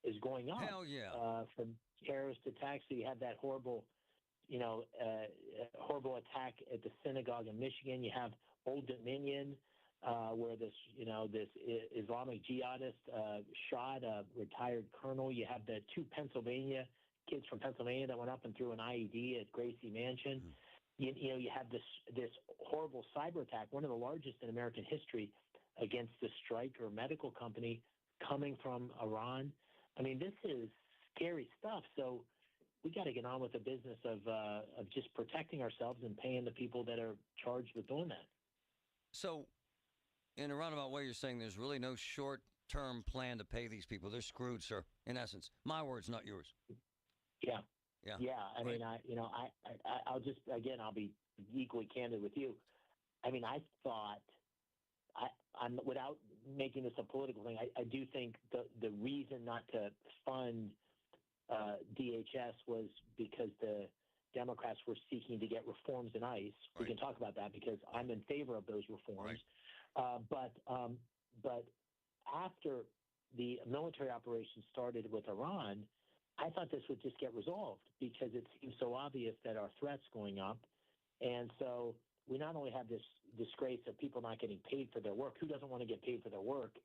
is going up. Hell yeah. From terrorist attacks. So you had that horrible attack at the synagogue in Michigan. You have Old Dominion, where this Islamic jihadist shot a retired colonel. You have the two kids from Pennsylvania that went up and threw an IED at Gracie Mansion. You have this horrible cyber attack, one of the largest in American history, against the Stryker medical company coming from Iran. I mean, this is scary stuff. So we got to get on with the business of just protecting ourselves and paying the people that are charged with doing that. So, in a roundabout way, you're saying there's really no short-term plan to pay these people. They're screwed, sir. In essence, my words, not yours. Yeah. Yeah. I mean, I'll just, again, I'll be equally candid with you. I mean, I thought, I'm without making this a political thing, I do think the reason not to fund DHS was because the Democrats were seeking to get reforms in ICE. We can talk about that because I'm in favor of those reforms. But after the military operation started with Iran, I thought this would just get resolved because it seems so obvious that our threat's going up. And so we not only have this disgrace of people not getting paid for their work, who doesn't want to get paid for their work,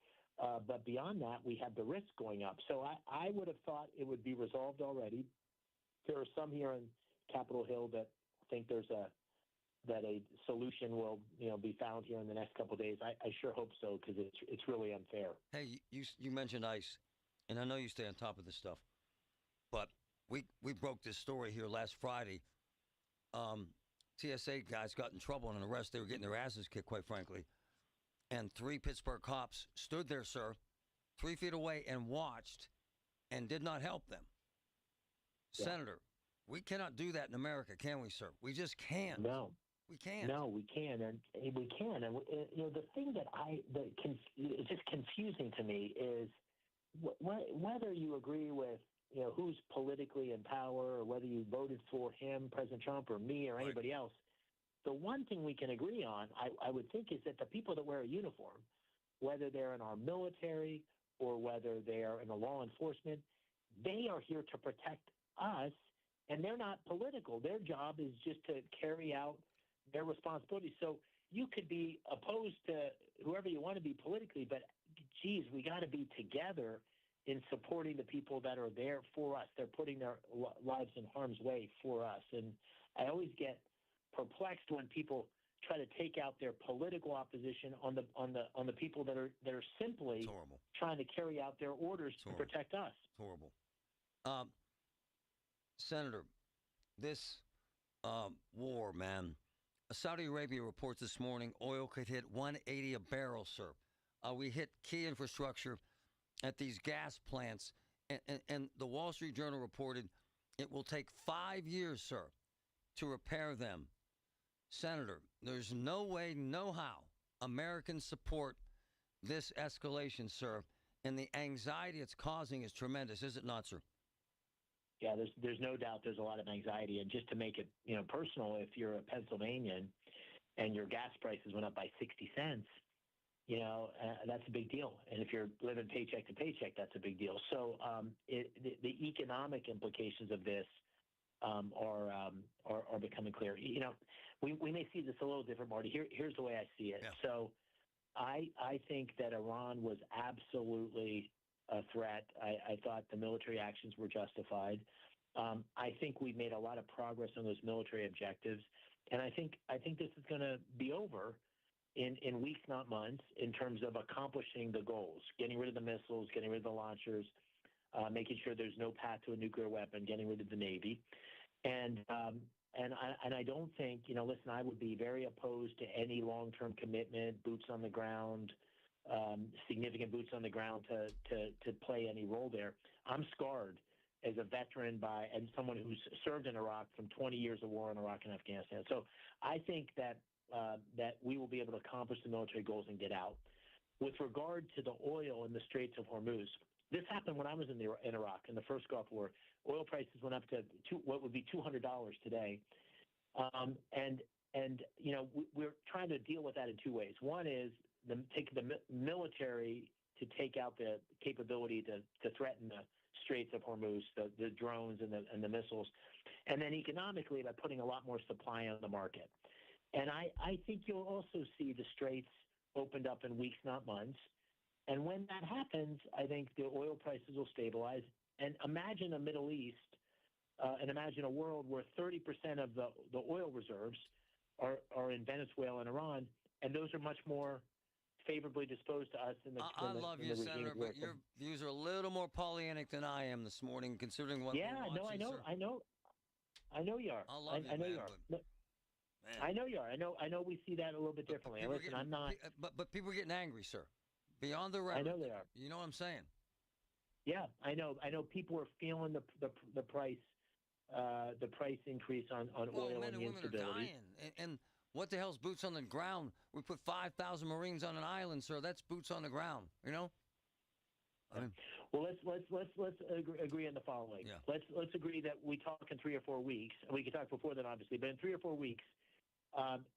but beyond that, we have the risk going up. So I would have thought it would be resolved already. There are some here in Capitol Hill that think that a solution will be found here in the next couple of days. I sure hope so, because it's really unfair. Hey, you mentioned ICE, and I know you stay on top of this stuff, but we broke this story here last Friday. TSA guys got in trouble and an arrest. They were getting their asses kicked, quite frankly. And 3 Pittsburgh cops stood there, sir, 3 feet away and watched and did not help them. Yeah. Senator, we cannot do that in America, can we, sir? We just can't. No. We can't. No, we can, and we can. And the thing that is just confusing to me is whether you agree with who's politically in power, or whether you voted for him, President Trump, or me, or anybody else. The one thing we can agree on, I would think, is that the people that wear a uniform, whether they're in our military or whether they're in the law enforcement, they are here to protect us, and they're not political. Their job is just to carry out their responsibility. So you could be opposed to whoever you want to be politically, but geez, we got to be together in supporting the people that are there for us. They're putting their lives in harm's way for us. And I always get perplexed when people try to take out their political opposition on the people that are simply trying to carry out their orders to protect us. It's horrible. Senator, this war, man. Saudi Arabia reports this morning oil could hit $180 a barrel, sir. We hit key infrastructure at these gas plants, and the Wall Street Journal reported it will take 5 years, sir, to repair them. Senator, there's no way, no how Americans support this escalation, sir, and the anxiety it's causing is tremendous, is it not, sir? Yeah, there's no doubt there's a lot of anxiety. And just to make it, personal, if you're a Pennsylvanian and your gas prices went up by 60 cents, that's a big deal. And if you're living paycheck to paycheck, that's a big deal. So the economic implications of this are becoming clear. We may see this a little different, Marty. Here's the way I see it. Yeah. So I think that Iran was absolutely a threat. I thought the military actions were justified. I think we made a lot of progress on those military objectives, and I think this is going to be over in weeks, not months, in terms of accomplishing the goals: getting rid of the missiles, getting rid of the launchers, making sure there's no path to a nuclear weapon, getting rid of the Navy, and I don't think listen, I would be very opposed to any long-term commitment, boots on the ground. Significant boots on the ground to play any role there. I'm scarred as a veteran and someone who's served in Iraq from 20 years of war in Iraq and Afghanistan. So I think that we will be able to accomplish the military goals and get out. With regard to the oil in the Straits of Hormuz, this happened when I was in Iraq in the first Gulf War. Oil prices went up to what would be $200 today, we're trying to deal with that in two ways. One is take the military to take out the capability to threaten the Straits of Hormuz, the drones and the missiles, and then economically by putting a lot more supply on the market. And I think you'll also see the Straits opened up in weeks, not months. And when that happens, I think the oil prices will stabilize. And imagine a Middle East, and imagine a world where 30% of the oil reserves are in Venezuela and Iran, and those are much more favorably disposed to us in the I love you, Senator, but your views are a little more Pollyannic than I am this morning, considering what we're watching, sir. I know you are. I love you, I know man, you are. but, I know you are. I know we see that a little bit differently. Listen, I'm not. But people are getting angry, sir. Beyond the rhetoric. I know they are. You know what I'm saying? Yeah, I know. People are feeling the price increase on oil and the instability. Women are dying. And what the hell's boots on the ground? We put 5,000 Marines on an island, sir. That's boots on the ground. Well, let's agree on the following. Yeah. Let's agree that we talk in 3 or 4 weeks. We can talk before then, obviously, but in 3 or 4 weeks,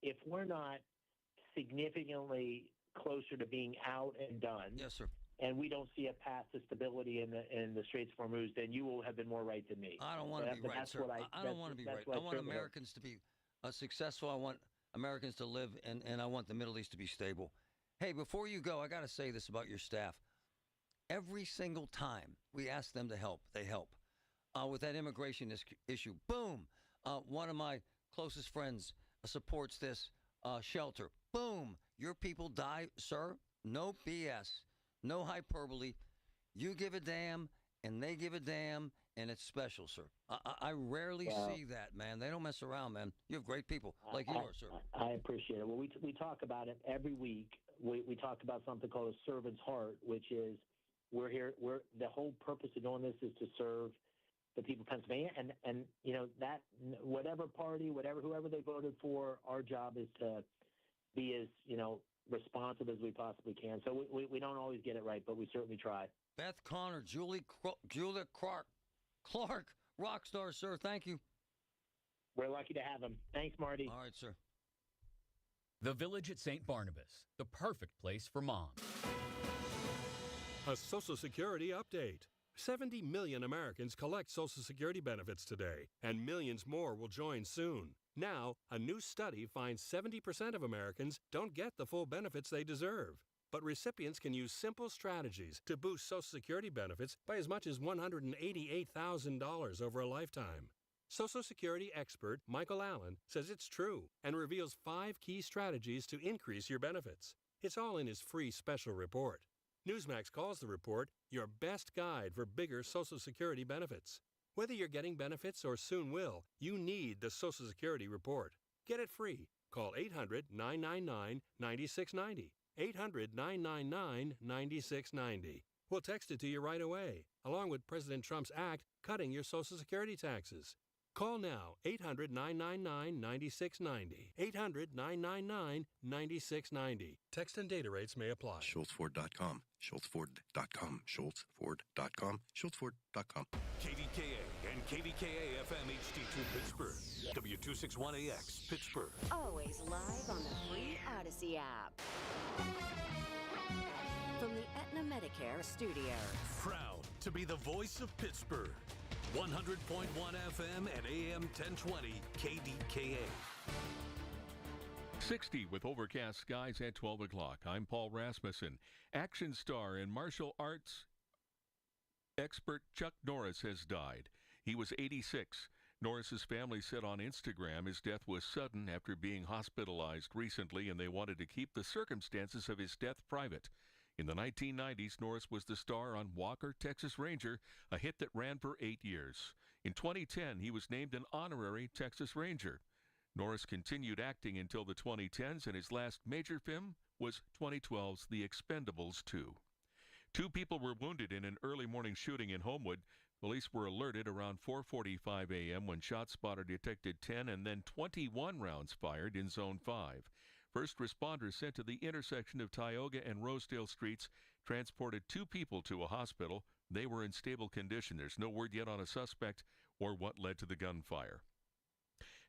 if we're not significantly closer to being out and done, yes, sir, and we don't see a path to stability in the Straits of Hormuz, then you will have been more right than me. I don't want to be right, sir. I don't want to be right. I want Americans to be successful. I want Americans to live, and I want the Middle East to be stable. Hey, before you go, I got to say this about your staff. Every single time we ask them to help, they help. With that immigration issue, boom, one of my closest friends supports this shelter. Boom, your people die, sir. No BS, no hyperbole. You give a damn, and they give a damn, and it's special, sir. I rarely see that, man. They don't mess around, man. You have great people like you are, sir. I appreciate it. Well, we talk about it every week. We talk about something called a servant's heart, which is we're here. The whole purpose of doing this is to serve the people of Pennsylvania, and that whatever party, whoever they voted for, our job is to be as responsive as we possibly can. So we don't always get it right, but we certainly try. Beth Connor, Julia Clark, rock star, sir. Thank you. We're lucky to have him. Thanks, Marty. All right, sir. The Village at St. Barnabas, the perfect place for mom. A Social Security update. 70 million Americans collect Social Security benefits today, and millions more will join soon. Now, a new study finds 70% of Americans don't get the full benefits they deserve. But recipients can use simple strategies to boost Social Security benefits by as much as $188,000 over a lifetime. Social Security expert Michael Allen says it's true and reveals 5 key strategies to increase your benefits. It's all in his free special report. Newsmax calls the report your best guide for bigger Social Security benefits. Whether you're getting benefits or soon will, you need the Social Security report. Get it free. Call 800-999-9690. 800-999-9690. We'll text it to you right away, along with President Trump's act cutting your Social Security taxes. Call now, 800-999-9690. 800-999-9690. Text and data rates may apply. SchultzFord.com. SchultzFord.com. SchultzFord.com. SchultzFord.com. KDKA and KDKA FM HD2 Pittsburgh. W261AX Pittsburgh. Always live on the free Odyssey app. From the Aetna Medicare studios. Proud to be the voice of Pittsburgh. 100.1 FM and AM 1020 KDKA. 60 with overcast skies at 12 o'clock. I'm Paul Rasmussen. Action star and martial arts expert Chuck Norris has died. He was 86. Norris's family said on Instagram his death was sudden after being hospitalized recently, and they wanted to keep the circumstances of his death private. In the 1990s, Norris was the star on Walker, Texas Ranger, a hit that ran for 8 years. In 2010, he was named an honorary Texas Ranger. Norris continued acting until the 2010s, and his last major film was 2012's The Expendables 2. 2 people were wounded in an early morning shooting in Homewood. Police were alerted around 4:45 a.m. when ShotSpotter detected 10 and then 21 rounds fired in Zone 5. First responders sent to the intersection of Tioga and Rosedale Streets transported 2 people to a hospital. They were in stable condition. There's no word yet on a suspect or what led to the gunfire.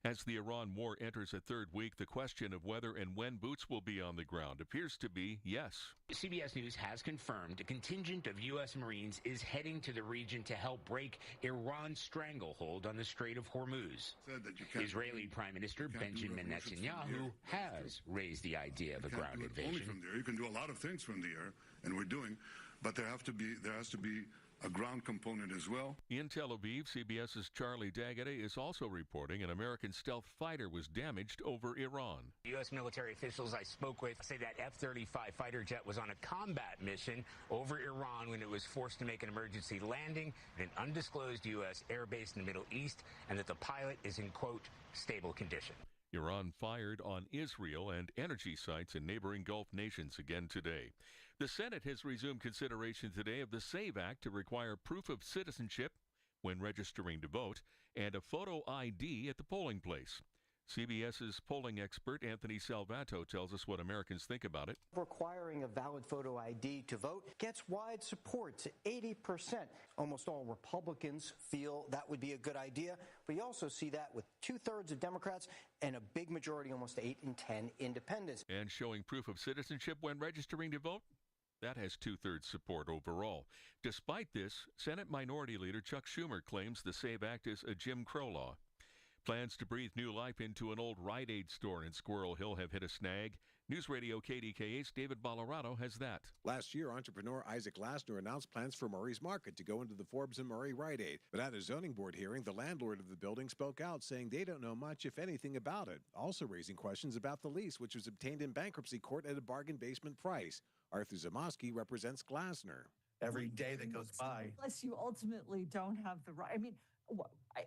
As the Iran war enters a 3rd week, the question of whether and when boots will be on the ground appears to be yes. CBS News has confirmed a contingent of U.S. Marines is heading to the region to help break Iran's stranglehold on the Strait of Hormuz. Israeli Prime Minister Benjamin Netanyahu has raised the idea of a ground invasion. Only from there. You can do a lot of things from the air, and we're doing, but there has to be a ground component as well. In Tel Aviv, CBS's Charlie Daggett is also reporting an American stealth fighter was damaged over Iran. U.S. military officials I spoke with say that F-35 fighter jet was on a combat mission over Iran when it was forced to make an emergency landing at an undisclosed U.S. airbase in the Middle East, and that the pilot is in, quote, stable condition. Iran fired on Israel and energy sites in neighboring Gulf nations again today. The Senate has resumed consideration today of the SAVE Act to require proof of citizenship when registering to vote and a photo ID at the polling place. CBS's polling expert Anthony Salvato tells us what Americans think about it. Requiring a valid photo ID to vote gets wide support, 80%. Almost all Republicans feel that would be a good idea, but you also see that with 2/3 of Democrats and a big majority, almost 8 in 10 independents. And showing proof of citizenship when registering to vote? That has 2/3 support overall. Despite this, Senate Minority Leader Chuck Schumer claims the SAVE Act is a Jim Crow law. Plans to breathe new life into an old Rite Aid store in Squirrel Hill have hit a snag. News Radio KDKA's David Ballarado has that. Last year, entrepreneur Isaac Lasner announced plans for Murray's Market to go into the Forbes and Murray Rite Aid. But at a zoning board hearing, the landlord of the building spoke out, saying they don't know much, if anything, about it, also raising questions about the lease, which was obtained in bankruptcy court at a bargain basement price. Arthur Zamoski represents Glasner. Every day that goes by. Unless you ultimately don't have the right. I mean,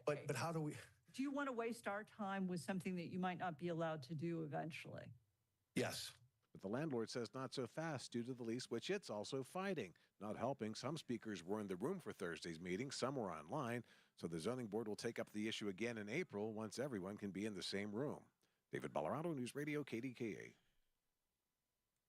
But how do we... Do you want to waste our time with something that you might not be allowed to do eventually? Yes. But the landlord says not so fast due to the lease, which it's also fighting. Not helping, some speakers were in the room for Thursday's meeting, some were online, so the zoning board will take up the issue again in April once everyone can be in the same room. David Ballarado, News Radio KDKA.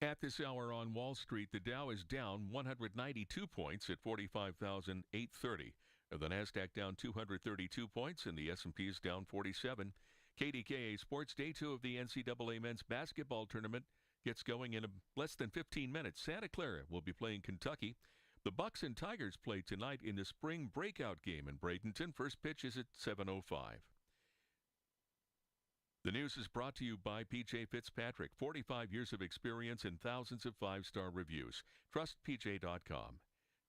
At this hour on Wall Street, the Dow is down 192 points at 45,830. The NASDAQ down 232 points, and the S&P is down 47. KDKA Sports Day 2 of the NCAA Men's Basketball Tournament gets going in less than 15 minutes. Santa Clara will be playing Kentucky. The Bucks and Tigers play tonight in the spring breakout game in Bradenton. First pitch is at 7:05. The news is brought to you by P.J. Fitzpatrick, 45 years of experience and thousands of five-star reviews. Trust PJ.com.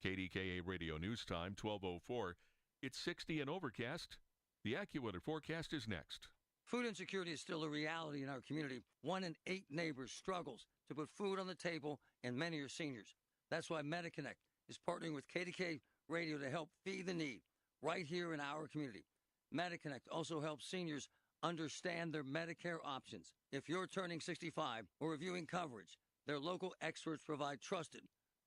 KDKA Radio News Time, 12:04. It's 60 and overcast. The AccuWeather forecast is next. Food insecurity is still a reality in our community. 1 in 8 neighbors struggles to put food on the table, and many are seniors. That's why MediConnect is partnering with KDKA Radio to help feed the need right here in our community. MediConnect also helps seniors understand their Medicare options. If you're turning 65 or reviewing coverage, their local experts provide trusted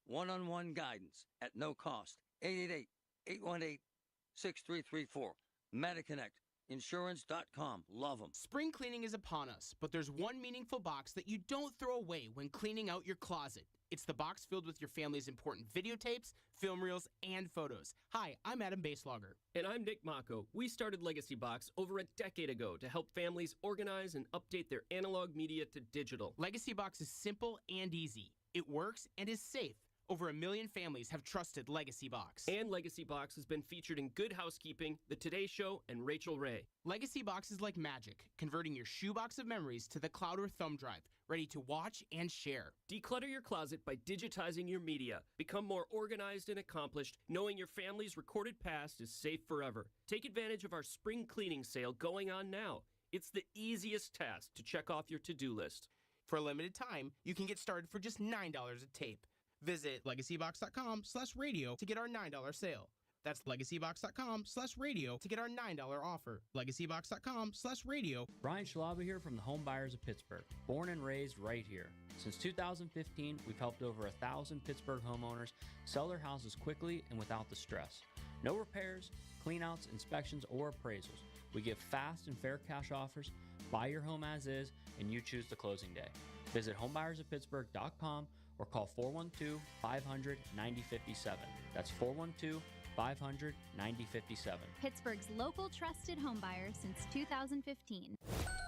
one-on-one guidance at no cost. 888-818-6334. MediConnect. Insurance.com. Love them. Spring cleaning is upon us, but there's one meaningful box that you don't throw away when cleaning out your closet. It's the box filled with your family's important videotapes, film reels, and photos. Hi, I'm Adam Baselogger. And I'm Nick Mako. We started Legacy Box over a decade ago to help families organize and update their analog media to digital. Legacy Box is simple and easy. It works and is safe. Over 1 million families have trusted Legacy Box. And Legacy Box has been featured in Good Housekeeping, The Today Show, and Rachel Ray. Legacy Box is like magic, converting your shoebox of memories to the cloud or thumb drive, ready to watch and share. Declutter your closet by digitizing your media. Become more organized and accomplished, knowing your family's recorded past is safe forever. Take advantage of our spring cleaning sale going on now. It's the easiest task to check off your to-do list. For a limited time, you can get started for just $9 a tape. Visit legacybox.com/radio to get our $9 sale. That's legacybox.com/radio to get our $9 offer. Legacybox.com/radio. Brian Schlaba here from the Home Buyers of Pittsburgh. Born and raised right here. Since 2015, we've helped over 1,000 Pittsburgh homeowners sell their houses quickly and without the stress. No repairs, cleanouts, inspections, or appraisals. We give fast and fair cash offers, buy your home as is, and you choose the closing day. Visit homebuyersoftpittsburgh.com or call 412-500-9057. That's 412-500-9057. Pittsburgh's local trusted home buyer since 2015.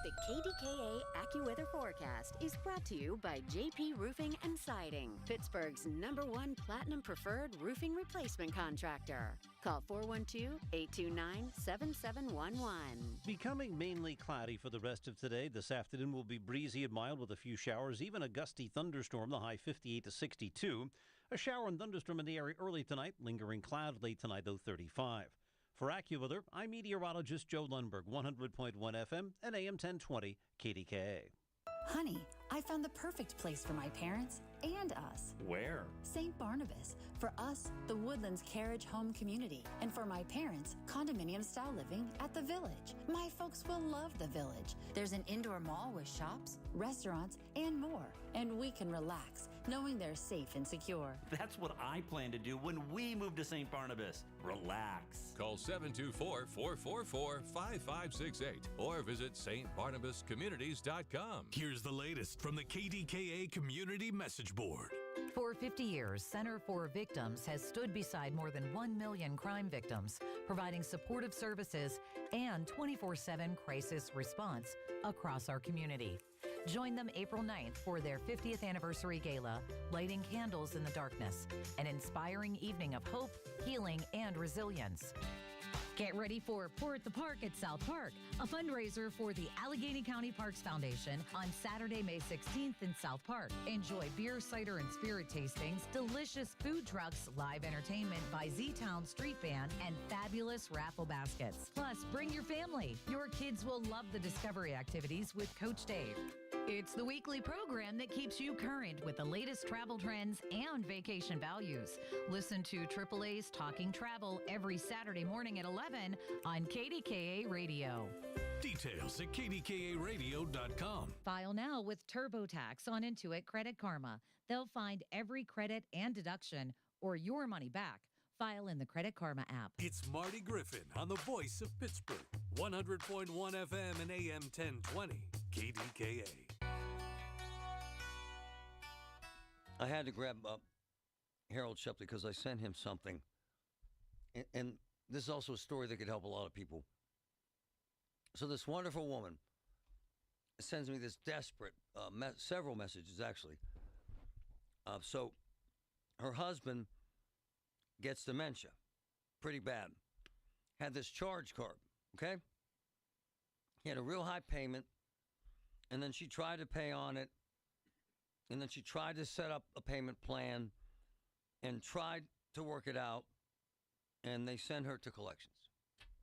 The KDKA AccuWeather forecast is brought to you by JP Roofing and Siding, Pittsburgh's #1 Platinum Preferred Roofing Replacement Contractor. Call 412-829-7711. Becoming mainly cloudy for the rest of today. This afternoon will be breezy and mild with a few showers, even a gusty thunderstorm, the high 58 to 62. A shower and thunderstorm in the area early tonight, lingering cloud late tonight, though 35. For AccuWeather, I'm meteorologist Joe Lundberg, 100.1 FM and AM 1020 KDKA. Honey, I found the perfect place for my parents and us. Where? St. Barnabas. For us, the Woodlands Carriage Home Community. And for my parents, condominium-style living at the Village. My folks will love the Village. There's an indoor mall with shops, restaurants, and more. And we can relax, knowing they're safe and secure. That's what I plan to do when we move to St. Barnabas. Relax. Call 724-444-5568 or visit stbarnabascommunities.com. Here's the latest from the KDKA Community Message Board. For 50 years, Center for Victims has stood beside more than 1 million crime victims, providing supportive services and 24/7 crisis response across our community. Join them April 9th for their 50th anniversary gala, Lighting Candles in the Darkness, an inspiring evening of hope, healing, and resilience. Get ready for Pour at the Park at South Park, a fundraiser for the Allegheny County Parks Foundation on Saturday, May 16th in South Park. Enjoy beer, cider, and spirit tastings, delicious food trucks, live entertainment by Z-Town Street Band, and fabulous raffle baskets. Plus, bring your family. Your kids will love the discovery activities with Coach Dave. It's the weekly program that keeps you current with the latest travel trends and vacation values. Listen to AAA's Talking Travel every Saturday morning at 11 on KDKA Radio. Details at kdkaradio.com. File now with TurboTax on Intuit Credit Karma. They'll find every credit and deduction or your money back. File in the Credit Karma app. It's Marty Griffin on the voice of Pittsburgh. 100.1 FM and AM 1020. KDKA. I had to grab Harold Shepley because I sent him something. And this is also a story that could help a lot of people. So this wonderful woman sends me this desperate, several messages actually. So her husband gets dementia, pretty bad. Had this charge card, okay? He had a real high payment, and then she tried to pay on it, and then she tried to set up a payment plan and tried to work it out, and they sent her to collections.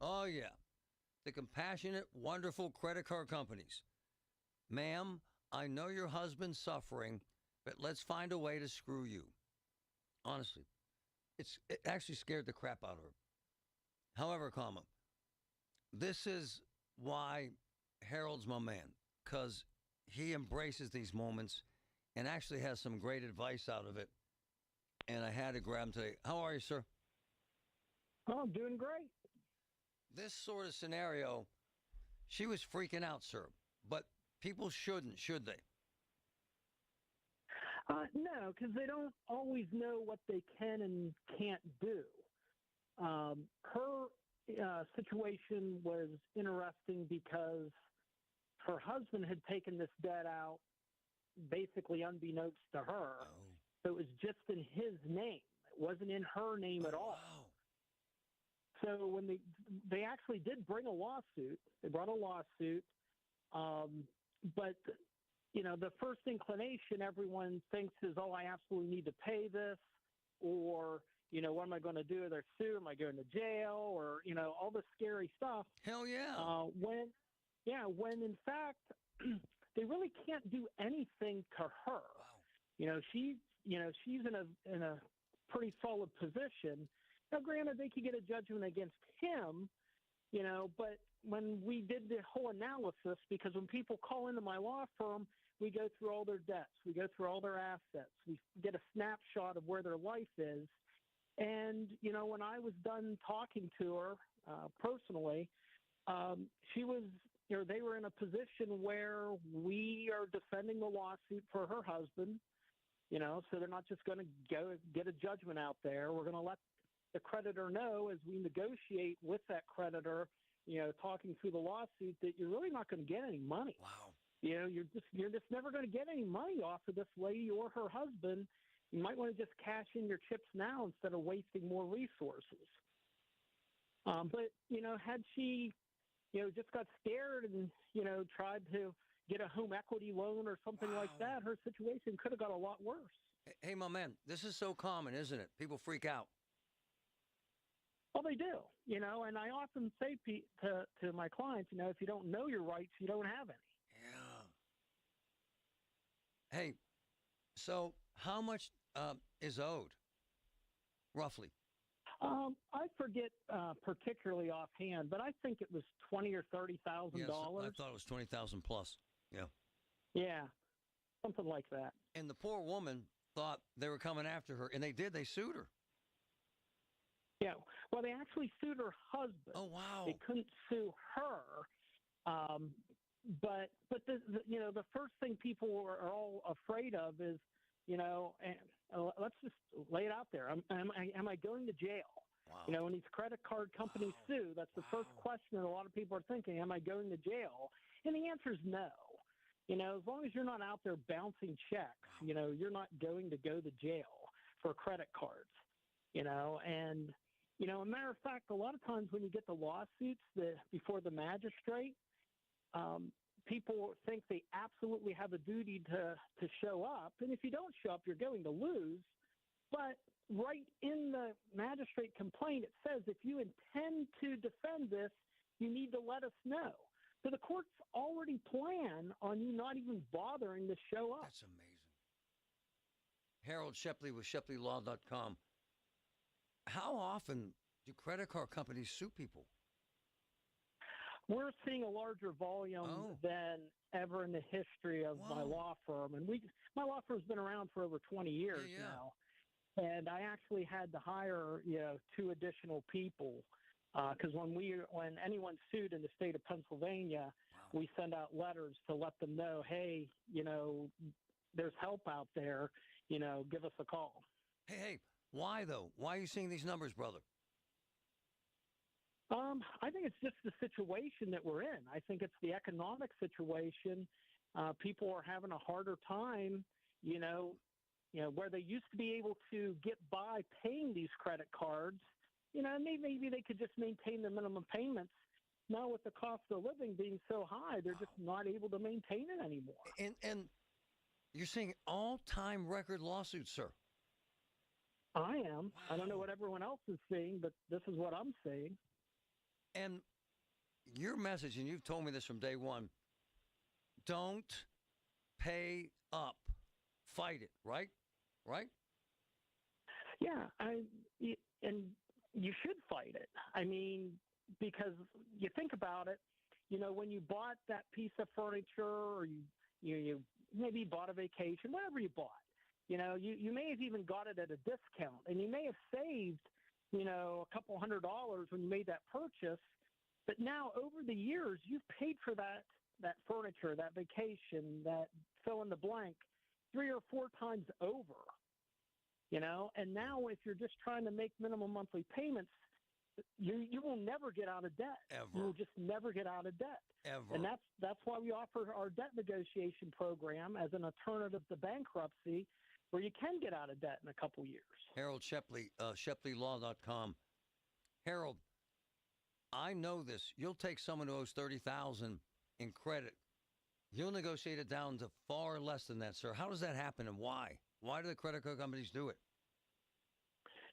Oh, yeah. the compassionate, wonderful credit card companies. Ma'am, I know your husband's suffering, but let's find a way to screw you. Honestly, it actually scared the crap out of her. However, this is why Harold's my man, because he embraces these moments and actually has some great advice out of it. And I had to grab him today. How are you, sir? Oh, I'm doing great. This sort of scenario, she was freaking out, sir. But people shouldn't, should they? No, because they don't always know what they can and can't do. Her situation was interesting because her husband had taken this debt out basically unbeknownst to her. Oh. So it was just in his name. It wasn't in her name at all. Wow. So when they actually did bring a lawsuit, they brought a lawsuit, but the first inclination everyone thinks is, oh, I absolutely need to pay this, or what am I going to do? They're sue? Am I going to jail? Or all this scary stuff. Hell yeah. When in fact they really can't do anything to her. Wow. She's in a pretty solid position. Now, granted, they could get a judgment against him, but when we did the whole analysis, because when people call into my law firm, we go through all their debts, we go through all their assets, we get a snapshot of where their life is. And, when I was done talking to her personally, she was, they were in a position where we are defending the lawsuit for her husband, so they're not just going to go get a judgment out there. We're going to let the creditor know as we negotiate with that creditor, talking through the lawsuit, that you're really not going to get any money. Wow. You're just never going to get any money off of this lady or her husband. You might want to just cash in your chips now instead of wasting more resources. But had she, just got scared and, tried to get a home equity loan or something like that, her situation could have got a lot worse. Hey, my man, this is so common, isn't it? People freak out. Well, they do, and I often say to my clients, if you don't know your rights, you don't have any. Yeah. Hey, so how much is owed, roughly? I forget particularly offhand, but I think it was $20,000 or $30,000. Yes, I thought it was 20,000 plus. Yeah. Yeah, something like that. And the poor woman thought they were coming after her, and they did. They sued her. Yeah. Well, they actually sued her husband. Oh, wow. They couldn't sue her. But the first thing people are all afraid of is, let's just lay it out there. Am I going to jail? Wow. When these credit card companies sue, that's the first question that a lot of people are thinking, am I going to jail? And the answer is no. As long as you're not out there bouncing checks, you're not going to go to jail for credit cards, and, a matter of fact, a lot of times when you get the lawsuits before the magistrate, people think they absolutely have a duty to show up. And if you don't show up, you're going to lose. But right in the magistrate complaint, it says if you intend to defend this, you need to let us know. So the courts already plan on you not even bothering to show up. That's amazing. Harold Shepley with ShepleyLaw.com. How often do credit card companies sue people? We're seeing a larger volume than ever in the history of my law firm. And my law firm's been around for over 20 years now. And I actually had to hire, 2 additional people because when anyone sued in the state of Pennsylvania, we send out letters to let them know, hey, there's help out there, give us a call. Hey, why though? Why are you seeing these numbers, brother? I think it's just the situation that we're in. I think it's the economic situation. People are having a harder time, where they used to be able to get by paying these credit cards, maybe they could just maintain their minimum payments. Now with the cost of living being so high, they're just not able to maintain it anymore. And you're seeing all-time record lawsuits, sir. I am. I don't know what everyone else is seeing, but this is what I'm seeing. And your message, and you've told me this from day one, don't pay up. Fight it, right? Right? Yeah, and you should fight it. I mean, because you think about it, when you bought that piece of furniture, or you maybe bought a vacation, whatever you bought, you may have even got it at a discount, and you may have saved, a couple $100 when you made that purchase. But now, over the years, you've paid for that furniture, that vacation, that fill in the blank, 3 or 4 times over. And now if you're just trying to make minimum monthly payments, you will never get out of debt. Ever. You will just never get out of debt. Ever. And that's why we offer our debt negotiation program as an alternative to bankruptcy, where you can get out of debt in a couple years. Harold Shepley, ShepleyLaw.com. Harold, I know this. You'll take someone who owes $30,000 in credit. You'll negotiate it down to far less than that, sir. How does that happen, and why? Why do the credit card companies do it?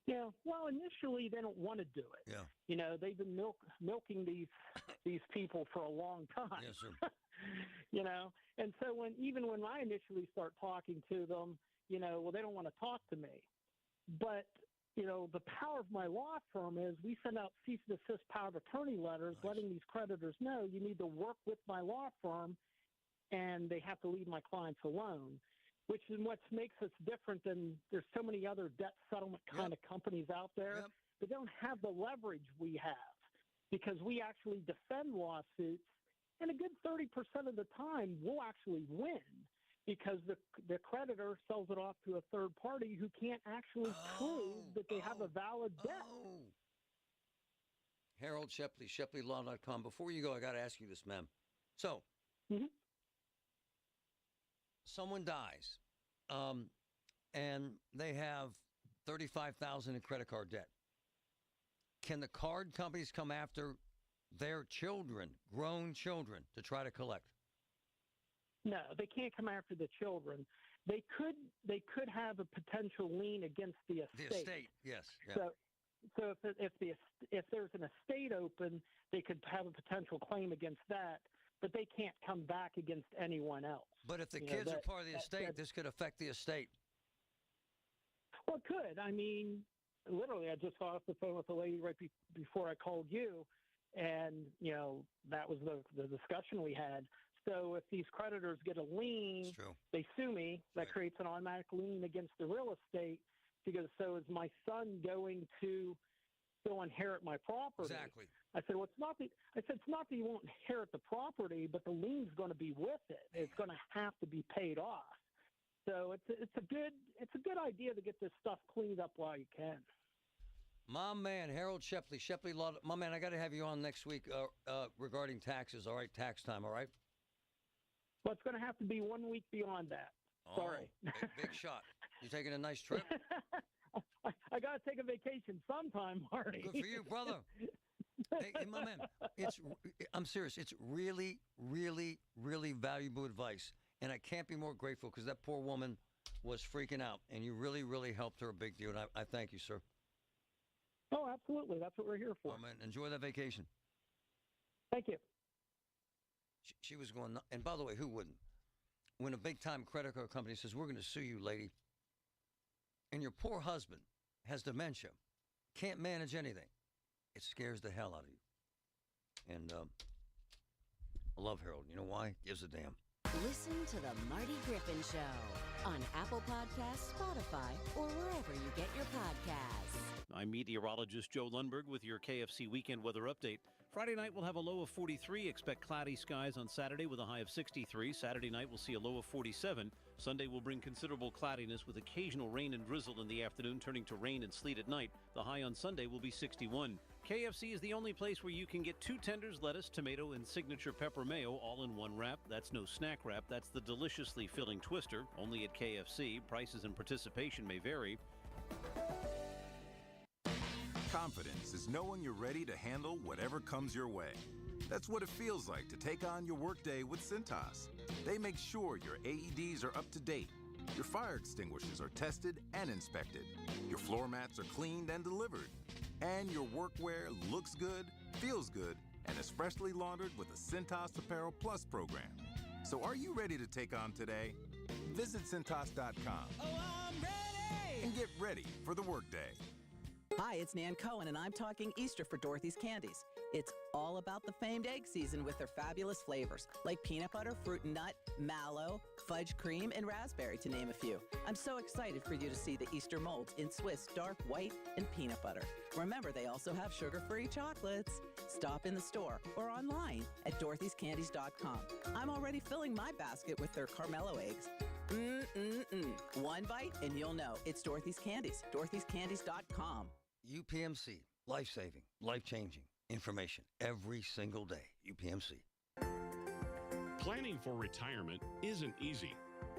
Yeah, well, initially they don't want to do it. Yeah. They've been milking these people for a long time. Yes, sir. And so when I initially start talking to them, well, they don't want to talk to me. But the power of my law firm is we send out cease and desist power of attorney letters, letting these creditors know you need to work with my law firm, and they have to leave my clients alone, which is what makes us different than there's so many other debt settlement kind of companies out there. They don't have the leverage we have, because we actually defend lawsuits, and a good 30% of the time we'll actually win, because the creditor sells it off to a third party who can't actually prove that they have a valid debt. Harold Shepley, ShepleyLaw.com. Before you go, I got to ask you this, ma'am. So, someone dies, and they have $35,000 in credit card debt. Can the card companies come after their children, grown children, to try to collect? No, they can't come after the children. They could have a potential lien against the estate. The estate, yes. Yeah. So if there's an estate open, they could have a potential claim against that, but they can't come back against anyone else. But if the kids are part of the estate, this could affect the estate. Well, it could. I mean, literally, I just got off the phone with a lady right before I called you, and that was the discussion we had. So if these creditors get a lien, they sue me. That creates an automatic lien against the real estate, because so is my son going to still inherit my property. Exactly. I said, well, it's not that you won't inherit the property, but the lien's going to be with it. It's going to have to be paid off. So it's a good idea to get this stuff cleaned up while you can. My man, Harold Shepley, Shepley Law. My man, I got to have you on next week regarding taxes. All right, tax time. All right. Well, it's going to have to be 1 week beyond that. Sorry. Big shot. You taking a nice trip? I got to take a vacation sometime, Marty. Good for you, brother. Hey, my man, I'm serious. It's really, really, really valuable advice. And I can't be more grateful, because that poor woman was freaking out. And you really, really helped her a big deal. And I thank you, sir. Oh, absolutely. That's what we're here for. Oh, man, enjoy that vacation. Thank you. She was going, and by the way, who wouldn't? When a big-time credit card company says, we're going to sue you, lady, and your poor husband has dementia, can't manage anything, it scares the hell out of you. And I love Harold. You know why? Gives a damn. Listen to The Marty Griffin Show on Apple Podcasts, Spotify, or wherever you get your podcasts. I'm meteorologist Joe Lundberg with your KFC weekend weather update. Friday night we'll have a low of 43. Expect cloudy skies on Saturday with a high of 63. Saturday night we'll see a low of 47. Sunday will bring considerable cloudiness with occasional rain and drizzle in the afternoon, turning to rain and sleet at night. The high on Sunday will be 61. KFC is the only place where you can get 2 tenders, lettuce, tomato, and signature pepper mayo all in one wrap. That's no snack wrap. That's the deliciously filling twister. Only at KFC. Prices and participation may vary. Confidence is knowing you're ready to handle whatever comes your way. That's what it feels like to take on your workday with Cintas. They make sure your AEDs are up to date, your fire extinguishers are tested and inspected, your floor mats are cleaned and delivered, and your workwear looks good, feels good, and is freshly laundered with the Cintas Apparel Plus program. So are you ready to take on today? Visit Cintas.com. Oh, I'm ready! And get ready for the workday. Hi, it's Nan Cohen, and I'm talking Easter for Dorothy's Candies. It's all about the famed egg season with their fabulous flavors, like peanut butter, fruit and nut, mallow, fudge cream, and raspberry, to name a few. I'm so excited for you to see the Easter molds in Swiss dark white and peanut butter. Remember, they also have sugar-free chocolates. Stop in the store or online at Dorothy'sCandies.com. I'm already filling my basket with their Carmelo eggs. One bite and you'll know. It's Dorothy's Candies. Dorothy'sCandies.com. UPMC. Life-saving, life-changing information every single day. UPMC. Planning for retirement isn't easy.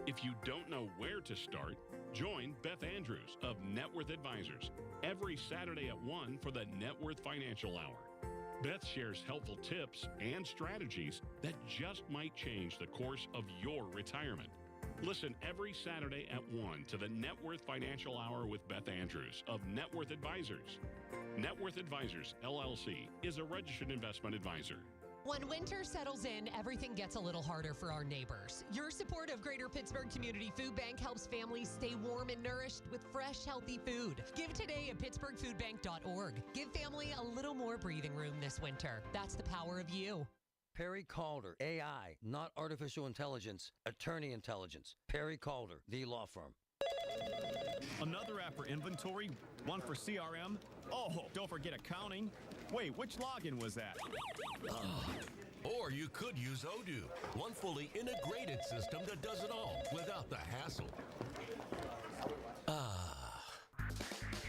If you don't know where to start, join Beth Andrews of Net Worth Advisors every Saturday at 1 for the Net Worth Financial Hour. Beth shares helpful tips and strategies that just might change the course of your retirement. Listen every Saturday at 1 to the Net Worth Financial Hour with Beth Andrews of Net Worth Advisors. Net Worth Advisors, LLC, is a registered investment advisor. When winter settles in, everything gets a little harder for our neighbors. Your support of Greater Pittsburgh Community Food Bank helps families stay warm and nourished with fresh, healthy food. Give today at pittsburghfoodbank.org. Give family a little more breathing room this winter. That's the power of you. Perry Calder, AI, not artificial intelligence, attorney intelligence. Perry Calder, the law firm. Another app for inventory, one for CRM. Oh, don't forget accounting. Wait, which login was that? Or you could use Odoo, one fully integrated system that does it all without the hassle.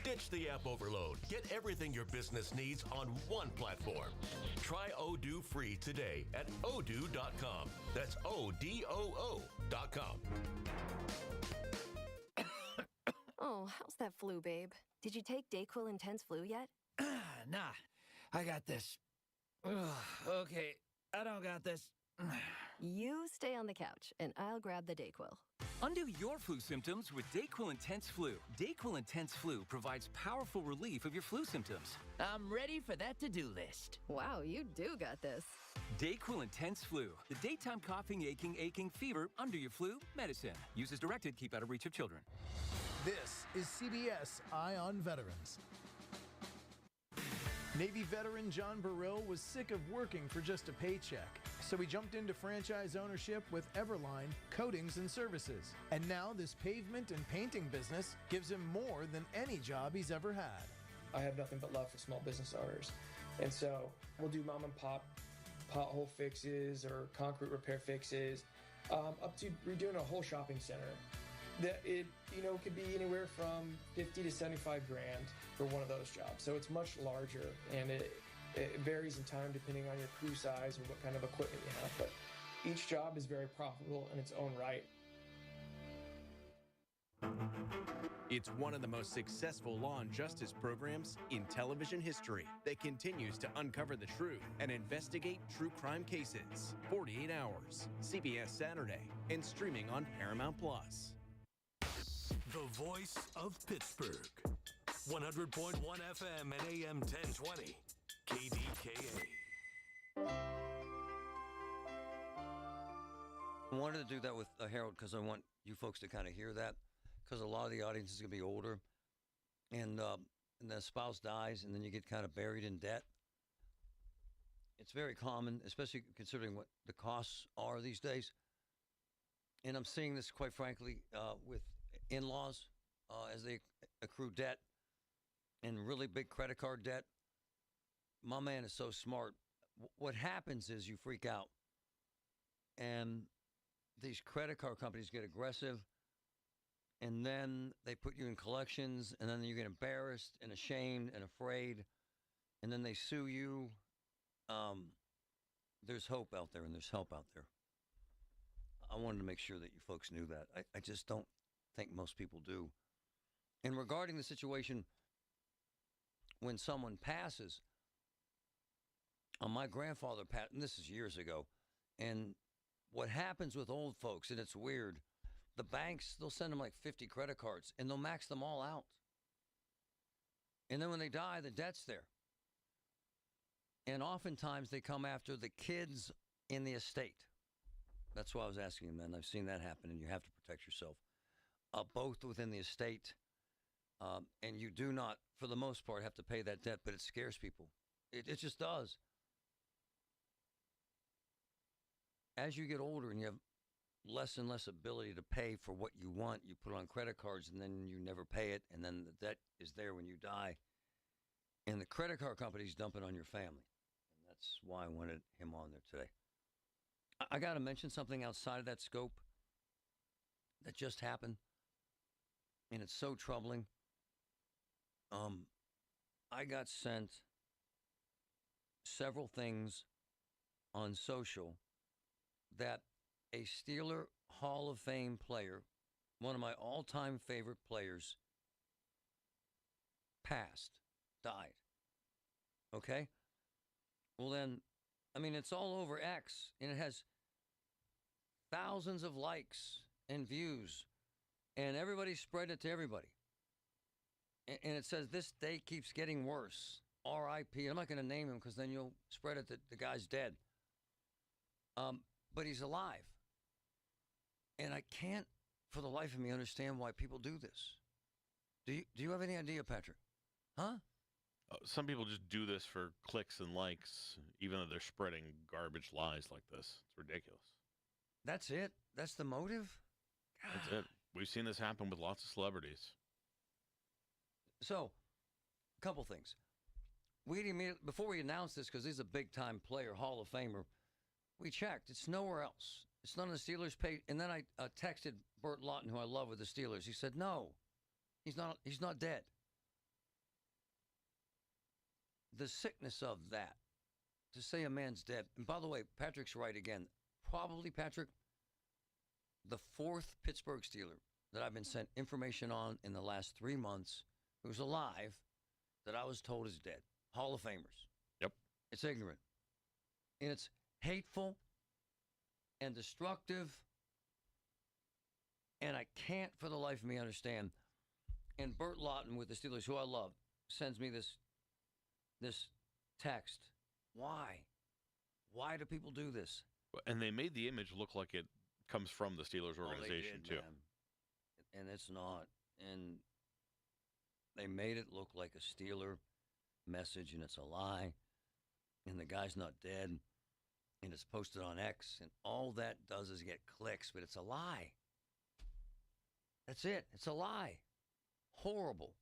Ditch the app overload. Get everything your business needs on one platform. Try Odoo free today at odoo.com. That's ODOO.com. Oh, how's that flu, babe? Did you take Dayquil Intense Flu yet? Nah, I got this. Okay, I don't got this. You stay on the couch, and I'll grab the Dayquil. Undo your flu symptoms with Dayquil Intense Flu. Dayquil Intense Flu provides powerful relief of your flu symptoms. I'm ready for that to-do list. Wow, you do got this. Dayquil Intense Flu. The daytime coughing, aching, fever, under your flu medicine. Use as directed, keep out of reach of children. This is CBS Eye on Veterans. Navy veteran John Burrill was sick of working for just a paycheck, so he jumped into franchise ownership with Everline Coatings and Services. And now this pavement and painting business gives him more than any job he's ever had. I have nothing but love for small business owners. And so we'll do mom and pop pothole fixes or concrete repair fixes, up to redoing a whole shopping center. That it could be anywhere from 50 to 75 grand for one of those jobs. So it's much larger, and it varies in time depending on your crew size and what kind of equipment you have. But each job is very profitable in its own right. It's one of the most successful law and justice programs in television history that continues to uncover the truth and investigate true crime cases. 48 Hours, CBS Saturday, and streaming on Paramount+. The voice of Pittsburgh. 100.1 FM and AM 1020. KDKA. I wanted to do that with Harold because I want you folks to kind of hear that, because a lot of the audience is going to be older, and the spouse dies, and then you get kind of buried in debt. It's very common, especially considering what the costs are these days. And I'm seeing this, quite frankly, with in-laws as they accrue debt and really big credit card debt. My man is so smart. What happens is you freak out, and these credit card companies get aggressive, and then they put you in collections, and then you get embarrassed and ashamed and afraid, and then they sue you. There's hope out there, and there's help out there. I wanted to make sure that you folks knew that. I just don't think most people do. And regarding the situation when someone passes, my grandfather passed, and this is years ago, and what happens with old folks, and it's weird, the banks, they'll send them like 50 credit cards, and they'll max them all out. And then when they die, the debt's there. And oftentimes they come after the kids in the estate. That's why I was asking you, man. I've seen that happen, and you have to protect yourself, both within the estate, and you do not, for the most part, have to pay that debt, but it scares people. It just does. As you get older and you have less and less ability to pay for what you want, you put it on credit cards, and then you never pay it, and then the debt is there when you die. And the credit card companies dump it on your family. And that's why I wanted him on there today. I got to mention something outside of that scope that just happened, and it's so troubling. I got sent several things on social that a Steeler Hall of Fame player, one of my all-time favorite players, passed, died. Okay? Well then, I mean, it's all over X, and it has thousands of likes and views, and everybody spread it to everybody. And it says, this day keeps getting worse. R.I.P. I'm not going to name him because then you'll spread it that the guy's dead. But he's alive. And I can't, for the life of me, understand why people do this. Do you have any idea, Patrick? Huh? Some people just do this for clicks and likes, even though they're spreading garbage lies like this. It's ridiculous. That's it? That's the motive? That's it. We've seen this happen with lots of celebrities. So, a couple things. Before we announced this, because he's a big-time player, Hall of Famer, we checked. It's nowhere else. It's not on the Steelers page. And then I texted Bert Lawton, who I love with the Steelers. He said, no, he's not dead. The sickness of that, to say a man's dead. And by the way, Patrick's right again. Probably, Patrick, the fourth Pittsburgh Steeler that I've been sent information on in the last 3 months who's alive that I was told is dead. Hall of Famers. Yep. It's ignorant. And it's hateful and destructive. And I can't for the life of me understand. And Bert Lawton with the Steelers, who I love, sends me this text. Why? Why do people do this? And they made the image look like it comes from the Steelers organization, they did, too. Man. And it's not. And they made it look like a Steeler message, and it's a lie. And the guy's not dead. And it's posted on X. And all that does is get clicks, but it's a lie. That's it. It's a lie. Horrible.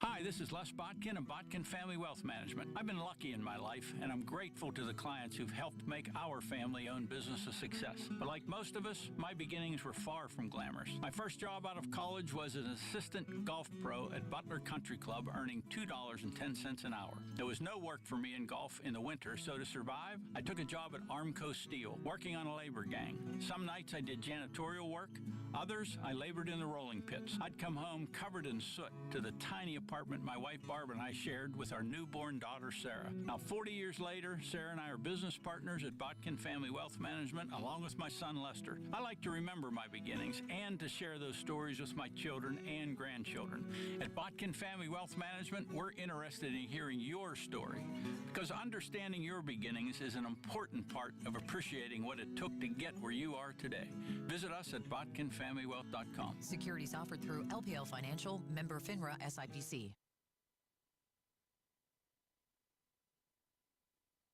Hi, this is Les Botkin of Botkin Family Wealth Management. I've been lucky in my life, and I'm grateful to the clients who've helped make our family-owned business a success. But like most of us, my beginnings were far from glamorous. My first job out of college was as an assistant golf pro at Butler Country Club, earning $2.10 an hour. There was no work for me in golf in the winter, so to survive, I took a job at Armco Steel, working on a labor gang. Some nights I did janitorial work. Others, I labored in the rolling pits. I'd come home covered in soot to the tiny apartment my wife Barb and I shared with our newborn daughter Sarah. Now 40 years later, Sarah and I are business partners at Botkin Family Wealth Management along with my son Lester. I like to remember my beginnings and to share those stories with my children and grandchildren. At Botkin Family Wealth Management, we're interested in hearing your story because understanding your beginnings is an important part of appreciating what it took to get where you are today. Visit us at botkinfamilywealth.com. Securities offered through LPL Financial, member FINRA SIPC.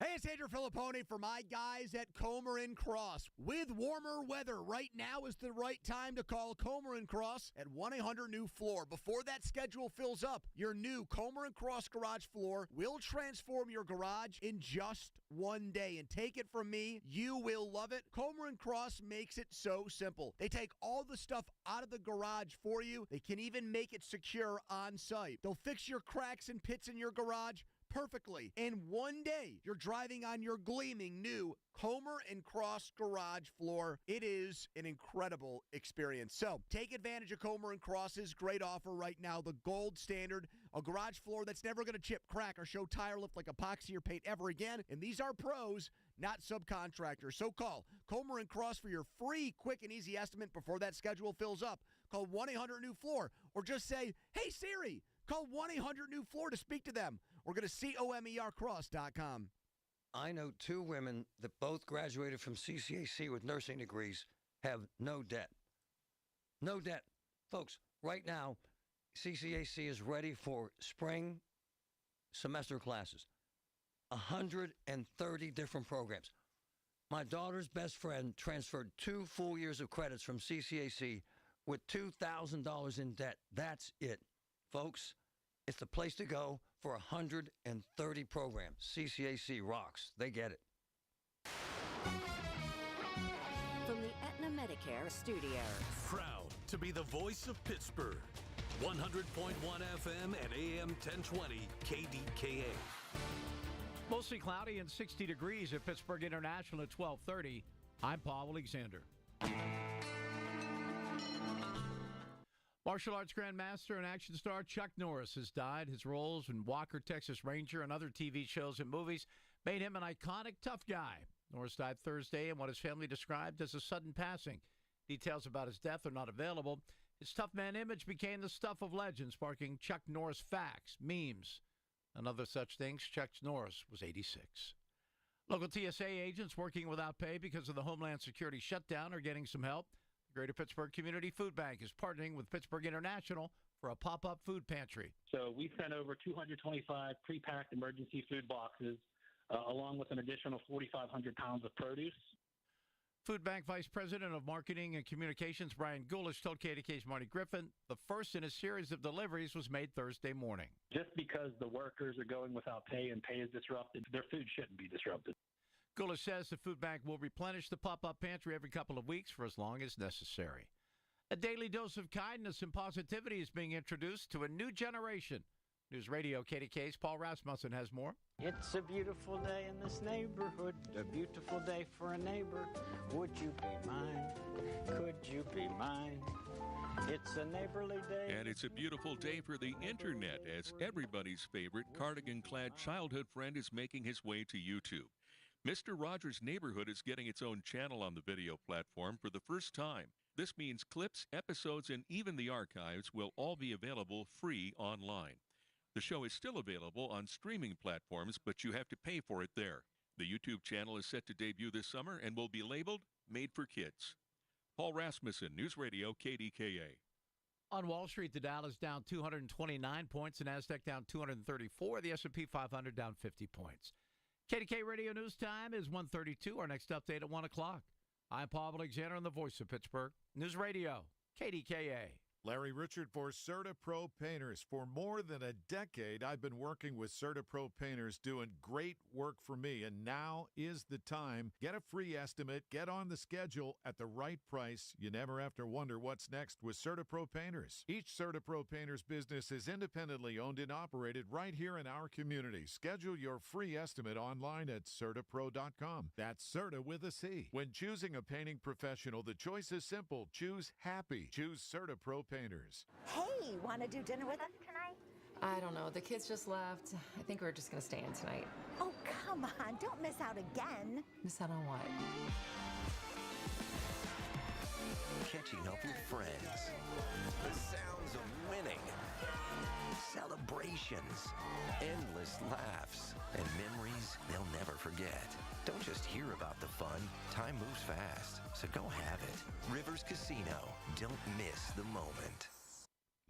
Hey, it's Andrew Filippone for my guys at Comer & Cross. With warmer weather, right now is the right time to call Comer & Cross at 1-800-NEW-FLOOR. Before that schedule fills up, your new Comer & Cross garage floor will transform your garage in just one day. And take it from me, you will love it. Comer & Cross makes it so simple. They take all the stuff out of the garage for you. They can even make it secure on site. They'll fix your cracks and pits in your garage perfectly. In one day, you're driving on your gleaming new Comer & Cross garage floor. It is an incredible experience. So take advantage of Comer & Cross's great offer right now, the gold standard, a garage floor that's never going to chip, crack, or show tire lift like epoxy or paint ever again. And these are pros, not subcontractors. So call Comer & Cross for your free, quick, and easy estimate before that schedule fills up. Call 1-800-NEW-FLOOR or just say, hey, Siri, call 1-800-NEW-FLOOR to speak to them. or go to COMERcross.com. I know 2 women that both graduated from CCAC with nursing degrees have no debt. No debt. Folks, right now, CCAC is ready for spring semester classes. 130 different programs. My daughter's best friend transferred 2 full years of credits from CCAC with $2,000 in debt. That's it. Folks, it's the place to go for 130 programs. CCAC rocks. They get it. From the Aetna Medicare studios. Proud to be the voice of Pittsburgh. 100.1 FM and AM 1020 KDKA. Mostly cloudy and 60 degrees at Pittsburgh International at 12:30. I'm Paul Alexander. Martial arts grandmaster and action star Chuck Norris has died. His roles in Walker, Texas Ranger, and other TV shows and movies made him an iconic tough guy. Norris died Thursday in what his family described as a sudden passing. Details about his death are not available. His tough man image became the stuff of legend, sparking Chuck Norris facts, memes, and other such things. Chuck Norris was 86. Local TSA agents working without pay because of the Homeland Security shutdown are getting some help. The Greater Pittsburgh Community Food Bank is partnering with Pittsburgh International for a pop-up food pantry. So we sent over 225 pre-packed emergency food boxes, along with an additional 4,500 pounds of produce. Food Bank Vice President of Marketing and Communications Brian Goulash told KDKA's Marty Griffin the first in a series of deliveries was made Thursday morning. Just because the workers are going without pay and pay is disrupted, their food shouldn't be disrupted. Goulash says the food bank will replenish the pop-up pantry every couple of weeks for as long as necessary. A daily dose of kindness and positivity is being introduced to a new generation. News Radio KDKA's Paul Rasmussen has more. It's a beautiful day in this neighborhood, a beautiful day for a neighbor. Would you be mine? Could you be mine? It's a neighborly day. And it's a beautiful day for the internet as everybody's favorite cardigan-clad childhood friend is making his way to YouTube. Mr. Rogers' Neighborhood is getting its own channel on the video platform for the first time. This means clips, episodes, and even the archives will all be available free online. The show is still available on streaming platforms, but you have to pay for it there. The YouTube channel is set to debut this summer and will be labeled Made for Kids. Paul Rasmussen, News Radio KDKA. On Wall Street, the Dow is down 229 points, the Nasdaq down 234, the S&P 500 down 50 points. KDKA Radio News Time is 1:32. Our next update at 1 o'clock. I'm Paul Alexander on the voice of Pittsburgh. News Radio, KDKA. Larry Richard for CertaPro Painters. For more than a decade, I've been working with CertaPro Painters doing great work for me, and now is the time. Get a free estimate, get on the schedule at the right price. You never have to wonder what's next with CertaPro Painters. Each CertaPro Painters business is independently owned and operated right here in our community. Schedule your free estimate online at CertaPro.com. That's Certa with a C. When choosing a painting professional, the choice is simple. Choose happy. Choose CertaPro Painters. Hey, want to do dinner with us tonight? I don't know. The kids just left. I think we're just going to stay in tonight. Oh, come on. Don't miss out again. Miss out on what? Catching up with friends. The sounds of winning. Celebrations. Endless laughs. And memories they'll never forget. Don't just hear about the fun. Time moves fast, so go have it. Rivers Casino. Don't miss the moment.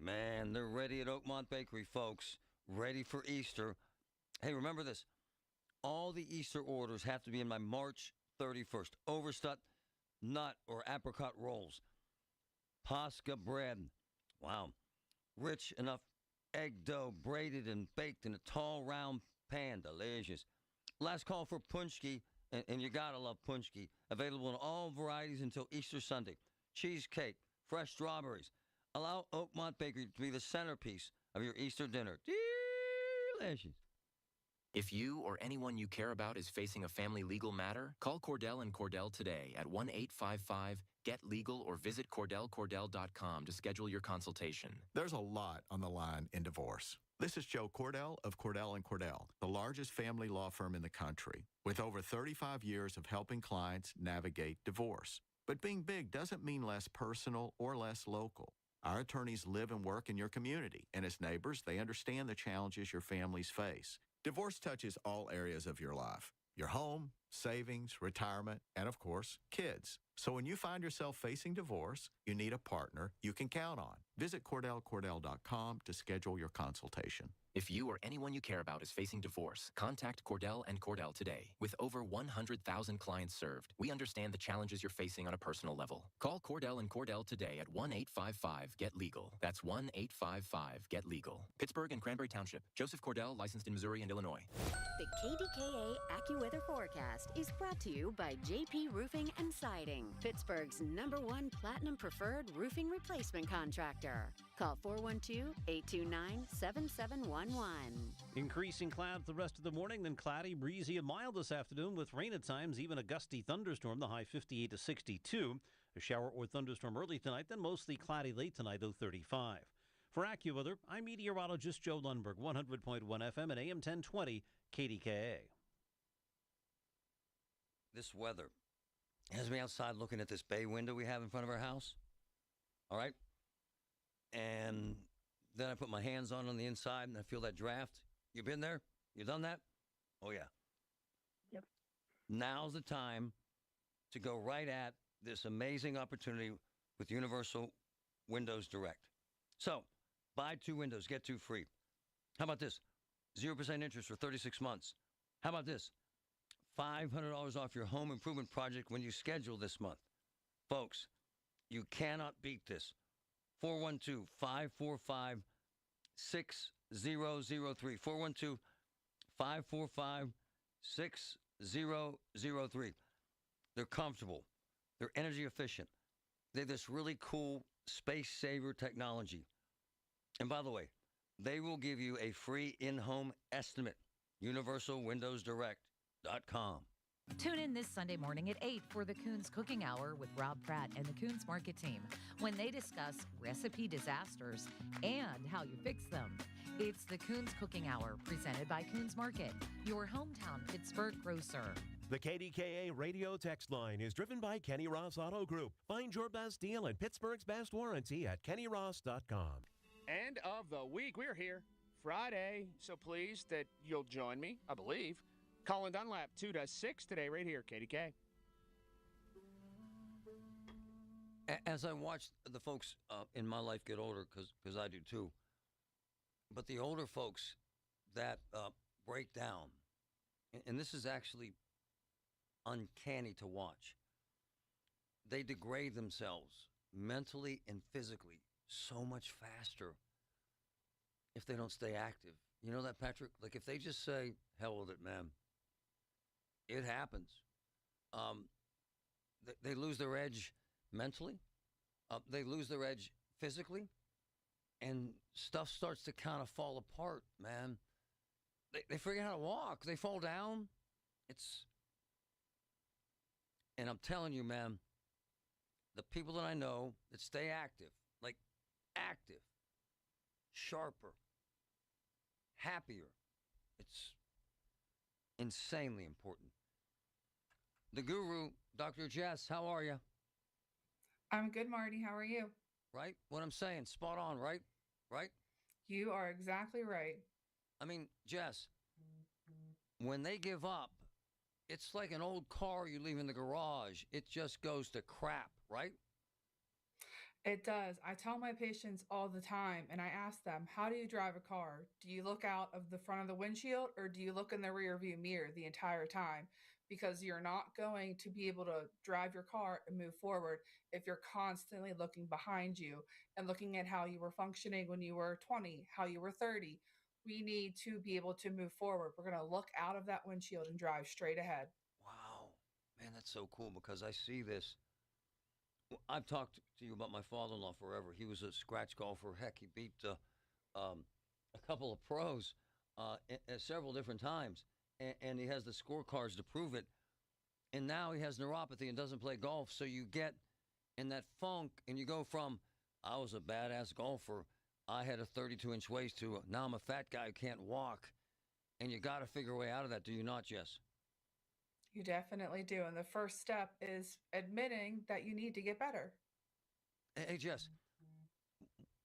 Man, they're ready at Oakmont Bakery, folks. Ready for Easter. Hey, remember this. All the Easter orders have to be in by March 31st. Overstuffed nut or apricot rolls. Pasca bread. Wow. Rich enough egg dough braided and baked in a tall, round pan. Delicious. Last call for punchki, and you gotta love punchki. Available in all varieties until Easter Sunday. Cheesecake, fresh strawberries. Allow Oakmont Bakery to be the centerpiece of your Easter dinner. Delicious. If you or anyone you care about is facing a family legal matter, call Cordell & Cordell today at 1-855-GET-LEGAL or visit CordellCordell.com to schedule your consultation. There's a lot on the line in divorce. This is Joe Cordell of Cordell & Cordell, the largest family law firm in the country, with over 35 years of helping clients navigate divorce. But being big doesn't mean less personal or less local. Our attorneys live and work in your community, and as neighbors, they understand the challenges your families face. Divorce touches all areas of your life: your home, savings, retirement, and of course, kids. So when you find yourself facing divorce, you need a partner you can count on. Visit CordellCordell.com to schedule your consultation. If you or anyone you care about is facing divorce, contact Cordell and Cordell today. With over 100,000 clients served, we understand the challenges you're facing on a personal level. Call Cordell and Cordell today at 1-855-GET-LEGAL. That's 1-855-GET-LEGAL. Pittsburgh and Cranberry Township. Joseph Cordell, licensed in Missouri and Illinois. The KDKA AccuWeather forecast is brought to you by JP Roofing and Siding, Pittsburgh's #1 Platinum Preferred Roofing Replacement Contractor. Call 412-829-7711. Increasing clouds the rest of the morning, then cloudy, breezy, and mild this afternoon with rain at times, even a gusty thunderstorm, the high 58 to 62. A shower or thunderstorm early tonight, then mostly cloudy late tonight, though 35. For AccuWeather, I'm meteorologist Joe Lundberg, 100.1 FM and AM 1020 KDKA. This weather has me outside looking at this bay window we have in front of our house. All right? And then I put my hands on the inside, and I feel that draft. You been there? You done that? Oh, yeah. Yep. Now's the time to go right at this amazing opportunity with Universal Windows Direct. So, buy 2 windows, get 2 free. How about this? 0% interest for 36 months. How about this? $500 off your home improvement project when you schedule this month. Folks, you cannot beat this. 412-545-6003. 412-545-6003. They're comfortable. They're energy efficient. They have this really cool space saver technology. And by the way, they will give you a free in-home estimate. UniversalWindowsDirect.com. Tune in this Sunday morning at 8 for the Coons Cooking Hour with Rob Pratt and the Coons Market team when they discuss recipe disasters and how you fix them. It's the Coons Cooking Hour presented by Coons Market, your hometown Pittsburgh grocer. The KDKA radio text line is driven by Kenny Ross Auto Group. Find your best deal and Pittsburgh's best warranty at KennyRoss.com. End of the week. We're here Friday, so pleased that you'll join me, I believe. Colin Dunlap, 2 to 6 today, right here, KDK. As I watch the folks in my life get older, because I do too, but the older folks that break down, and this is actually uncanny to watch, they degrade themselves mentally and physically so much faster if they don't stay active. You know that, Patrick? Like if they just say, hell with it, man. It happens. They lose their edge mentally. They lose their edge physically. And stuff starts to kind of fall apart, man. They forget how to walk. They fall down. And I'm telling you, man, the people that I know that stay active, like active, sharper, happier, it's insanely important. The guru, Dr. Jess, how are you? I'm good, Marty. How are you? Right? What I'm saying, spot on, right? Right? You are exactly right. I mean, Jess, when they give up, it's like an old car you leave in the garage. It just goes to crap, right? It does. I tell my patients all the time, and I ask them, how do you drive a car? Do you look out of the front of the windshield, or do you look in the rear view mirror the entire time? Because you're not going to be able to drive your car and move forward if you're constantly looking behind you and looking at how you were functioning when you were 20, how you were 30. We need to be able to move forward. We're going to look out of that windshield and drive straight ahead. Wow. Man, that's so cool because I see this. I've talked to you about my father-in-law forever. He was a scratch golfer. Heck, he beat a couple of pros at several different times. And he has the scorecards to prove it. And now he has neuropathy and doesn't play golf. So you get in that funk and you go from, I was a badass golfer, I had a 32-inch waist, to now I'm a fat guy who can't walk. And you got to figure a way out of that, do you not, Jess? You definitely do. And the first step is admitting that you need to get better. Hey, Jess,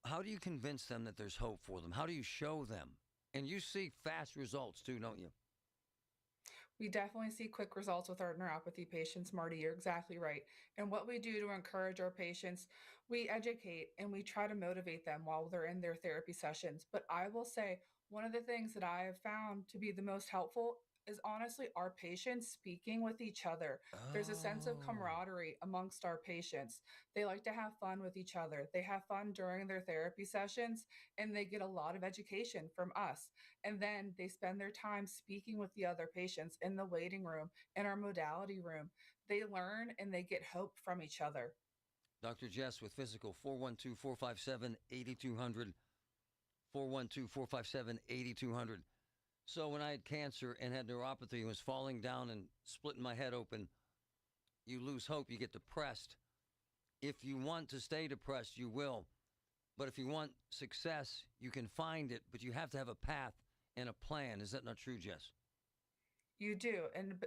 how do you convince them that there's hope for them? How do you show them? And you see fast results too, don't you? We definitely see quick results with our neuropathy patients, Marty. You're exactly right. And what we do to encourage our patients, we educate and we try to motivate them while they're in their therapy sessions. But I will say, one of the things that I have found to be the most helpful is honestly our patients speaking with each other. There's a sense of camaraderie amongst our patients. They like to have fun with each other. They have fun during their therapy sessions, and they get a lot of education from us. And then they spend their time speaking with the other patients in the waiting room, in our modality room. They learn and they get hope from each other. Dr. Jess with Physical, 412-457-8200, 412-457-8200. So when I had cancer and had neuropathy and was falling down and splitting my head open, you lose hope, you get depressed. If you want to stay depressed, you will. But if you want success, you can find it, but you have to have a path and a plan. Is that not true, Jess? You do. And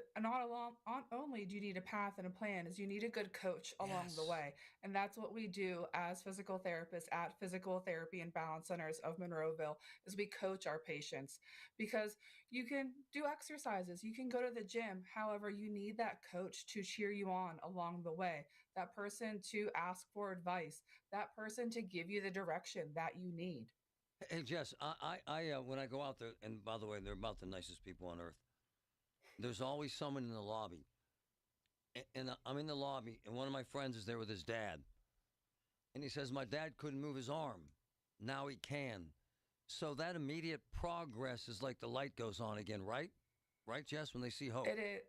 only do you need a path and a plan, is you need a good coach along the way. And that's what we do as physical therapists at Physical Therapy and Balance Centers of Monroeville, is we coach our patients. Because you can do exercises, you can go to the gym. However, you need that coach to cheer you on along the way, that person to ask for advice, that person to give you the direction that you need. Hey, Jess, I when I go out there, and by the way, they're about the nicest people on earth. There's always someone in the lobby. And I'm in the lobby, and one of my friends is there with his dad. And he says, my dad couldn't move his arm. Now he can. So that immediate progress is like the light goes on again, right? Right, Jess, when they see hope? It is.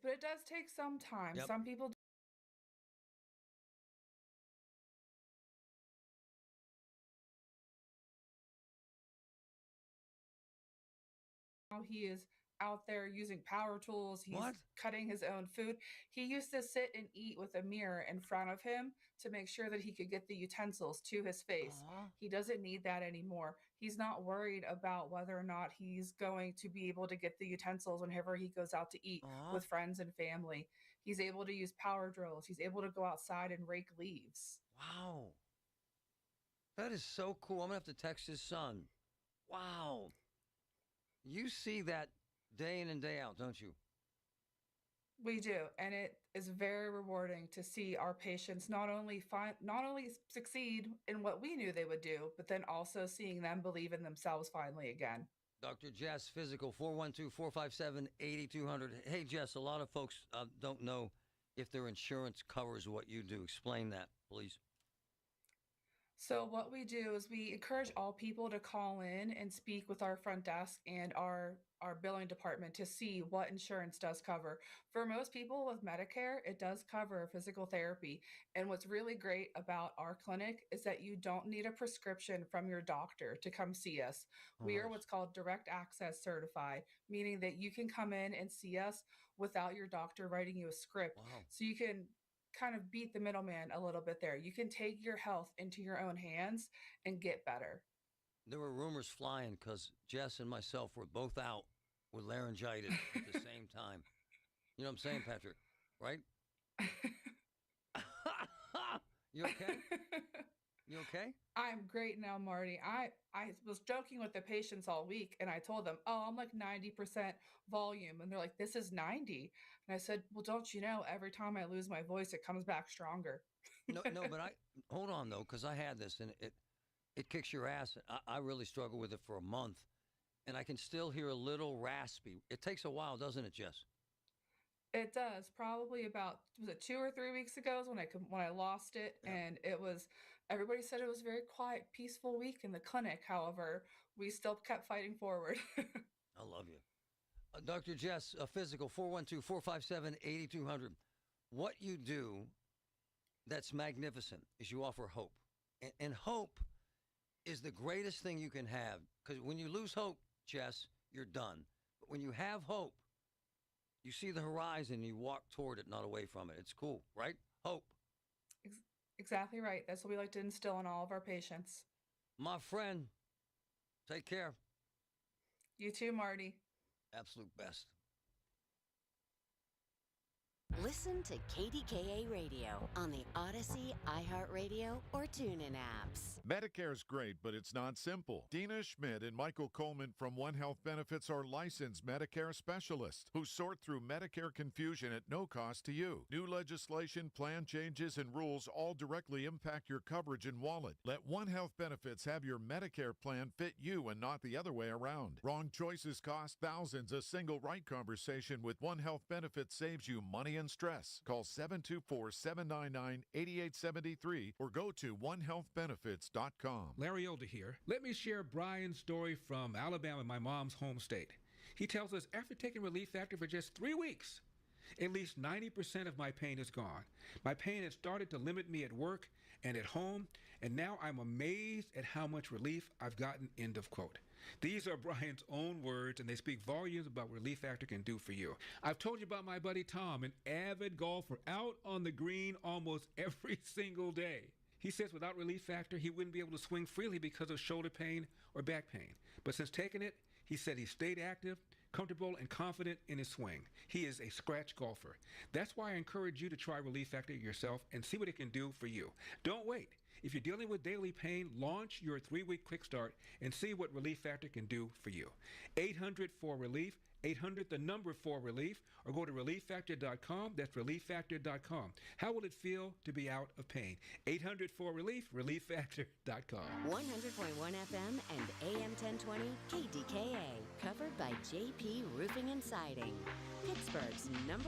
But it does take some time. Yep. Some people now he is out there using power tools. He's cutting his own food. He used to sit and eat with a mirror in front of him to make sure that he could get the utensils to his face. He doesn't need that anymore. He's not worried about whether or not he's going to be able to get the utensils whenever he goes out to eat with friends and family. He's able to use power drills. He's able to go outside and rake leaves. Wow. That is so cool. I'm going to have to text his son. Wow. You see that day in and day out, don't you? We do, and it is very rewarding to see our patients not only succeed in what we knew they would do, but then also seeing them believe in themselves finally again. Dr. Jess, Physical, 412-457-8200. Hey, Jess, a lot of folks don't know if their insurance covers what you do. Explain that, please. So what we do is we encourage all people to call in and speak with our front desk and our billing department to see what insurance does cover. For most people with Medicare, it does cover physical therapy. And what's really great about our clinic is that you don't need a prescription from your doctor to come see us. We are what's called direct access certified, meaning that you can come in and see us without your doctor writing you a script. So you can kind of beat the middleman a little bit there. You can take your health into your own hands and get better. There were rumors flying because Jess and myself were both out with laryngitis at the same time. You know what I'm saying, Patrick? Right? You okay? You okay? I'm great now, Marty. I was joking with the patients all week, and I told them, oh, I'm like 90% volume. And they're like, this is 90. And I said, well, don't you know, every time I lose my voice, it comes back stronger. No, but hold on, though, because I had this, and it kicks your ass. I really struggled with it for a month, and I can still hear a little raspy. It takes a while, doesn't it, Jess? It does. Probably about, was it 2 or 3 weeks ago is when I lost it, and it was, everybody said it was a very quiet, peaceful week in the clinic. However, we still kept fighting forward. I love you. Dr. Jess, Physical, 412-457-8200. What you do that's magnificent is you offer hope. And hope is the greatest thing you can have. Because when you lose hope, Jess, you're done. But when you have hope, you see the horizon, you walk toward it, not away from it. It's cool, right? Hope. Exactly right. That's what we like to instill in all of our patients. My friend, take care. You too, Marty. Absolute best. Listen to KDKA Radio on the Odyssey, iHeartRadio, or TuneIn apps. Medicare's great, but it's not simple. Dina Schmidt and Michael Coleman from One Health Benefits are licensed Medicare specialists who sort through Medicare confusion at no cost to you. New legislation, plan changes, and rules all directly impact your coverage and wallet. Let One Health Benefits have your Medicare plan fit you and not the other way around. Wrong choices cost thousands. A single right conversation with One Health Benefits saves you money and stress. Call 724-799-8873 or go to onehealthbenefits.com. Larry Older here. Let me share Brian's story from Alabama, my mom's home state. He tells us after taking Relief Factor for just 3 weeks, at least 90% of my pain is gone. My pain had started to limit me at work and at home, and now I'm amazed at how much relief I've gotten, end of quote. These are Brian's own words, and they speak volumes about what Relief Factor can do for you. I've told you about my buddy Tom, an avid golfer out on the green almost every single day. He says without Relief Factor, he wouldn't be able to swing freely because of shoulder pain or back pain. But since taking it, he said he stayed active, comfortable, and confident in his swing. He is a scratch golfer. That's why I encourage you to try Relief Factor yourself and see what it can do for you. Don't wait. If you're dealing with daily pain, launch your 3-week quick start and see what Relief Factor can do for you. 800-4-RELIEF, 800-4-RELIEF, or go to relieffactor.com. That's relieffactor.com. How will it feel to be out of pain? 800-4-RELIEF, relieffactor.com. 100.1 FM and AM 1020 KDKA, covered by JP Roofing and Siding, Pittsburgh's #1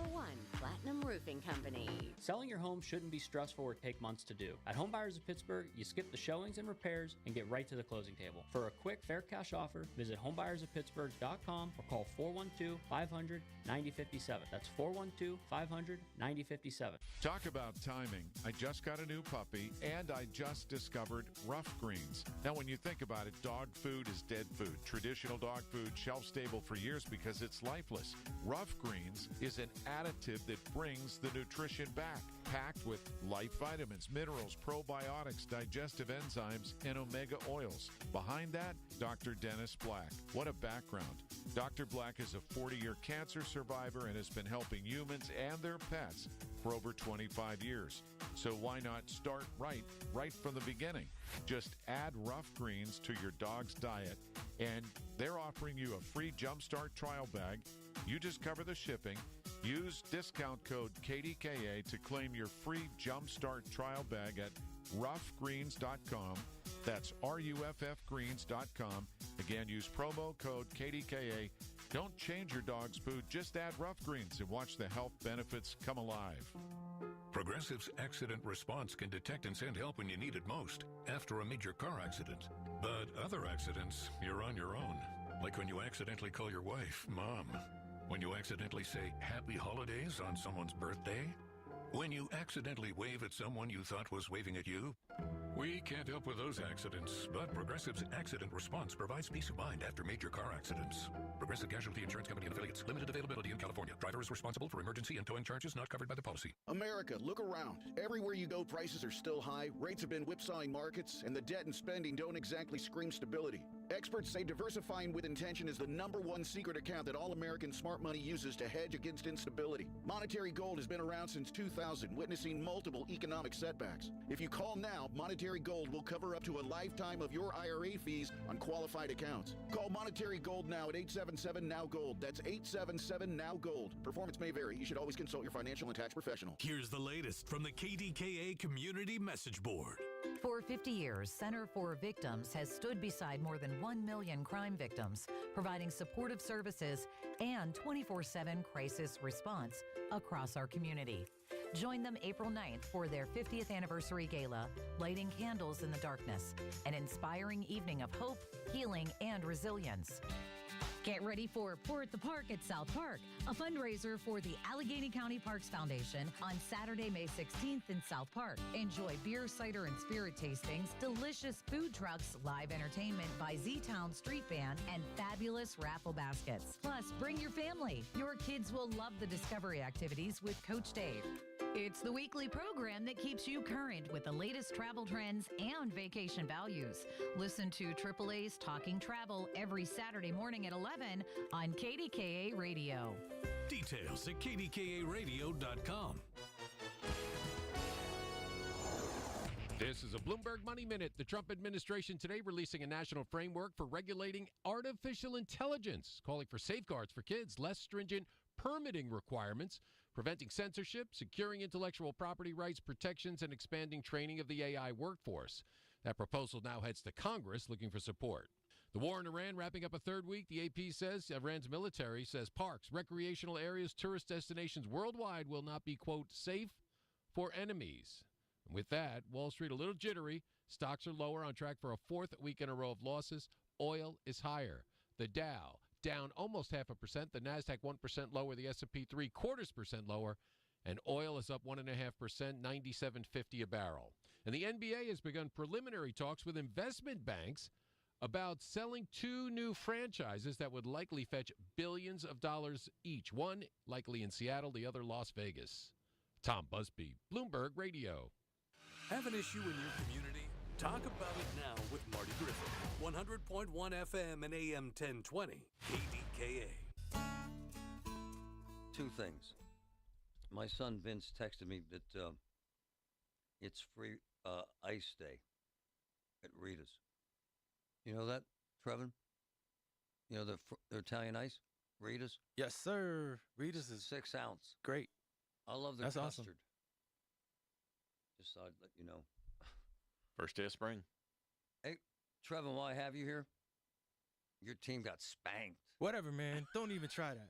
platinum roofing company. Selling your home shouldn't be stressful or take months to do. At Home Buyers of Pittsburgh, you skip the showings and repairs and get right to the closing table. For a quick, fair cash offer, visit homebuyersoftpittsburgh.com or call 412-500-9057. That's 412-500-9057. Talk about timing. I just got a new puppy, and I just discovered Rough Greens. Now, when you think about it, dog food is dead food. Traditional dog food, shelf-stable for years because it's lifeless. Rough Greens is an additive that brings the nutrition back, packed with life vitamins, minerals, probiotics, digestive enzymes, and omega oils. Behind that, Dr. Dennis Black. What a background. Dr. Black is a 40-year cancer survivor and has been helping humans and their pets for over 25 years. So why not start right from the beginning? Just add Rough Greens to your dog's diet, and they're offering you a free Jumpstart trial bag. You just cover the shipping. Use discount code KDKA to claim your free Jumpstart trial bag at roughgreens.com. That's RUFFgreens.com. Again, use promo code KDKA. Don't change your dog's food. Just add Rough Greens and watch the health benefits come alive. Progressive's Accident Response can detect and send help when you need it most, after a major car accident. But other accidents, you're on your own. Like when you accidentally call your wife Mom. When you accidentally say Happy Holidays on someone's birthday. When you accidentally wave at someone you thought was waving at you. We can't help with those accidents, but Progressive's Accident Response provides peace of mind after major car accidents. Progressive Casualty Insurance Company and Affiliates. Limited availability in California. Driver is responsible for emergency and towing charges not covered by the policy. America, look around. Everywhere you go, prices are still high, rates have been whipsawing markets, and the debt and spending don't exactly scream stability. Experts say diversifying with intention is the #1 secret account that all American smart money uses to hedge against instability. Monetary Gold has been around since 2000, witnessing multiple economic setbacks. If you call now, Monetary Gold will cover up to a lifetime of your IRA fees on qualified accounts. Call Monetary Gold now at 877-NOW-GOLD. That's 877-NOW-GOLD. Performance may vary. You should always consult your financial and tax professional. Here's the latest from the KDKA Community Message Board. For 50 years, Center for Victims has stood beside more than 1 million crime victims, providing supportive services and 24/7 crisis response across our community. Join them April 9th for their 50th anniversary gala, Lighting Candles in the Darkness, an inspiring evening of hope, healing, and resilience. Get ready for Pour at the Park at South Park, a fundraiser for the Allegheny County Parks Foundation on Saturday, May 16th in South Park. Enjoy beer, cider, and spirit tastings, delicious food trucks, live entertainment by Z-Town Street Band, and fabulous raffle baskets. Plus, bring your family. Your kids will love the discovery activities with Coach Dave. It's the weekly program that keeps you current with the latest travel trends and vacation values. Listen to AAA's Talking Travel every Saturday morning at 11 on KDKA Radio. Details at KDKARadio.com. This is a Bloomberg Money Minute. The Trump administration today releasing a national framework for regulating artificial intelligence, calling for safeguards for kids, less stringent permitting requirements, preventing censorship, securing intellectual property rights protections, and expanding training of the AI workforce. That proposal now heads to Congress looking for support. The war in Iran wrapping up a third week. The AP says Iran's military says parks, recreational areas, tourist destinations worldwide will not be, quote, safe for enemies. And with that, Wall Street a little jittery. Stocks are lower, on track for a fourth week in a row of losses. Oil is higher. The Dow down almost 0.5%. The Nasdaq 1% lower. The S&P 0.75% lower. And oil is up 1.5%, $97.50 a barrel. And the NBA has begun preliminary talks with investment banks about selling 2 new franchises that would likely fetch billions of dollars each. One likely in Seattle, the other Las Vegas. Tom Busby, Bloomberg Radio. Have an issue in your community? Talk about it now with Marty Griffin. 100.1 FM and AM 1020, KDKA. 2 things. My son Vince texted me that it's free ice day at Rita's. You know that, Trevin? You know the Italian ice? Rita's? Yes, sir. Rita's is 6 ounce. Great. I love their That's custard. awesome. Just thought I'd let you know. First day of spring. Hey, Trevin, while I have you here, your team got spanked. Whatever, man. Don't even try that.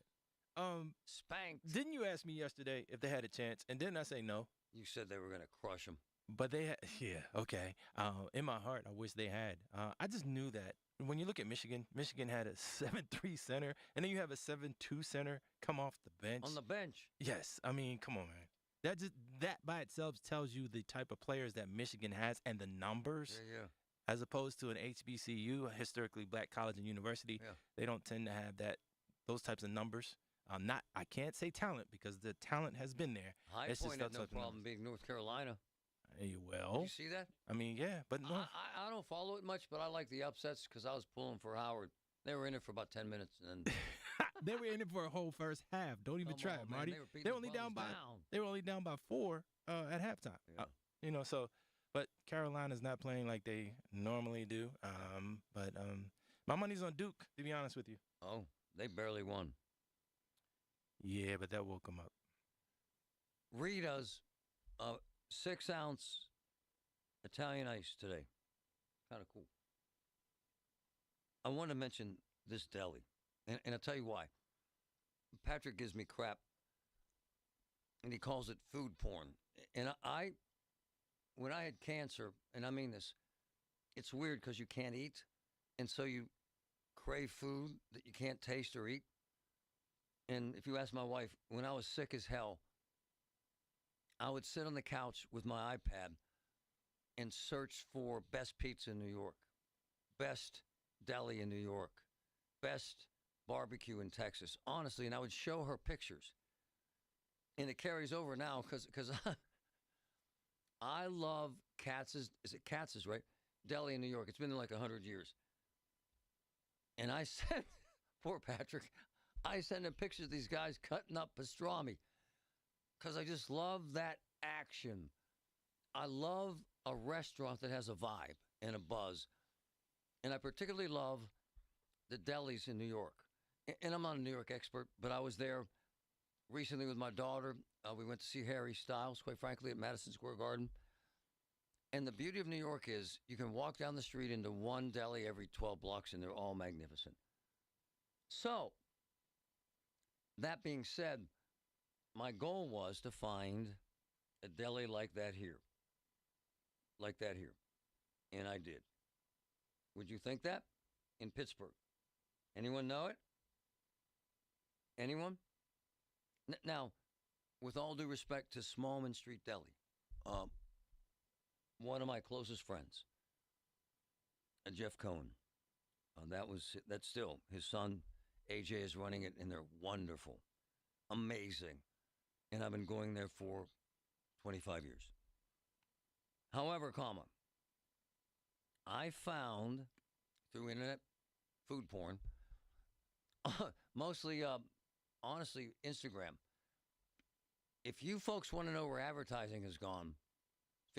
Spanked. Didn't you ask me yesterday if they had a chance? And didn't I say no? You said they were going to crush them. But they had, yeah, okay. In my heart, I wish they had. I just knew that. When you look at Michigan, Michigan had a 7-3 center, and then you have a 7-2 center come off the bench. On the bench? Yes. I mean, come on, man. That by itself tells you the type of players that Michigan has and the numbers. Yeah. As opposed to an HBCU, a historically black college and university, they don't tend to have those types of numbers. I can't say talent because the talent has been there. High Point had no problem being North Carolina. Well, did you see that? I mean, yeah, but no. I don't follow it much, but I like the upsets because I was pulling for Howard. They were in it for about 10 minutes, and then they were in it for a whole first half. Don't even try it, Marty. They were only down by 4 at halftime. Yeah. But Carolina's not playing like they normally do. But my money's on Duke, to be honest with you. Oh, they barely won. Yeah, but that woke them up. Rita's 6 ounce Italian ice today. Kind of cool. I want to mention this deli, and I'll tell you why. Patrick gives me crap, and he calls it food porn. And when I had cancer, and I mean this, it's weird because you can't eat, and so you crave food that you can't taste or eat. And if you ask my wife, when I was sick as hell, I would sit on the couch with my iPad and search for best pizza in New York, best deli in New York, best barbecue in Texas. Honestly, and I would show her pictures. And it carries over now because I love Katz's, is it Katz's, right? Deli in New York. It's been there like 100 years. And I sent, poor Patrick, I sent him pictures of these guys cutting up pastrami because I just love that action. I love a restaurant that has a vibe and a buzz. And I particularly love the delis in New York. And I'm not a New York expert, but I was there recently with my daughter. We went to see Harry Styles, quite frankly, at Madison Square Garden. And the beauty of New York is you can walk down the street into one deli every 12 blocks, and they're all magnificent. So, that being said, my goal was to find a deli like that here. Like that here. And I did. Would you think that? In Pittsburgh. Anyone know it? Anyone? Now, with all due respect to Smallman Street Deli, one of my closest friends, Jeff Cohen, that's still, his son, AJ, is running it, and they're wonderful. Amazing. And I've been going there for 25 years. However, I found through internet food porn, mostly, honestly, Instagram. If you folks want to know where advertising has gone,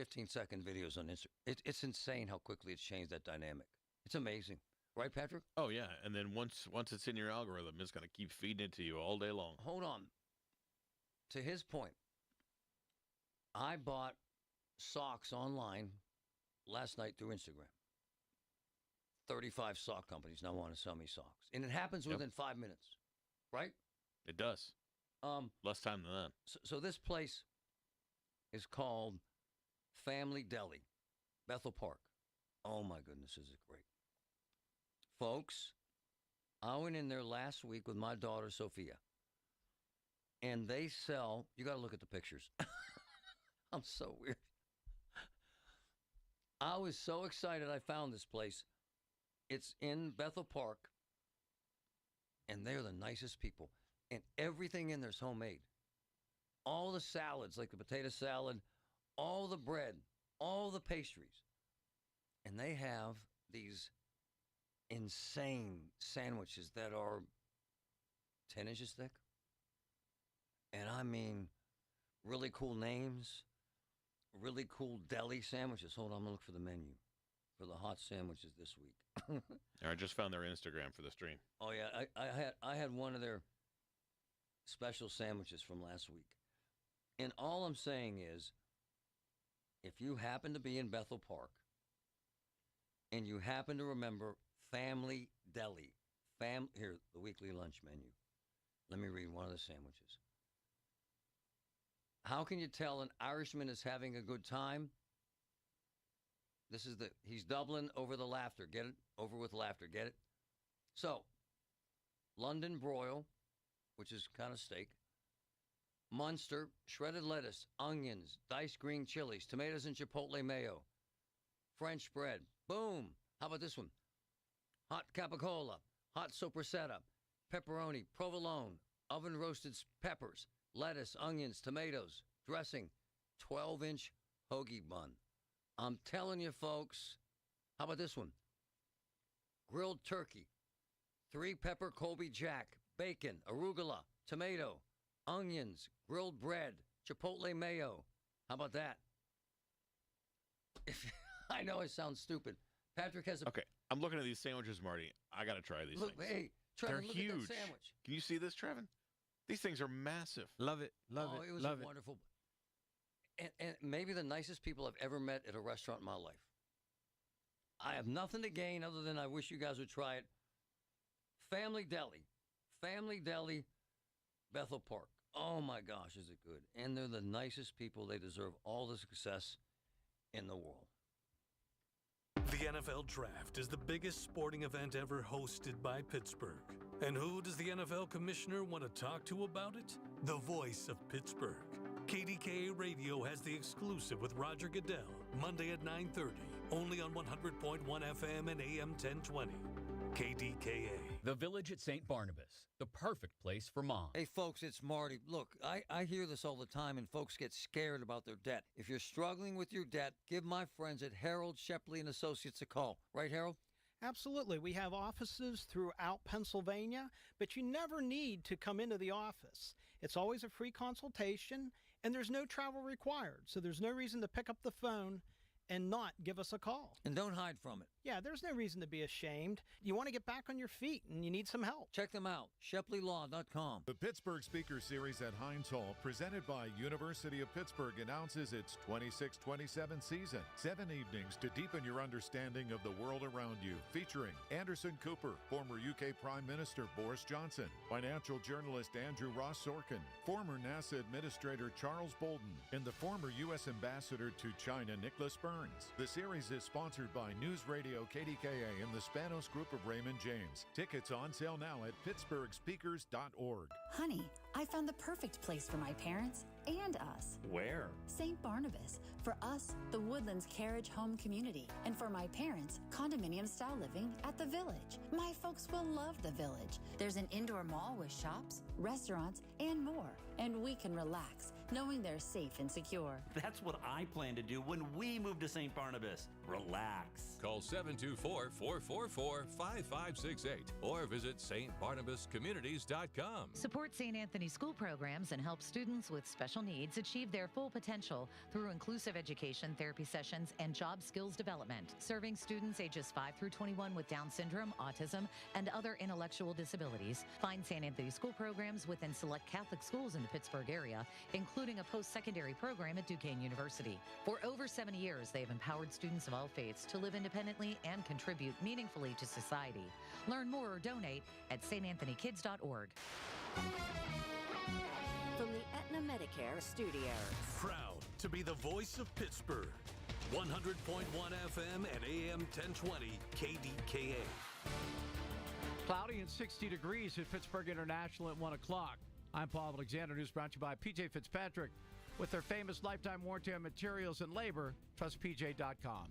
15-second videos on Instagram. It's insane how quickly it's changed that dynamic. It's amazing. Right, Patrick? Oh, yeah. And then once it's in your algorithm, it's going to keep feeding it to you all day long. Hold on. To his point, I bought socks online last night through Instagram. 35 sock companies now want to sell me socks. And it happens within 5 minutes, right? It does. Less time than that. So this place is called Family Deli, Bethel Park. Oh, my goodness, is it great. Folks, I went in there last week with my daughter, Sophia, and they sell, you got to look at the pictures. I'm so weird. I was so excited I found this place. It's in Bethel Park, and they're the nicest people, and everything in there's homemade. All the salads, like the potato salad, all the bread, all the pastries, and they have these insane sandwiches that are 10 inches thick. And I mean, really cool names, really cool deli sandwiches. Hold on, I'm going to look for the menu for the hot sandwiches this week. I just found their Instagram for the stream. Oh, yeah, I had one of their special sandwiches from last week. And all I'm saying is, if you happen to be in Bethel Park and you happen to remember Family Deli, here, the weekly lunch menu. Let me read one of the sandwiches. How can you tell an Irishman is having a good time? He's doubling over the laughter. Get it? Over with laughter. Get it? So, London broil, which is kind of steak. Munster, shredded lettuce, onions, diced green chilies, tomatoes and chipotle mayo. French bread. Boom. How about this one? Hot capicola, hot sopressata, pepperoni, provolone, oven-roasted peppers, lettuce, onions, tomatoes, dressing, 12-inch hoagie bun. I'm telling you, folks. How about this one? Grilled turkey, 3-pepper Colby Jack, bacon, arugula, tomato, onions, grilled bread, chipotle mayo. How about that? I know I sound stupid. Patrick has a... Okay, I'm looking at these sandwiches, Marty. I got to try these things. Hey, Trevin, they're look huge. at that sandwich. Can you see this, Trevin? These things are massive. Love it. Love it. It was wonderful. And maybe the nicest people I've ever met at a restaurant in my life. I have nothing to gain other than I wish you guys would try it. Family Deli, Bethel Park. Oh, my gosh, is it good. And they're the nicest people. They deserve all the success in the world. The NFL Draft is the biggest sporting event ever hosted by Pittsburgh. And who does the NFL commissioner want to talk to about it? The voice of Pittsburgh. KDKA Radio has the exclusive with Roger Goodell, Monday at 9:30, only on 100.1 FM and AM 1020. KDKA. The Village at St. Barnabas, the perfect place for mom. Hey, folks, it's Marty. Look, I hear this all the time, and folks get scared about their debt. If you're struggling with your debt, give my friends at Harold, Shepley & Associates a call. Right, Harold? Absolutely. We have offices throughout Pennsylvania, but you never need to come into the office. It's always a free consultation, and there's no travel required, so there's no reason to pick up the phone and not give us a call. And don't hide from it. Yeah, there's no reason to be ashamed. You want to get back on your feet and you need some help. Check them out, ShepleyLaw.com. The Pittsburgh Speaker Series at Heinz Hall, presented by University of Pittsburgh, announces its 26-27 season. 7 evenings to deepen your understanding of the world around you, featuring Anderson Cooper, former UK Prime Minister Boris Johnson, financial journalist Andrew Ross Sorkin, former NASA Administrator Charles Bolden, and the former U.S. Ambassador to China Nicholas Burns. The series is sponsored by News Radio KDKA and the Spanos Group of Raymond James. Tickets on sale now at pittsburghspeakers.org. Honey, I found the perfect place for my parents and us. Where? St. Barnabas. For us, the Woodlands Carriage Home Community. And for my parents, condominium-style living at the Village. My folks will love the Village. There's an indoor mall with shops, restaurants, and more. And we can relax, knowing they're safe and secure. That's what I plan to do when we move to St. Barnabas. Relax. Call 724-444-5568 or visit stbarnabascommunities.com. Support St. Anthony school programs and help students with special needs achieve their full potential through inclusive education, therapy sessions, and job skills development. Serving students ages 5 through 21 with Down syndrome, autism, and other intellectual disabilities. Find St. Anthony school programs within select Catholic schools in the Pittsburgh area, including a post-secondary program at Duquesne University. For over 70 years, they have empowered students of all faiths to live independently and contribute meaningfully to society. Learn more or donate at stanthonykids.org. From the Aetna Medicare Studios. Proud to be the voice of Pittsburgh. 100.1 FM and AM 1020 KDKA. Cloudy and 60 degrees at Pittsburgh International at 1 o'clock. I'm Paul Alexander. News brought to you by P.J. Fitzpatrick. With their famous lifetime warranty on materials and labor, trust PJ.com.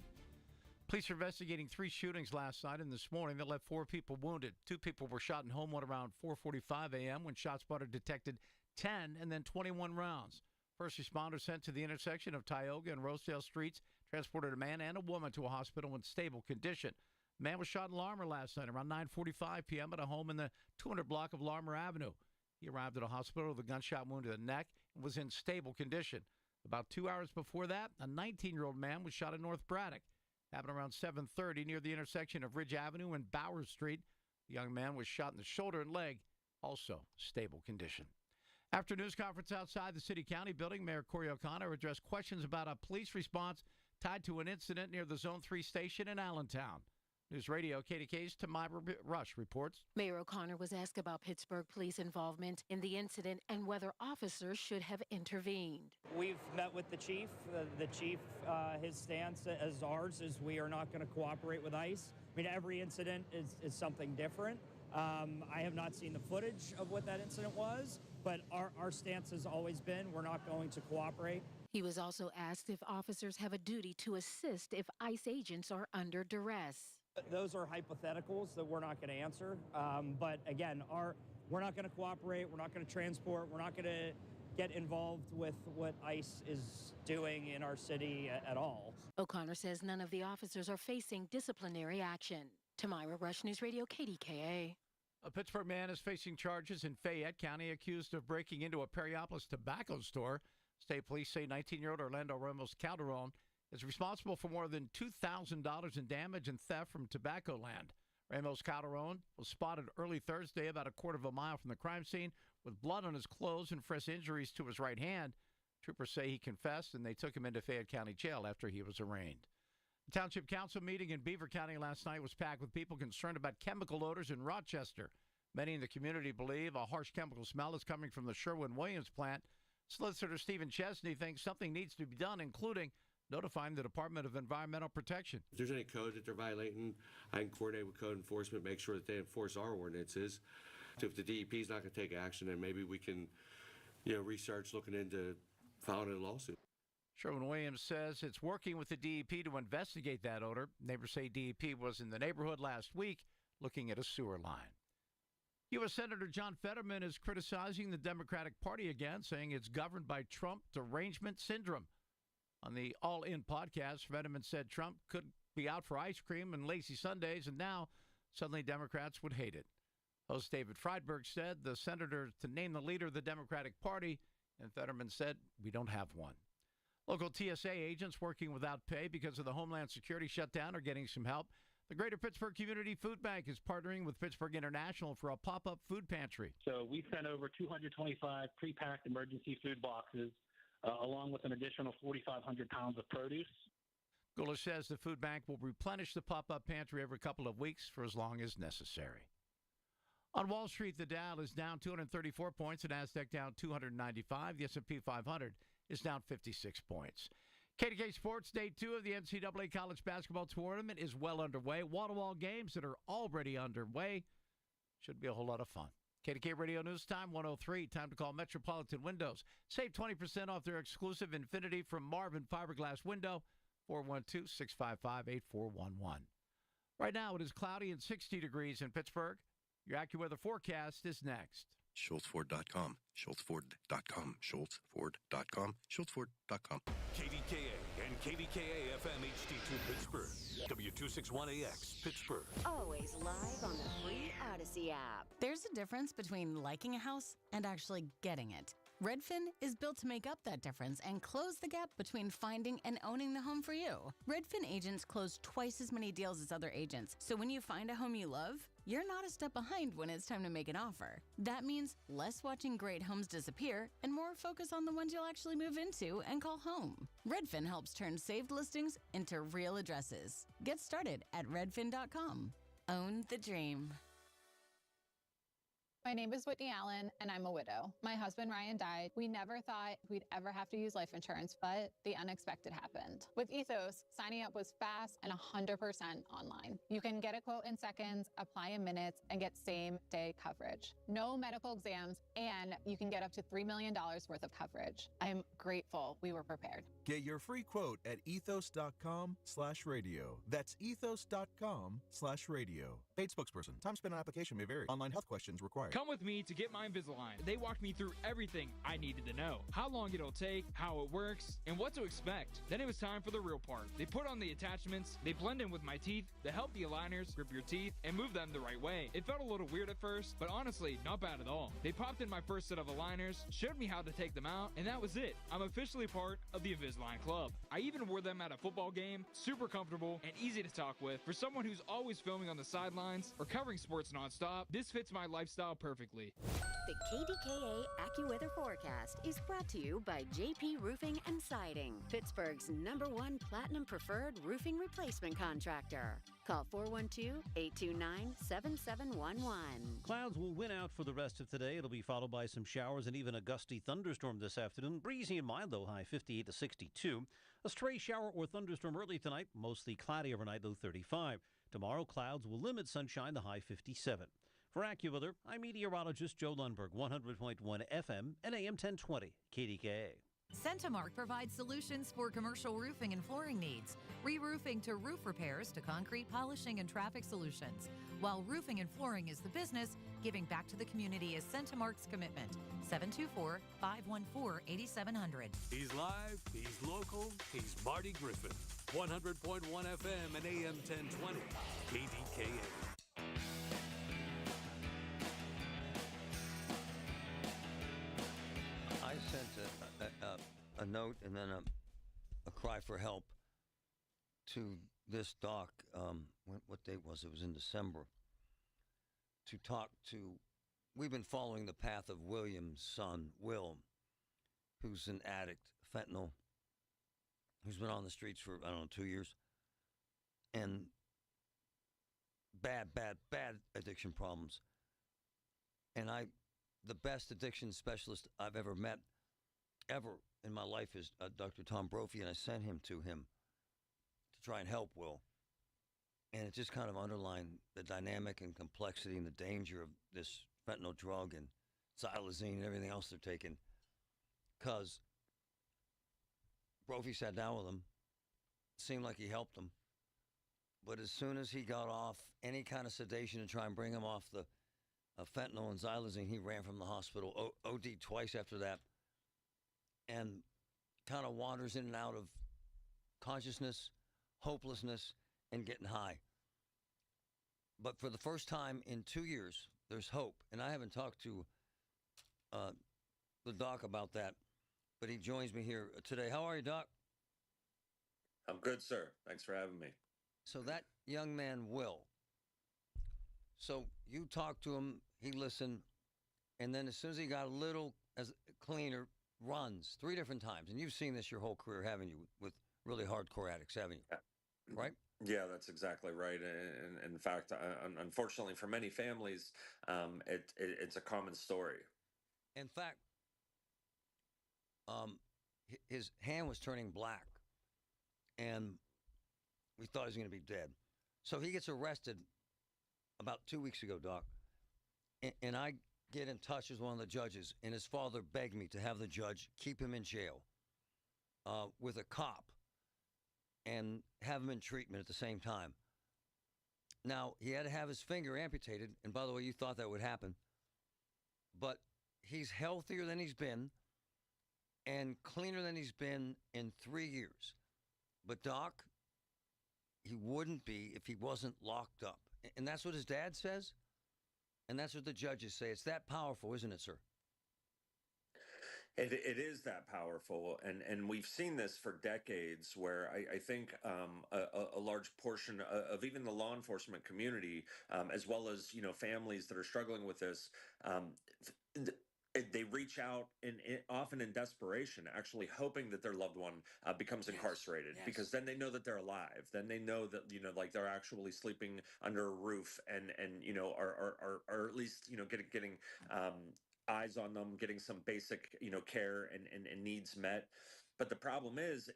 Police are investigating 3 shootings last night and this morning that left 4 people wounded. 2 people were shot in Homewood around 4:45 a.m. when ShotSpotter detected 10 and then 21 rounds. First responders sent to the intersection of Tioga and Rosedale Streets transported a man and a woman to a hospital in stable condition. The man was shot in Larmer last night around 9:45 p.m. at a home in the 200 block of Larmer Avenue. He arrived at a hospital with a gunshot wound to the neck and was in stable condition. About 2 hours before that, a 19-year-old man was shot in North Braddock. Happened around 7:30 near the intersection of Ridge Avenue and Bowers Street. The young man was shot in the shoulder and leg, also stable condition. After a news conference outside the city-county building, Mayor Corey O'Connor addressed questions about a police response tied to an incident near the Zone 3 station in Allentown. News Radio KDKA's Tamira Rush reports. Mayor O'Connor was asked about Pittsburgh police involvement in the incident and whether officers should have intervened. We've met with the chief. His stance as ours is we are not going to cooperate with ICE. I mean, every incident is something different. I have not seen the footage of what that incident was, but our stance has always been we're not going to cooperate. He was also asked if officers have a duty to assist if ICE agents are under duress. Those are hypotheticals that we're not going to answer. But again, we're not going to cooperate. We're not going to transport. We're not going to get involved with what ICE is doing in our city at all. O'Connor says none of the officers are facing disciplinary action. Tamira Rush, News Radio KDKA. A Pittsburgh man is facing charges in Fayette County accused of breaking into a Perryopolis tobacco store. State police say 19-year-old Orlando Ramos Calderon is responsible for more than $2,000 in damage and theft from tobacco land. Ramos Calderon was spotted early Thursday about a quarter of a mile from the crime scene with blood on his clothes and fresh injuries to his right hand. Troopers say he confessed, and they took him into Fayette County Jail after he was arraigned. The Township Council meeting in Beaver County last night was packed with people concerned about chemical odors in Rochester. Many in the community believe a harsh chemical smell is coming from the Sherwin-Williams plant. Solicitor Stephen Chesney thinks something needs to be done, including notifying the Department of Environmental Protection. If there's any codes that they're violating, I can coordinate with code enforcement, make sure that they enforce our ordinances. If the DEP is not going to take action, then maybe we can, research looking into filing a lawsuit. Sherwin-Williams says it's working with the DEP to investigate that odor. Neighbors say DEP was in the neighborhood last week looking at a sewer line. U.S. Senator John Fetterman is criticizing the Democratic Party again, saying it's governed by Trump derangement syndrome. On the All In podcast, Fetterman said Trump could be out for ice cream and lazy Sundays, and now suddenly Democrats would hate it. Host David Friedberg said the senator to name the leader of the Democratic Party, and Fetterman said, we don't have one. Local TSA agents working without pay because of the Homeland Security shutdown are getting some help. The Greater Pittsburgh Community Food Bank is partnering with Pittsburgh International for a pop-up food pantry. So we sent over 225 pre-packed emergency food boxes, along with an additional 4,500 pounds of produce. Guler says the food bank will replenish the pop-up pantry every couple of weeks for as long as necessary. On Wall Street, the Dow is down 234 points, the NASDAQ down 295. The S&P 500 is down 56 points. KDK Sports Day 2 of the NCAA College Basketball Tournament is well underway. Wall-to-wall games that are already underway. Should be a whole lot of fun. KDKA Radio News Time 103. Time to call Metropolitan Windows. Save 20% off their exclusive Infinity from Marvin fiberglass window. 412-655-8411. Right now it is cloudy and 60 degrees in Pittsburgh. Your AccuWeather forecast is next. SchultzFord.com, SchultzFord.com, SchultzFord.com, SchultzFord.com. KDKA and KDKA FM HD2 Pittsburgh. W261AX Pittsburgh. Always live on the free Odyssey app. There's a difference between liking a house and actually getting it. Redfin is built to make up that difference and close the gap between finding and owning the home for you. Redfin agents close twice as many deals as other agents, so when you find a home you love, you're not a step behind when it's time to make an offer. That means less watching great homes disappear and more focus on the ones you'll actually move into and call home. Redfin helps turn saved listings into real addresses. Get started at redfin.com. Own the dream. My name is Whitney Allen, and I'm a widow. My husband, Ryan, died. We never thought we'd ever have to use life insurance, but the unexpected happened. With Ethos, signing up was fast and 100% online. You can get a quote in seconds, apply in minutes, and get same-day coverage. No medical exams, and you can get up to $3 million worth of coverage. I'm grateful we were prepared. Get your free quote at ethos.com/radio. That's ethos.com/radio. Paid spokesperson. Time spent on application may vary. Online health questions required. Come with me to get my Invisalign. They walked me through everything I needed to know. How long it'll take, how it works, and what to expect. Then it was time for the real part. They put on the attachments, they blend in with my teeth, they help the aligners grip your teeth and move them the right way. It felt a little weird at first, but honestly, not bad at all. They popped in my first set of aligners, showed me how to take them out, and that was it. I'm officially part of the Invisalign Club. I even wore them at a football game, super comfortable and easy to talk with. For someone who's always filming on the sidelines or covering sports nonstop, this fits my lifestyle perfectly. The KDKA AccuWeather forecast is brought to you by JP Roofing and Siding, Pittsburgh's #1 Platinum Preferred Roofing Replacement Contractor. Call 412-829-7711. Clouds will win out for the rest of today. It'll be followed by some showers and even a gusty thunderstorm this afternoon. Breezy and mild, though, high 58 to 62. A stray shower or thunderstorm early tonight, mostly cloudy overnight, low 35. Tomorrow, clouds will limit sunshine, the high 57. For AccuWeather, I'm meteorologist Joe Lundberg, 100.1 FM and AM 1020, KDKA. Centimark provides solutions for commercial roofing and flooring needs, re-roofing to roof repairs to concrete polishing and traffic solutions. While roofing and flooring is the business, giving back to the community is Centimark's commitment. 724-514-8700. He's live, he's local, he's Marty Griffin. 100.1 FM and AM 1020, KDKA. I sent a note and then a cry for help to this doc. What date was it? It was in December. To talk to, we've been following the path of William's son, Will, who's an addict, fentanyl, who's been on the streets for, 2 years. And bad addiction problems. And the best addiction specialist I've ever met, ever in my life, is Dr. Tom Brophy, and I sent him to him to try and help Will. And it just kind of underlined the dynamic and complexity and the danger of this fentanyl drug and xylazine and everything else they're taking. Because Brophy sat down with him, seemed like he helped him. But as soon as he got off any kind of sedation to try and bring him off the fentanyl and xylazine, he ran from the hospital, OD'd twice after that, and kind of wanders in and out of consciousness, hopelessness, and getting high. But for the first time in 2 years, there's hope. And I haven't talked to the doc about that, but he joins me here today. How are you, Doc? I'm good, sir. Thanks for having me. So that young man, Will, so you talked to him, he listened, and then as soon as he got a little cleaner, runs 3 different times. And you've seen this your whole career, haven't you, with really hardcore addicts, haven't you? Right? Yeah, that's exactly right. And in fact, unfortunately for many families, it's a common story. In fact, his hand was turning black, and we thought he was going to be dead. So he gets arrested about 2 weeks ago, Doc. And I get in touch with one of the judges, and his father begged me to have the judge keep him in jail with a cop and have him in treatment at the same time. Now, he had to have his finger amputated, and by the way, you thought that would happen, but he's healthier than he's been and cleaner than he's been in 3 years. But, Doc, he wouldn't be if he wasn't locked up. And that's what his dad says, and that's what the judges say. It's that powerful, isn't it, sir? It is that powerful, and we've seen this for decades. Where I think a large portion of even the law enforcement community, as well as families that are struggling with this, they reach out often in desperation, actually hoping that their loved one becomes incarcerated, because then they know that they're alive. Then they know that like they're actually sleeping under a roof, and are at least getting eyes on them, getting some basic care and needs met. But the problem is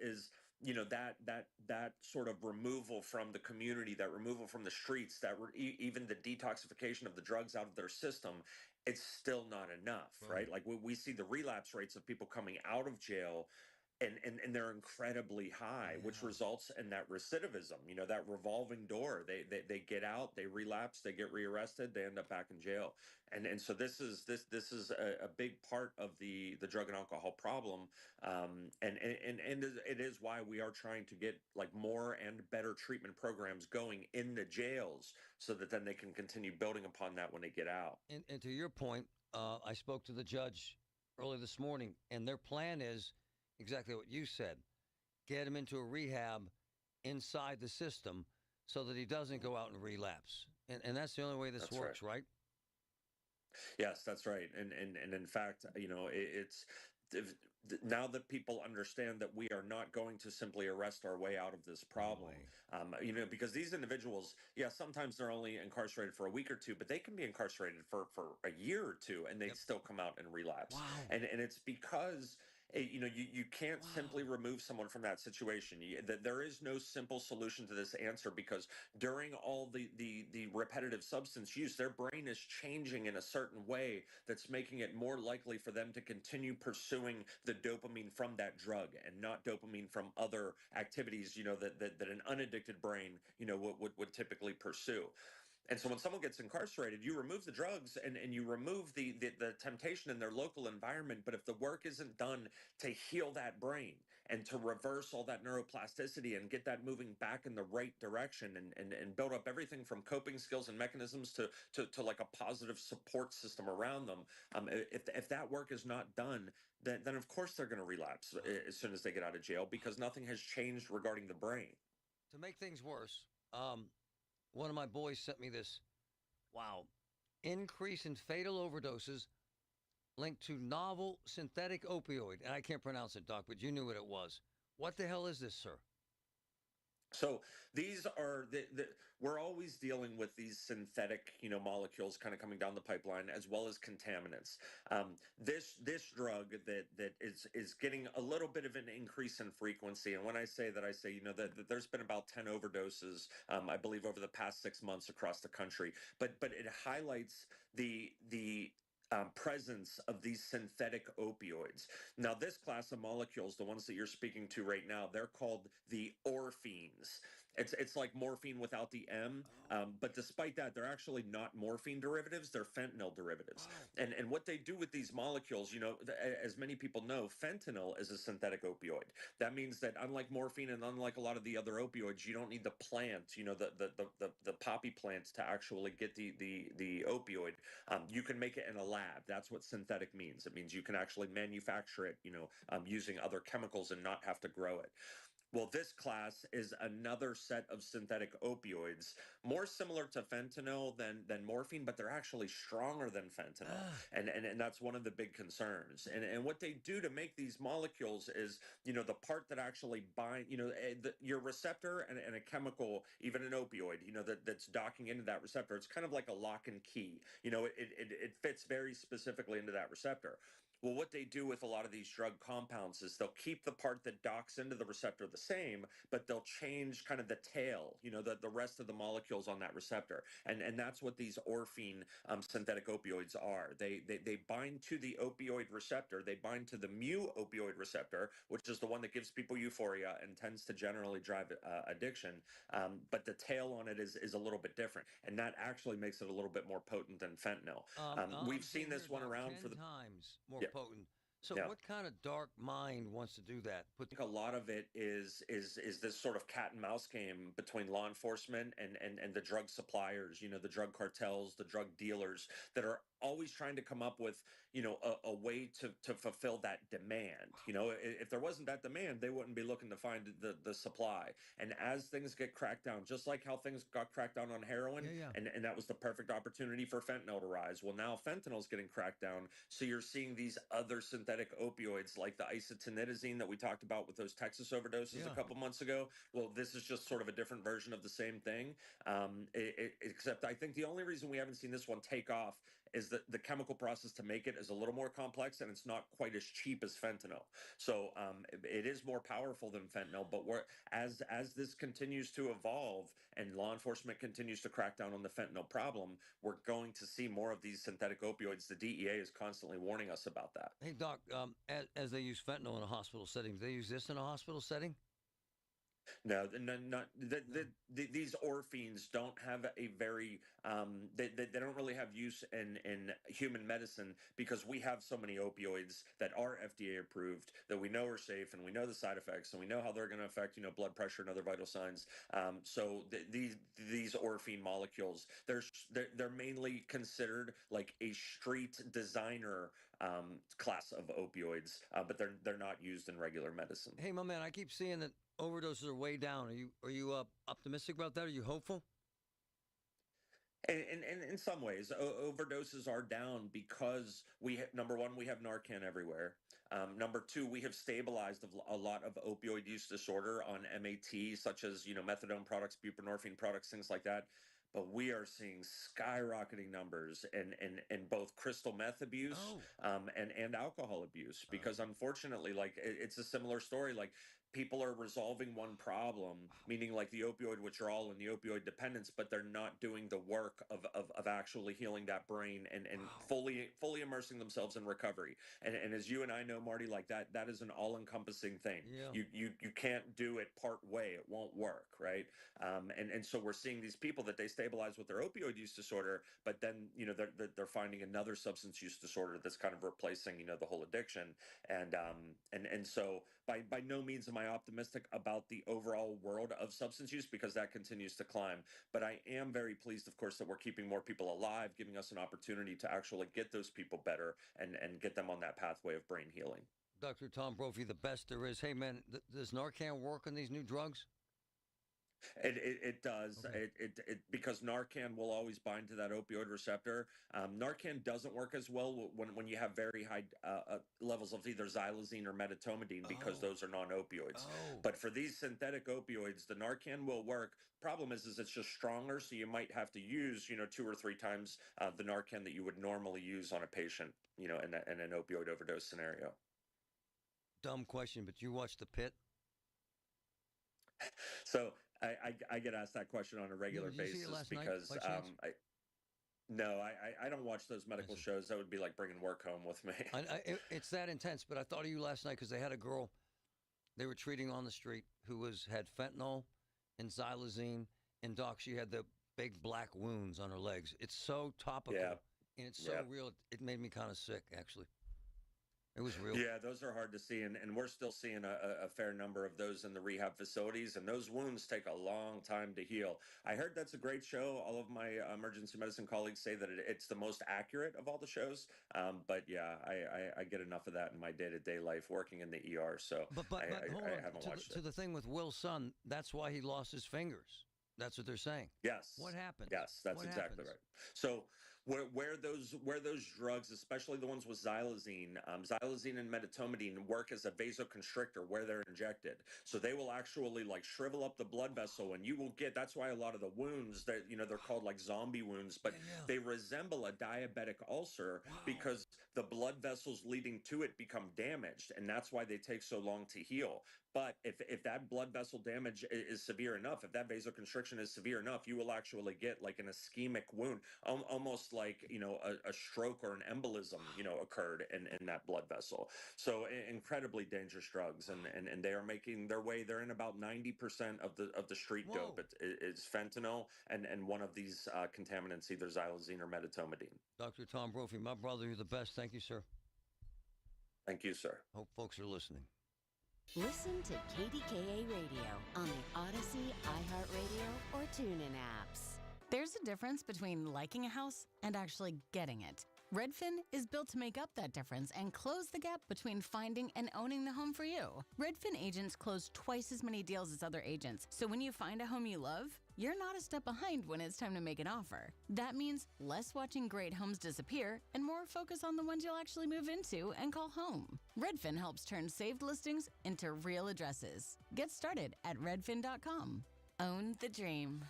that sort of removal from the community, that removal from the streets, that even the detoxification of the drugs out of their system, it's still not enough, right? Like we see the relapse rates of people coming out of jail, and they're incredibly high, which results in that recidivism, that revolving door. They get out, they relapse, they get rearrested, they end up back in jail. And so this is a big part of the drug and alcohol problem. And it is why we are trying to get like more and better treatment programs going in the jails, so that then they can continue building upon that when they get out. And to your point, I spoke to the judge early this morning, and their plan is exactly what you said. Get him into a rehab inside the system so that he doesn't go out and relapse. And that's the only way this works, right? Yes, that's right. And in fact, it's now that people understand that we are not going to simply arrest our way out of this problem, because these individuals, sometimes they're only incarcerated for a week or two, but they can be incarcerated for a year or two, and they still come out and relapse. And it's because you can't simply remove someone from that situation. There is no simple solution to this answer, because during all the repetitive substance use, their brain is changing in a certain way that's making it more likely for them to continue pursuing the dopamine from that drug, and not dopamine from other activities, that an unaddicted brain, would typically pursue. And so when someone gets incarcerated, you remove the drugs and you remove the temptation in their local environment. But if the work isn't done to heal that brain and to reverse all that neuroplasticity and get that moving back in the right direction, and build up everything from coping skills and mechanisms to like a positive support system around them, if that work is not done, then of course they're going to relapse as soon as they get out of jail, because nothing has changed regarding the brain. To make things worse, one of my boys sent me this. Wow. Increase in fatal overdoses linked to novel synthetic opioid. And I can't pronounce it, Doc, but you knew what it was. What the hell is this, sir? So these are we're always dealing with these synthetic, molecules kind of coming down the pipeline, as well as contaminants. This drug that is getting a little bit of an increase in frequency. And when I say that, that there's been about 10 overdoses, I believe, over the past 6 months across the country. But it highlights the presence of these synthetic opioids. Now, this class of molecules, the ones that you're speaking to right now, they're called the orphines. It's like morphine without the M, but despite that, they're actually not morphine derivatives, they're fentanyl derivatives. And what they do with these molecules, as many people know, fentanyl is a synthetic opioid. That means that unlike morphine and unlike a lot of the other opioids, you don't need the plant, the poppy plants to actually get the opioid. You can make it in a lab. That's what synthetic means. It means you can actually manufacture it, using other chemicals and not have to grow it. Well, this class is another set of synthetic opioids, more similar to fentanyl than morphine, but they're actually stronger than fentanyl. And that's one of the big concerns. And what they do to make these molecules is, the part that actually bind, your receptor and a chemical, even an opioid, that's docking into that receptor. It's kind of like a lock and key. It fits very specifically into that receptor. Well, what they do with a lot of these drug compounds is they'll keep the part that docks into the receptor the same, but they'll change kind of the tail, the rest of the molecules on that receptor. And that's what these orphan synthetic opioids are. They bind to the opioid receptor. They bind to the mu opioid receptor, which is the one that gives people euphoria and tends to generally drive addiction. But the tail on it is a little bit different. And that actually makes it a little bit more potent than fentanyl. We've seen this one around for 10 times more Yeah. potent. So Yeah. what kind of dark mind wants to do that? I think a lot of it is this sort of cat and mouse game between law enforcement and the drug suppliers, the drug cartels, the drug dealers that are always trying to come up with, a way to fulfill that demand. If there wasn't that demand, they wouldn't be looking to find the supply. And as things get cracked down, just like how things got cracked down on heroin, and that was the perfect opportunity for fentanyl to rise. Well, now fentanyl's getting cracked down. So you're seeing these other synthetic opioids like the isotretinoin that we talked about with those Texas overdoses a couple months ago. Well, this is just sort of a different version of the same thing. Except I think the only reason we haven't seen this one take off is that the chemical process to make it is a little more complex and it's not quite as cheap as fentanyl. So it is more powerful than fentanyl, but as this continues to evolve and law enforcement continues to crack down on the fentanyl problem, we're going to see more of these synthetic opioids. The DEA is constantly warning us about that. Hey, Doc, as they use fentanyl in a hospital setting, do they use this in a hospital setting? No, these orphines don't have a very they don't really have use in human medicine because we have so many opioids that are FDA approved that we know are safe and we know the side effects and we know how they're going to affect blood pressure and other vital signs. So these orphan molecules they're mainly considered like a street designer class of opioids, but they're not used in regular medicine. Hey, my man, I keep seeing that overdoses are way down. Are you optimistic about that? Are you hopeful? In some ways, overdoses are down because number one, we have Narcan everywhere. Number two, we have stabilized a lot of opioid use disorder on MAT, such as methadone products, buprenorphine products, things like that. But we are seeing skyrocketing numbers in both crystal meth abuse and alcohol abuse because unfortunately, like it's a similar story. Like people are resolving one problem, meaning like the opioid withdrawal and the opioid dependence, but they're not doing the work of actually healing that brain and fully immersing themselves in recovery. And as you and I know, Marty, like that is an all-encompassing thing. Yeah. You can't do it part way. It won't work, right? And so we're seeing these people that they stabilize with their opioid use disorder, but then they're finding another substance use disorder that's kind of replacing the whole addiction. And so by no means am I optimistic about the overall world of substance use because that continues to climb. But I am very pleased, of course, that we're keeping more people alive, giving us an opportunity to actually get those people better and get them on that pathway of brain healing. Dr. Tom Brophy, the best there is. Hey, man, does Narcan work on these new drugs? It does. Okay. It because Narcan will always bind to that opioid receptor. Narcan doesn't work as well when you have very high levels of either xylazine or medetomidine because those are non-opioids. But for these synthetic opioids, the Narcan will work. Problem is it's just stronger, so you might have to use 2 or 3 times the Narcan that you would normally use on a patient, in an opioid overdose scenario. Dumb question, but you watch The Pit? So I get asked that question on a regular basis because I don't watch those medical shows. That would be like bringing work home with me. It's that intense, but I thought of you last night because they had a girl they were treating on the street who had fentanyl and xylazine, and Doc, she had the big black wounds on her legs. It's so topical, and it's so real. It made me kind of sick, actually. It was real. Yeah, those are hard to see, and we're still seeing a fair number of those in the rehab facilities, and those wounds take a long time to heal. I heard that's a great show. All of my emergency medicine colleagues say that it's the most accurate of all the shows, but yeah, I get enough of that in my day-to-day life working in the ER, so but I haven't to watched to the thing with Will's son, that's why he lost his fingers. That's what they're saying. Yes. What happened? Yes, that's exactly right. So where those drugs, especially the ones with xylazine, xylazine and medetomidine, work as a vasoconstrictor where they're injected. So they will actually like shrivel up the blood vessel, and you will get. That's why a lot of the wounds that they're called like zombie wounds, but they resemble a diabetic ulcer because the blood vessels leading to it become damaged, and that's why they take so long to heal. But if that blood vessel damage is severe enough, if that vasoconstriction is severe enough, you will actually get like an ischemic wound, almost like a stroke or an embolism occurred in that blood vessel. So incredibly dangerous drugs, and they are making their way. They're in about 90% of the street dope. It's fentanyl and one of these contaminants, either xylazine or medetomidine. Dr. Tom Brophy, my brother, you're the best. Thank you, sir. Thank you, sir. Hope folks are listening. Listen to KDKA Radio on the Odyssey, iHeartRadio, or TuneIn apps. There's a difference between liking a house and actually getting it. Redfin is built to make up that difference and close the gap between finding and owning the home for you. Redfin agents close twice as many deals as other agents, so when you find a home you love, you're not a step behind when it's time to make an offer. That means less watching great homes disappear and more focus on the ones you'll actually move into and call home. Redfin helps turn saved listings into real addresses. Get started at redfin.com. Own the dream.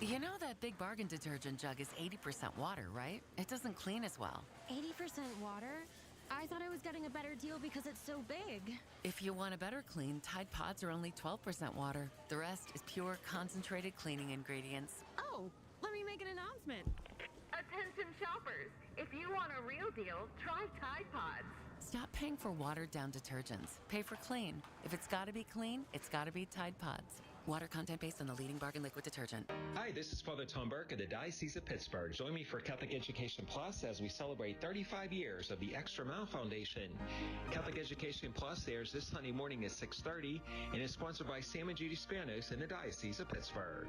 You know that Big Bargain detergent jug is 80% water, right? It doesn't clean as well. 80% water? I thought I was getting a better deal because it's so big. If you want a better clean, Tide Pods are only 12% water. The rest is pure, concentrated cleaning ingredients. Oh, let me make an announcement. Attention shoppers, if you want a real deal, try Tide Pods. Stop paying for watered-down detergents. Pay for clean. If it's gotta be clean, it's gotta be Tide Pods. Water content based on the leading bargain liquid detergent. Hi, this is Father Tom Burke of the Diocese of Pittsburgh. Join me for Catholic Education Plus as we celebrate 35 years of the Extra Mile Foundation. Catholic Education Plus airs this Sunday morning at 6:30 and is sponsored by Sam and Judy Spanos in the Diocese of Pittsburgh.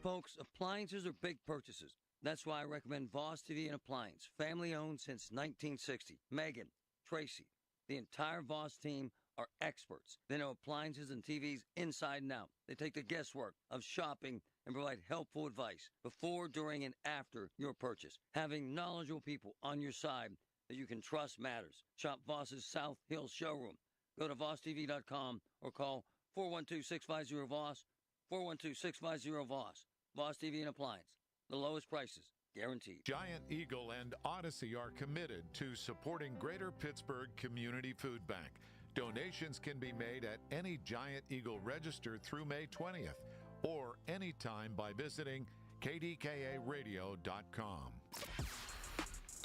Folks, appliances are big purchases. That's why I recommend Voss TV and Appliance, family owned since 1960. Megan, Tracy, the entire Voss team are experts. They know appliances and TVs inside and out. They take the guesswork of shopping and provide helpful advice before, during, and after your purchase. Having knowledgeable people on your side that you can trust matters. Shop Voss's South Hill showroom. Go to VossTV.com or call 412-650-VOSS, 412-650-VOSS. Voss TV and Appliance. The lowest prices, guaranteed. Giant Eagle and Odyssey are committed to supporting Greater Pittsburgh Community Food Bank. Donations can be made at any Giant Eagle register through May 20th or anytime by visiting KDKARadio.com.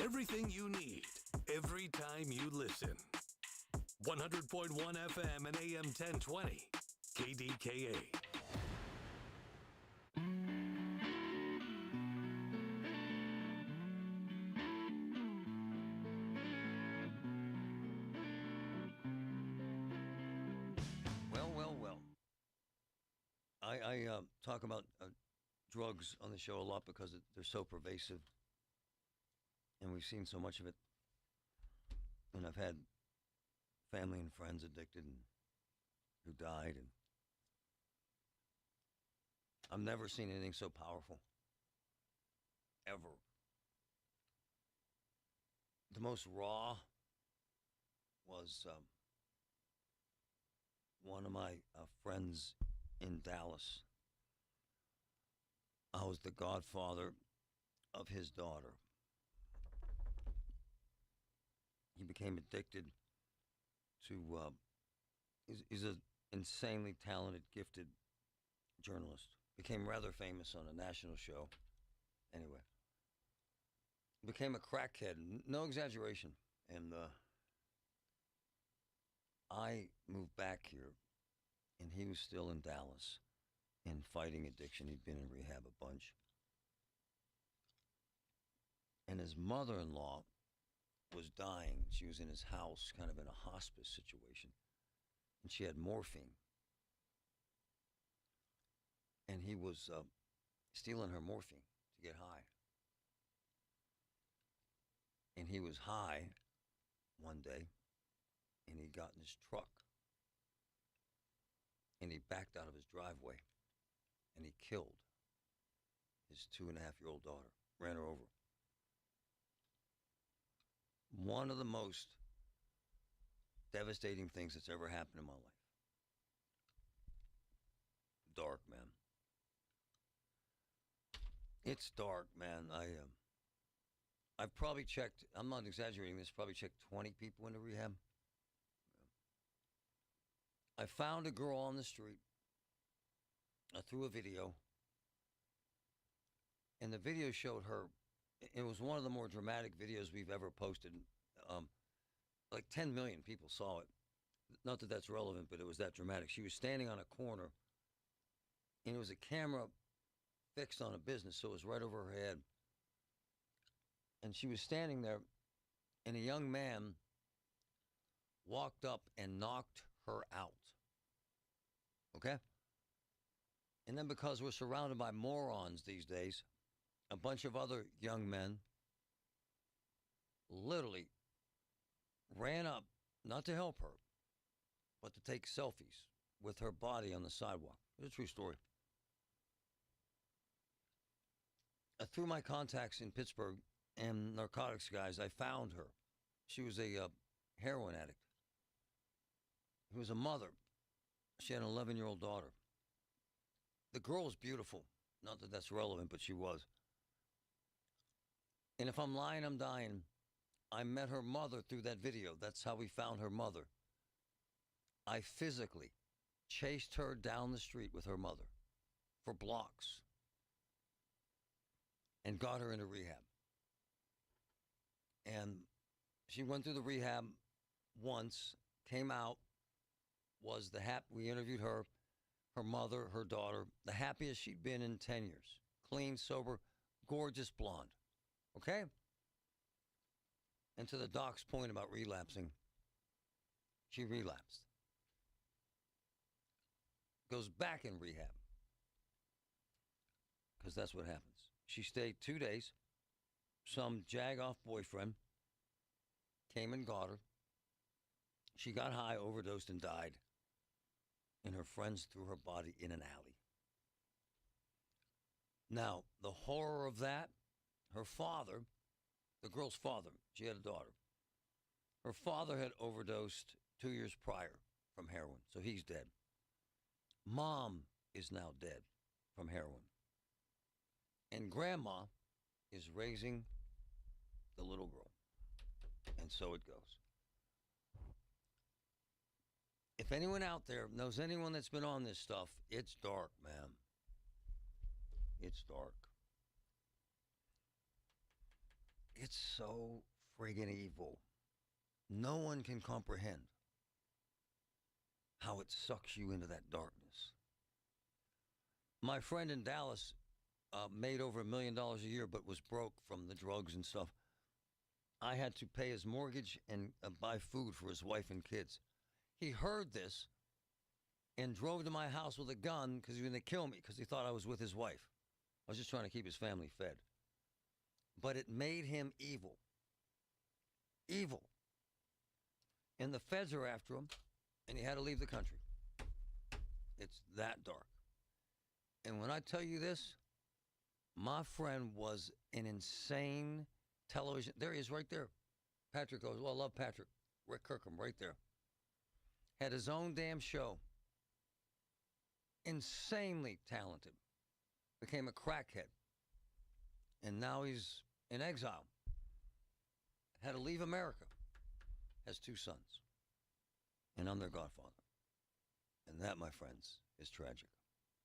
Everything you need, every time you listen. 100.1 FM and AM 1020, KDKA. I talk about drugs on the show a lot because they're so pervasive, and we've seen so much of it. And I've had family and friends addicted and who died, and I've never seen anything so powerful, ever. The most raw was one of my friends in Dallas. I was the godfather of his daughter. He became addicted to, he's an insanely talented, gifted journalist. Became rather famous on a national show. Anyway. Became a crackhead, no exaggeration. And I moved back here, and he was still in Dallas and fighting addiction. He'd been in rehab a bunch. And his mother-in-law was dying. She was in his house, kind of in a hospice situation. And she had morphine. And he was stealing her morphine to get high. And he was high one day, and he got in his truck. And he backed out of his driveway, and he killed his 2.5-year-old daughter. Ran her over. One of the most devastating things that's ever happened in my life. Dark, man. It's dark, man. I've probably checked, I'm not exaggerating this, probably checked 20 people into rehab. I found a girl on the street through a video, and the video showed her. It was one of the more dramatic videos we've ever posted. Like 10 million people saw it. Not that that's relevant, but it was that dramatic. She was standing on a corner, and it was a camera fixed on a business, so it was right over her head. And she was standing there, and a young man walked up and knocked her out. Okay? And then because we're surrounded by morons these days, a bunch of other young men literally ran up, not to help her, but to take selfies with her body on the sidewalk. It's a true story. Through my contacts in Pittsburgh and narcotics guys, I found her. She was a heroin addict. Who was a mother. She had an 11-year-old daughter. The girl was beautiful. Not that that's relevant, but she was. And if I'm lying, I'm dying. I met her mother through that video. That's how we found her mother. I physically chased her down the street with her mother for blocks and got her into rehab. And she went through the rehab once, came out, was we interviewed her, her mother, her daughter, the happiest she'd been in 10 years. Clean, sober, gorgeous blonde. Okay? And to the doc's point about relapsing, she relapsed. Goes back in rehab. Because that's what happens. She stayed 2 days. Some jag-off boyfriend came and got her. She got high, overdosed, and died. And her friends threw her body in an alley. Now, the horror of that, her father, the girl's father, she had a daughter. Her father had overdosed 2 years prior from heroin, so he's dead. Mom is now dead from heroin. And grandma is raising the little girl. And so it goes. If anyone out there knows anyone that's been on this stuff, it's dark, man. It's dark. It's so friggin' evil. No one can comprehend how it sucks you into that darkness. My friend in Dallas made over $1 million a year, but was broke from the drugs and stuff. I had to pay his mortgage and buy food for his wife and kids. He heard this and drove to my house with a gun because he was going to kill me because he thought I was with his wife. I was just trying to keep his family fed. But it made him evil. Evil. And the feds are after him, and he had to leave the country. It's that dark. And when I tell you this, my friend was an insane television. There he is right there. Patrick goes, well, I love Patrick. Rick Kirkham right there. Had his own damn show. Insanely talented. Became a crackhead. And now he's in exile. Had to leave America. Has 2 sons. And I'm their godfather. And that, my friends, is tragic.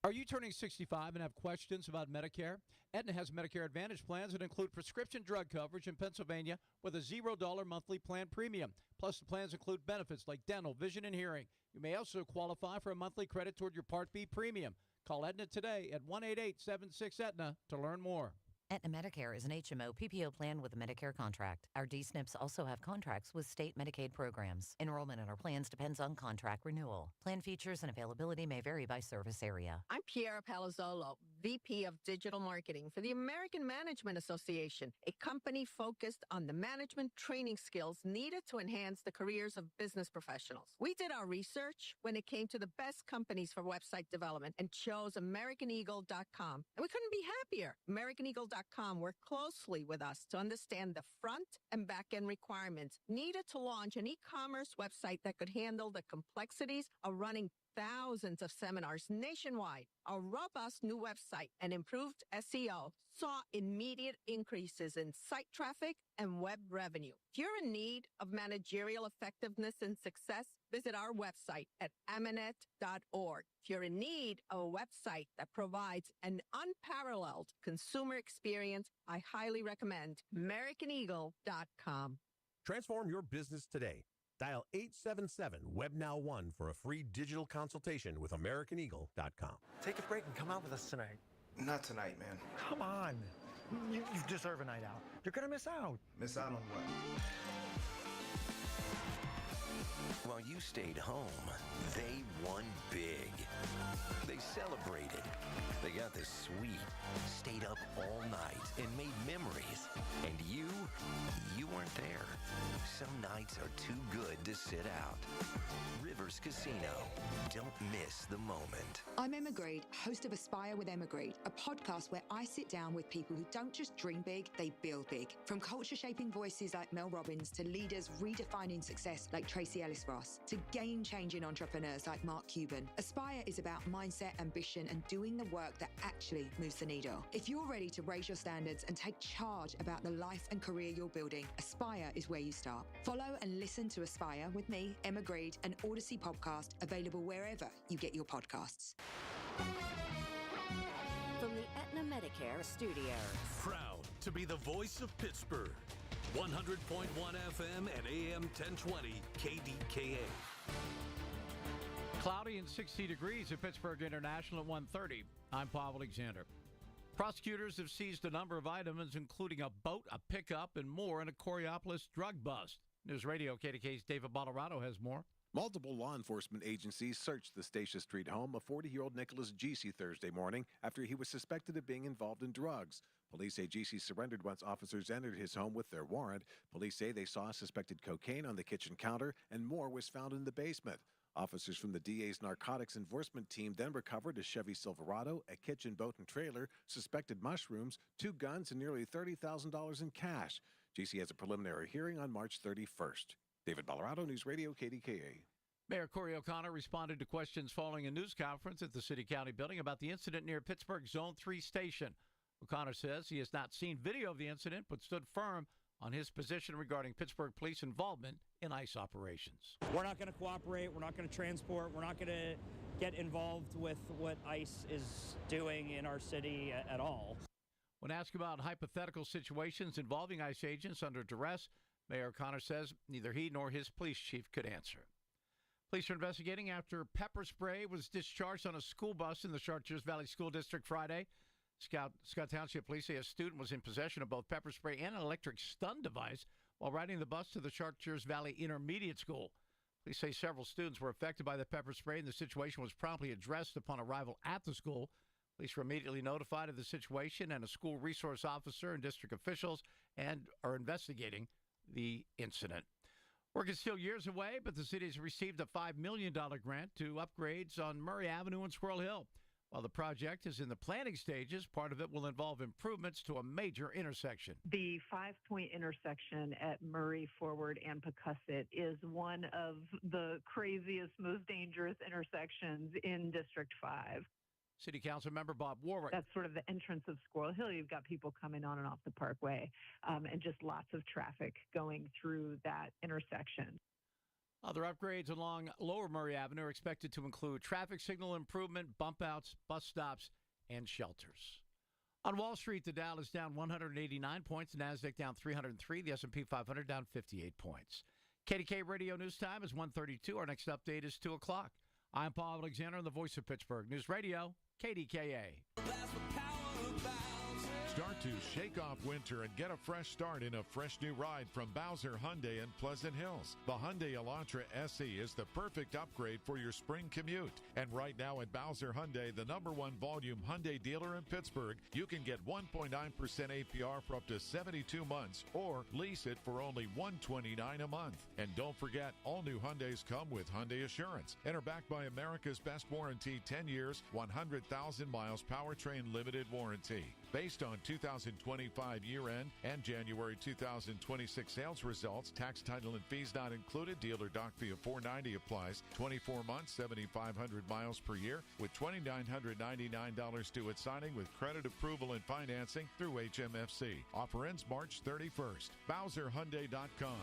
Are you turning 65 and have questions about Medicare? Aetna has Medicare Advantage plans that include prescription drug coverage in Pennsylvania with a $0 monthly plan premium. Plus, the plans include benefits like dental, vision, and hearing. You may also qualify for a monthly credit toward your Part B premium. Call Aetna today at 1-888-76-AETNA to learn more. Aetna Medicare is an HMO PPO plan with a Medicare contract. Our D-SNPs also have contracts with state Medicaid programs. Enrollment in our plans depends on contract renewal. Plan features and availability may vary by service area. I'm Piera Palazzolo, VP of Digital Marketing for the American Management Association, a company focused on the management training skills needed to enhance the careers of business professionals. We did our research when it came to the best companies for website development and chose AmericanEagle.com. And we couldn't be happier. AmericanEagle.com worked closely with us to understand the front and back end requirements needed to launch an e-commerce website that could handle the complexities of running thousands of seminars nationwide. A robust new website and improved SEO saw immediate increases in site traffic and web revenue. If you're in need of managerial effectiveness and success, visit our website at amanet.org. If you're in need of a website that provides an unparalleled consumer experience, I highly recommend AmericanEagle.com. Transform your business today. Dial 877-WebNow1 for a free digital consultation with AmericanEagle.com. Take a break and come out with us tonight. Not tonight, man. Come on. You deserve a night out. You're going to miss out. Miss out on what? While you stayed home, they won big. They celebrated. They got the sweet, stayed up all night and made memories. And you weren't there. Some nights are too good to sit out. Rivers Casino. Don't miss the moment. I'm Emma Grade, host of Aspire with Emma Grade, a podcast where I sit down with people who don't just dream big, they build big. From culture-shaping voices like Mel Robbins to leaders redefining success like Tracy Ellis Ross to game-changing entrepreneurs like Mark Cuban. Aspire is about mindset, ambition, and doing the work that actually moves the needle. If you're ready to raise your standards and take charge about the life and career you're building, Aspire is where you start. Follow and listen to Aspire with me, Emma Grade, an Odyssey podcast available wherever you get your podcasts. From the Aetna Medicare Studios. Proud to be the voice of Pittsburgh. 100.1 FM and AM 1020 KDKA. Cloudy and 60 degrees at Pittsburgh International at 1:30. I'm Paul Alexander. Prosecutors have seized a number of items, including a boat, a pickup, and more in a Coriopolis drug bust. News Radio KDK's David Bolorado has more. Multiple law enforcement agencies searched the Stacia Street home of 40-year-old Nicholas Giese Thursday morning after he was suspected of being involved in drugs. Police say Giese surrendered once officers entered his home with their warrant. Police say they saw suspected cocaine on the kitchen counter and more was found in the basement. Officers from the DA's narcotics enforcement team then recovered a Chevy Silverado, a kitchen, boat, and trailer, suspected mushrooms, 2 guns, and nearly $30,000 in cash. Giese has a preliminary hearing on March 31st. David Bolorado, News Radio KDKA. Mayor Corey O'Connor responded to questions following a news conference at the City County building about the incident near Pittsburgh Zone 3 station. O'Connor says he has not seen video of the incident, but stood firm on his position regarding Pittsburgh police involvement in ICE operations. We're not going to cooperate. We're not going to transport. We're not going to get involved with what ICE is doing in our city at all. When asked about hypothetical situations involving ICE agents under duress, Mayor O'Connor says neither he nor his police chief could answer. Police are investigating after pepper spray was discharged on a school bus in the Chartiers Valley School District Friday. Scott Township Police say a student was in possession of both pepper spray and an electric stun device while riding the bus to the Chartiers Valley Intermediate School. Police say several students were affected by the pepper spray, and the situation was promptly addressed upon arrival at the school. Police were immediately notified of the situation, and a school resource officer and district officials and are investigating the incident. Work is still years away, but the city has received a $5 million grant to upgrades on Murray Avenue and Squirrel Hill. While the project is in the planning stages, part of it will involve improvements to a major intersection. The 5-point intersection at Murray, Forward, and Pecusset is one of the craziest, most dangerous intersections in District 5. City Council member Bob Warwick. That's sort of the entrance of Squirrel Hill. You've got people coming on and off the parkway, and just lots of traffic going through that intersection. Other upgrades along Lower Murray Avenue are expected to include traffic signal improvement, bump outs, bus stops, and shelters. On Wall Street, the Dow is down 189 points, the NASDAQ down 303, the S&P 500 down 58 points. KDK Radio News Time is 1:32. Our next update is 2 o'clock. I'm Paul Alexander, the voice of Pittsburgh News Radio, KDKA. Start to shake off winter and get a fresh start in a fresh new ride from Bowser Hyundai in Pleasant Hills. The Hyundai Elantra SE is the perfect upgrade for your spring commute. And right now at Bowser Hyundai, the #1 volume Hyundai dealer in Pittsburgh, you can get 1.9% APR for up to 72 months or lease it for only $129 a month. And don't forget, all new Hyundais come with Hyundai Assurance and are backed by America's best warranty, 10 years, 100,000 miles powertrain limited warranty. Based on 2025 year-end and January 2026 sales results, tax, title, and fees not included. Dealer doc fee of $490 applies. 24 months, 7,500 miles per year with $2,999 due at signing with credit approval and financing through HMFC. Offer ends March 31st. BowserHyundai.com.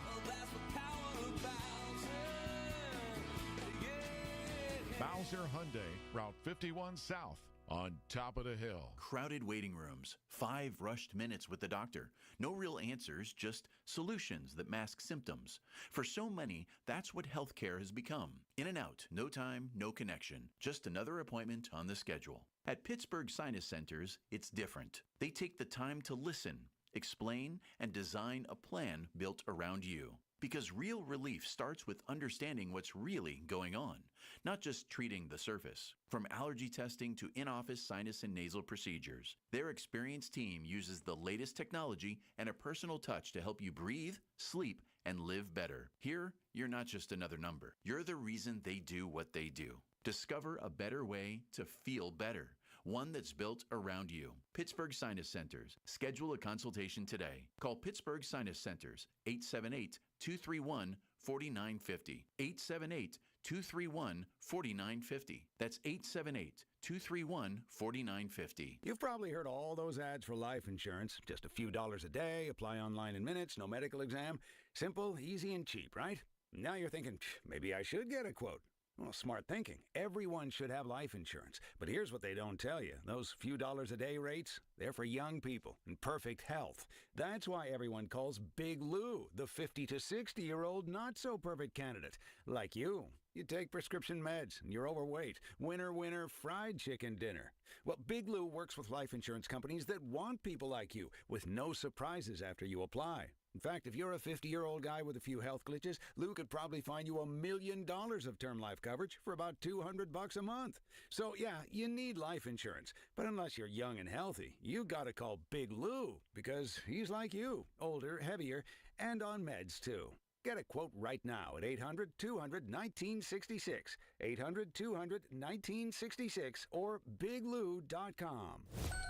Bowser Hyundai, Route 51 South. On top of the hill. Crowded waiting rooms, 5 rushed minutes with the doctor. No real answers, just solutions that mask symptoms. For so many, that's what healthcare has become. In and out, no time, no connection. Just another appointment on the schedule. At Pittsburgh Sinus Centers, it's different. They take the time to listen, explain, and design a plan built around you. Because real relief starts with understanding what's really going on, not just treating the surface. From allergy testing to in-office sinus and nasal procedures, their experienced team uses the latest technology and a personal touch to help you breathe, sleep, and live better. Here, you're not just another number. You're the reason they do what they do. Discover a better way to feel better. One that's built around you. Pittsburgh Sinus Centers. Schedule a consultation today. Call Pittsburgh Sinus Centers, 878-231-4950. 878-231-4950. That's 878-231-4950. You've probably heard all those ads for life insurance. Just a few dollars a day, apply online in minutes, no medical exam. Simple, easy, and cheap, right? Now you're thinking, maybe I should get a quote. Well, smart thinking. Everyone should have life insurance. But here's what they don't tell you. Those few dollars a day rates, they're for young people in perfect health. That's why everyone calls Big Lou the 50 to 60-year-old not-so-perfect candidate. Like you. You take prescription meds and you're overweight. Winner, winner, fried chicken dinner. Well, Big Lou works with life insurance companies that want people like you with no surprises after you apply. In fact, if you're a 50-year-old guy with a few health glitches, Lou could probably find you $1 million of term life coverage for about $200 a month. So, yeah, you need life insurance. But unless you're young and healthy, you gotta call Big Lou because he's like you, older, heavier, and on meds, too. Get a quote right now at 800-200-1966, 800-200-1966, or biglou.com.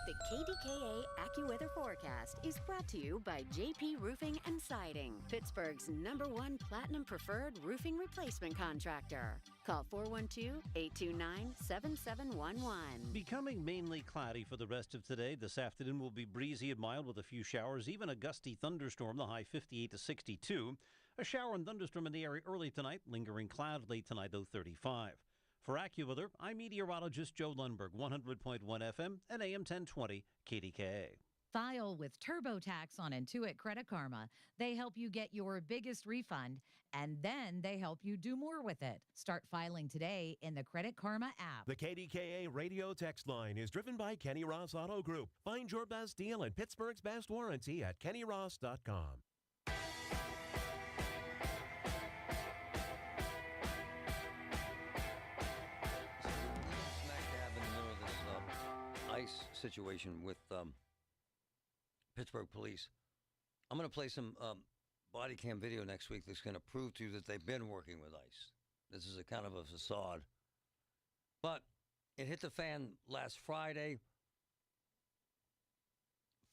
The KDKA AccuWeather forecast is brought to you by JP Roofing and Siding, Pittsburgh's #1 Platinum Preferred Roofing Replacement Contractor. Call 412-829-7711. Becoming mainly cloudy for the rest of today. This afternoon will be breezy and mild with a few showers, even a gusty thunderstorm, the high 58 to 62. A shower and thunderstorm in the area early tonight, lingering cloud late tonight, though 35. For AccuWeather, I'm meteorologist Joe Lundberg, 100.1 FM and AM 1020 KDKA. File with TurboTax on Intuit Credit Karma. They help you get your biggest refund, and then they help you do more with it. Start filing today in the Credit Karma app. The KDKA radio text line is driven by Kenny Ross Auto Group. Find your best deal and Pittsburgh's best warranty at kennyross.com. Situation with Pittsburgh police. I'm going to play some body cam video next week that's going to prove to you that they've been working with ICE. This is a kind of a facade. But it hit the fan last Friday.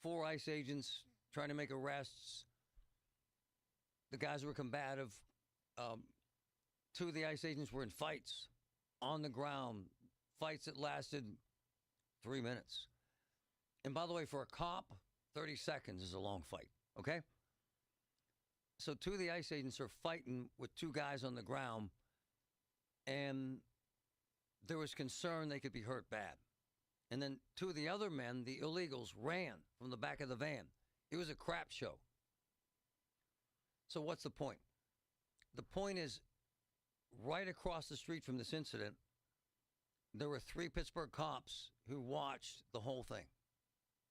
4 ICE agents trying to make arrests. The guys were combative. 2 of the ICE agents were in fights on the ground. Fights that lasted 3 minutes. And by the way, for a cop, 30 seconds is a long fight, okay? So 2 of the ICE agents are fighting with 2 guys on the ground, and there was concern they could be hurt bad. And then 2 of the other men, the illegals, ran from the back of the van. It was a crap show. So what's the point? The point is, right across the street from this incident, there were 3 Pittsburgh cops who watched the whole thing.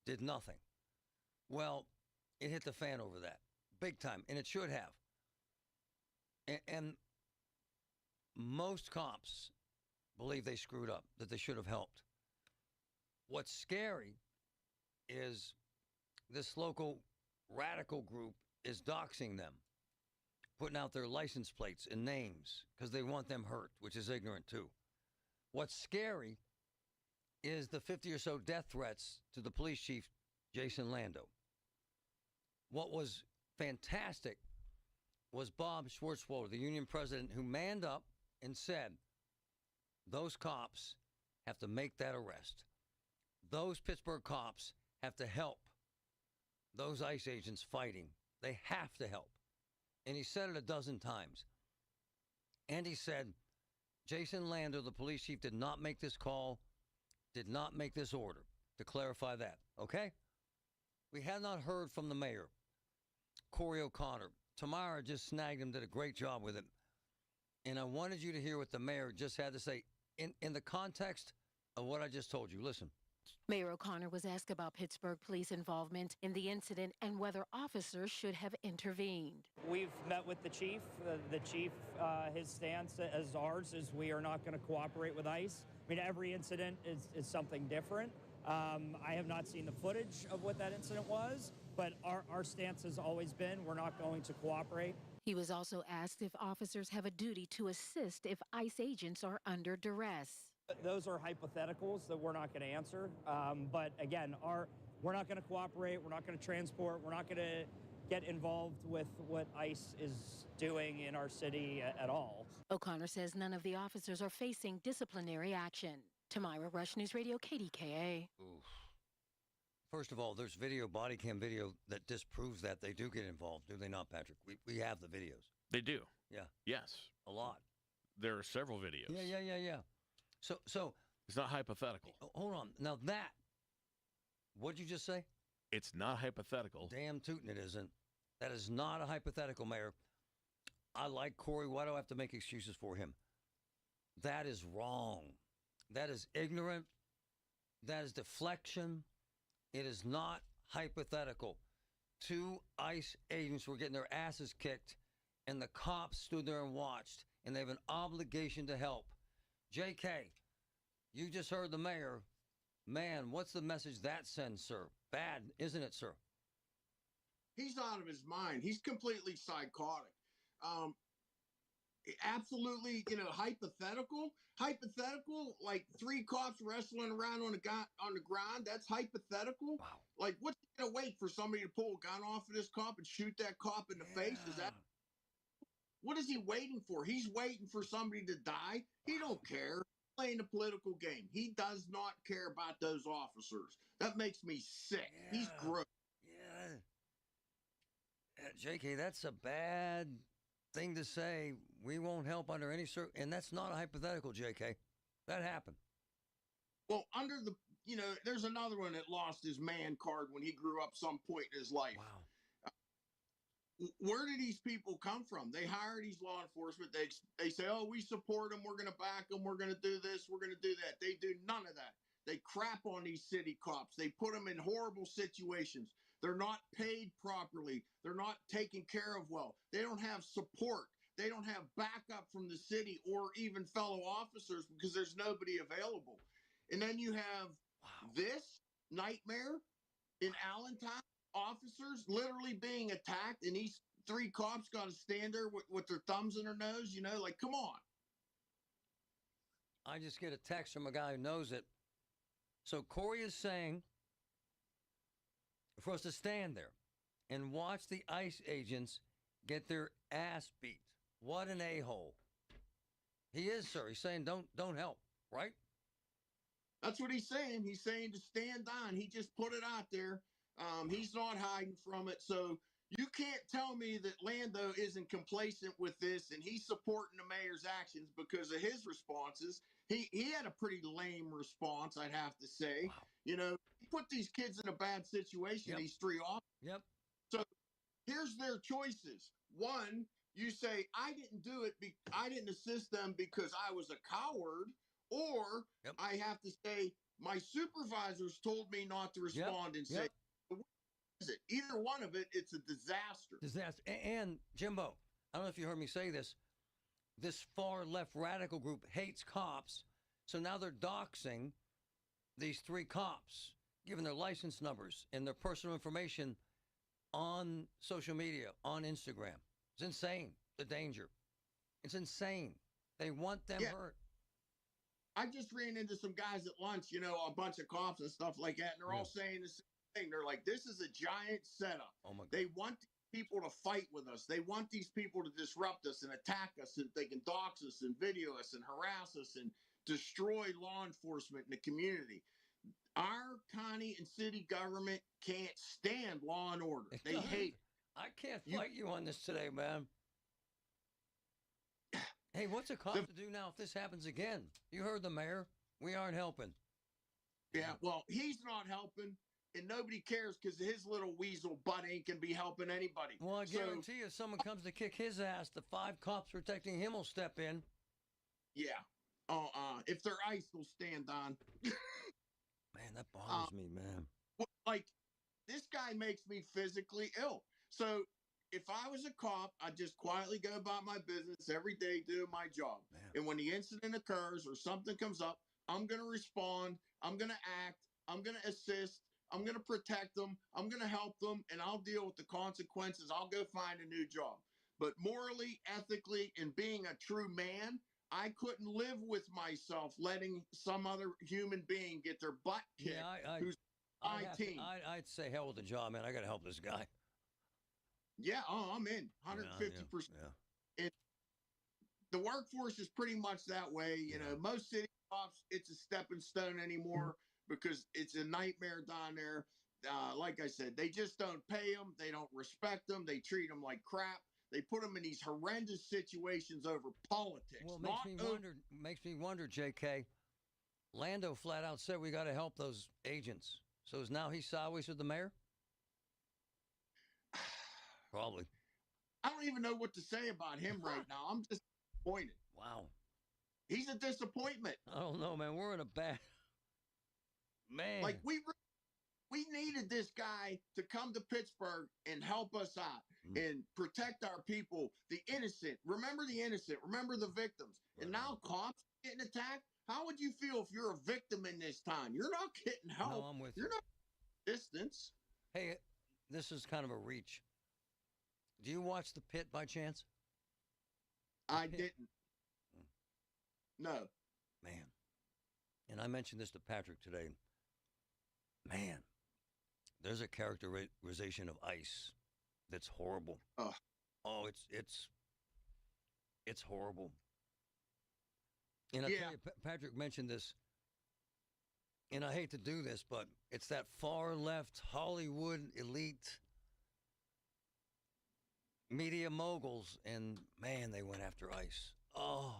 Did nothing. Well, it hit the fan over that big time, and it should have. And most cops believe they screwed up, that they should have helped. What's scary is this local radical group is doxing them, putting out their license plates and names because they want them hurt, which is ignorant too. What's scary is the 50 or so death threats to the police chief, Jason Lando. What was fantastic was Bob Schwartzwalder, the union president, who manned up and said, those cops have to make that arrest. Those Pittsburgh cops have to help those ICE agents fighting. They have to help. And he said it a dozen times. And he said, Jason Lando, the police chief, did not make this call, did not make this order, to clarify that, okay? We had not heard from the mayor, Corey O'Connor. Tamara just snagged him, did a great job with it. And I wanted you to hear what the mayor just had to say in the context of what I just told you. Listen. Mayor O'Connor was asked about Pittsburgh police involvement in the incident and whether officers should have intervened. We've met with the chief. His stance as ours is we are not going to cooperate with ICE. I mean, every incident is something different. I have not seen the footage of what that incident was, but our stance has always been we're not going to cooperate. He was also asked if officers have a duty to assist if ICE agents are under duress. Those are hypotheticals that we're not going to answer. But again, we're not going to cooperate. We're not going to transport. We're not going to get involved with what ICE is doing in our city at all. O'Connor says none of the officers are facing disciplinary action. Tamira Rush, News Radio, KDKA. Oof. First of all, there's body cam video that disproves that they do get involved, do they not, Patrick? We have the videos. They do. Yeah. Yes. A lot. There are several videos. Yeah. So it's not hypothetical. Hold on. Now that, what'd you just say? It's not hypothetical. Damn tootin' it isn't. That is not a hypothetical, Mayor. I like Corey. Why do I have to make excuses for him? That is wrong. That is ignorant. That is deflection. It is not hypothetical. 2 ICE agents were getting their asses kicked, and the cops stood there and watched, and they have an obligation to help. JK, you just heard the mayor. Man, what's the message that sends, sir? Bad, isn't it, sir? He's out of his mind. He's completely psychotic. Absolutely, hypothetical, like 3 cops wrestling around on the ground. That's hypothetical. Wow. Like, what's he gonna wait for somebody to pull a gun off of this cop and shoot that cop in the face? Is that what is he waiting for? He's waiting for somebody to die. He don't care. He's playing a political game. He does not care about those officers. That makes me sick. Yeah. He's gross. Yeah. JK, that's a bad thing to say. We won't help under any and that's not a hypothetical, JK. That happened. Well, there's another one that lost his man card when he grew up some point in his life. Wow. Where do these people come from? They hire these law enforcement. They say, oh, we support them. We're going to back them. We're going to do this. We're going to do that. They do none of that. They crap on these city cops. They put them in horrible situations. They're not paid properly. They're not taken care of well. They don't have support. They don't have backup from the city or even fellow officers because there's nobody available. And then you have this nightmare in Allentown. Officers literally being attacked, and these 3 cops got to stand there with their thumbs in their nose, like, come on. I just get a text from a guy who knows it. So Corey is saying for us to stand there and watch the ICE agents get their ass beat. What an a-hole. He is, sir. He's saying don't help, right? That's what he's saying. He's saying to stand on. He just put it out there. He's not hiding from it. So you can't tell me that Lando isn't complacent with this and he's supporting the mayor's actions because of his responses. He had a pretty lame response, I'd have to say. Wow. He put these kids in a bad situation, these 3 officers. Yep. So here's their choices. One, you say, I didn't do it. I didn't assist them because I was a coward. Or I have to say, my supervisors told me not to respond and say, is it? Either one of it, it's a disaster. Disaster. And Jimbo, I don't know if you heard me say this. This far left radical group hates cops, so now they're doxing these 3 cops, giving their license numbers and their personal information on social media, on Instagram. It's insane, the danger. It's insane. They want them hurt. I just ran into some guys at lunch, a bunch of cops and stuff like that, and they're all saying the same thing. They're like, this is a giant setup. Oh my God. They want people to fight with us. They want these people to disrupt us and attack us, and they can dox us and video us and harass us and destroy law enforcement in the community. Our county and city government can't stand law and order. They hate it. I can't fight you on this today, man. Hey, what's a cop to do now if this happens again? You heard the mayor. We aren't helping. Yeah, well, he's not helping, and nobody cares because his little weasel butt ain't going to be helping anybody. Well, I guarantee you, if someone comes to kick his ass, the 5 cops protecting him will step in. Yeah. If they're ICE, they'll stand on. Man, that bothers me, man. Like, this guy makes me physically ill. So if I was a cop, I'd just quietly go about my business every day doing my job. Man. And when the incident occurs or something comes up, I'm going to respond. I'm going to act. I'm going to assist. I'm going to protect them. I'm going to help them, and I'll deal with the consequences. I'll go find a new job. But morally, ethically, and being a true man, I couldn't live with myself letting some other human being get their butt kicked. Yeah, who's I'd say hell with the job, man. I got to help this guy. Yeah, I'm in 150%. And the workforce is pretty much that way. You know, most city cops, it's a stepping stone anymore because it's a nightmare down there. Like I said, they just don't pay them. They don't respect them. They treat them like crap. They put them in these horrendous situations over politics. Well, it makes me wonder, JK. Lando flat out said we got to help those agents. So is now he sideways with the mayor? Probably. I don't even know what to say about him right now. I'm just disappointed. Wow. He's a disappointment. I don't know, man. We're in a bad... Man. Like, we needed this guy to come to Pittsburgh and help us out and protect our people, the innocent. Remember the innocent. Remember the victims. And now cops getting attacked. How would you feel if you're a victim in this time? You're not getting help. No, I'm with you. You're not distance. Hey, this is kind of a reach. Do you watch The Pit by chance? I didn't. No. Man. And I mentioned this to Patrick today. Man, there's a characterization of ICE that's horrible. Oh, it's horrible. And I tell you, Patrick mentioned this, and I hate to do this, but it's that far left Hollywood elite media moguls, and man, they went after ICE. Oh,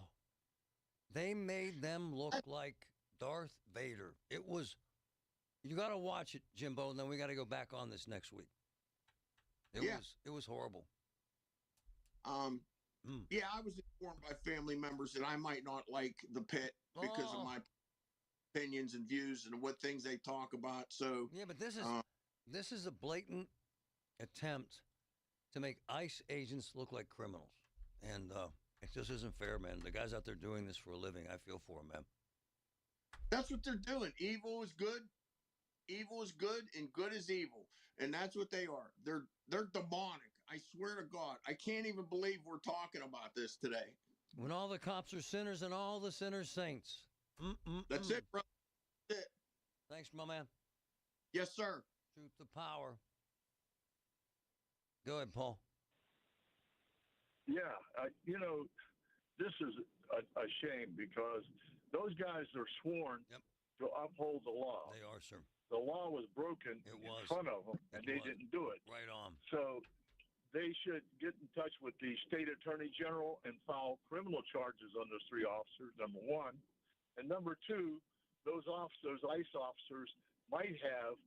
they made them look like Darth Vader. It was, you got to watch it, Jimbo, and then we got to go back on this next week. It was horrible. Yeah, I was informed by family members that I might not like The Pit because of my opinions and views and what things they talk about. So yeah, but this is a blatant attempt to make ICE agents look like criminals, and it just isn't fair, man. The guys out there doing this for a living, I feel for them, man. That's what they're doing. Evil is good. Evil is good, and good is evil, and that's what they are. They're demonic. I swear to God, I can't even believe we're talking about this today. When all the cops are sinners and all the sinners saints. That's it, bro. That's it. Thanks, my man. Yes, sir. Truth to power. Go ahead, Paul. Yeah, this is a shame because those guys are sworn to uphold the law. They are, sir. The law was broken in front of them, and they didn't do it. Right on. So they should get in touch with the state attorney general and file criminal charges on those 3 officers, number one. And number two, those officers, ICE officers, might have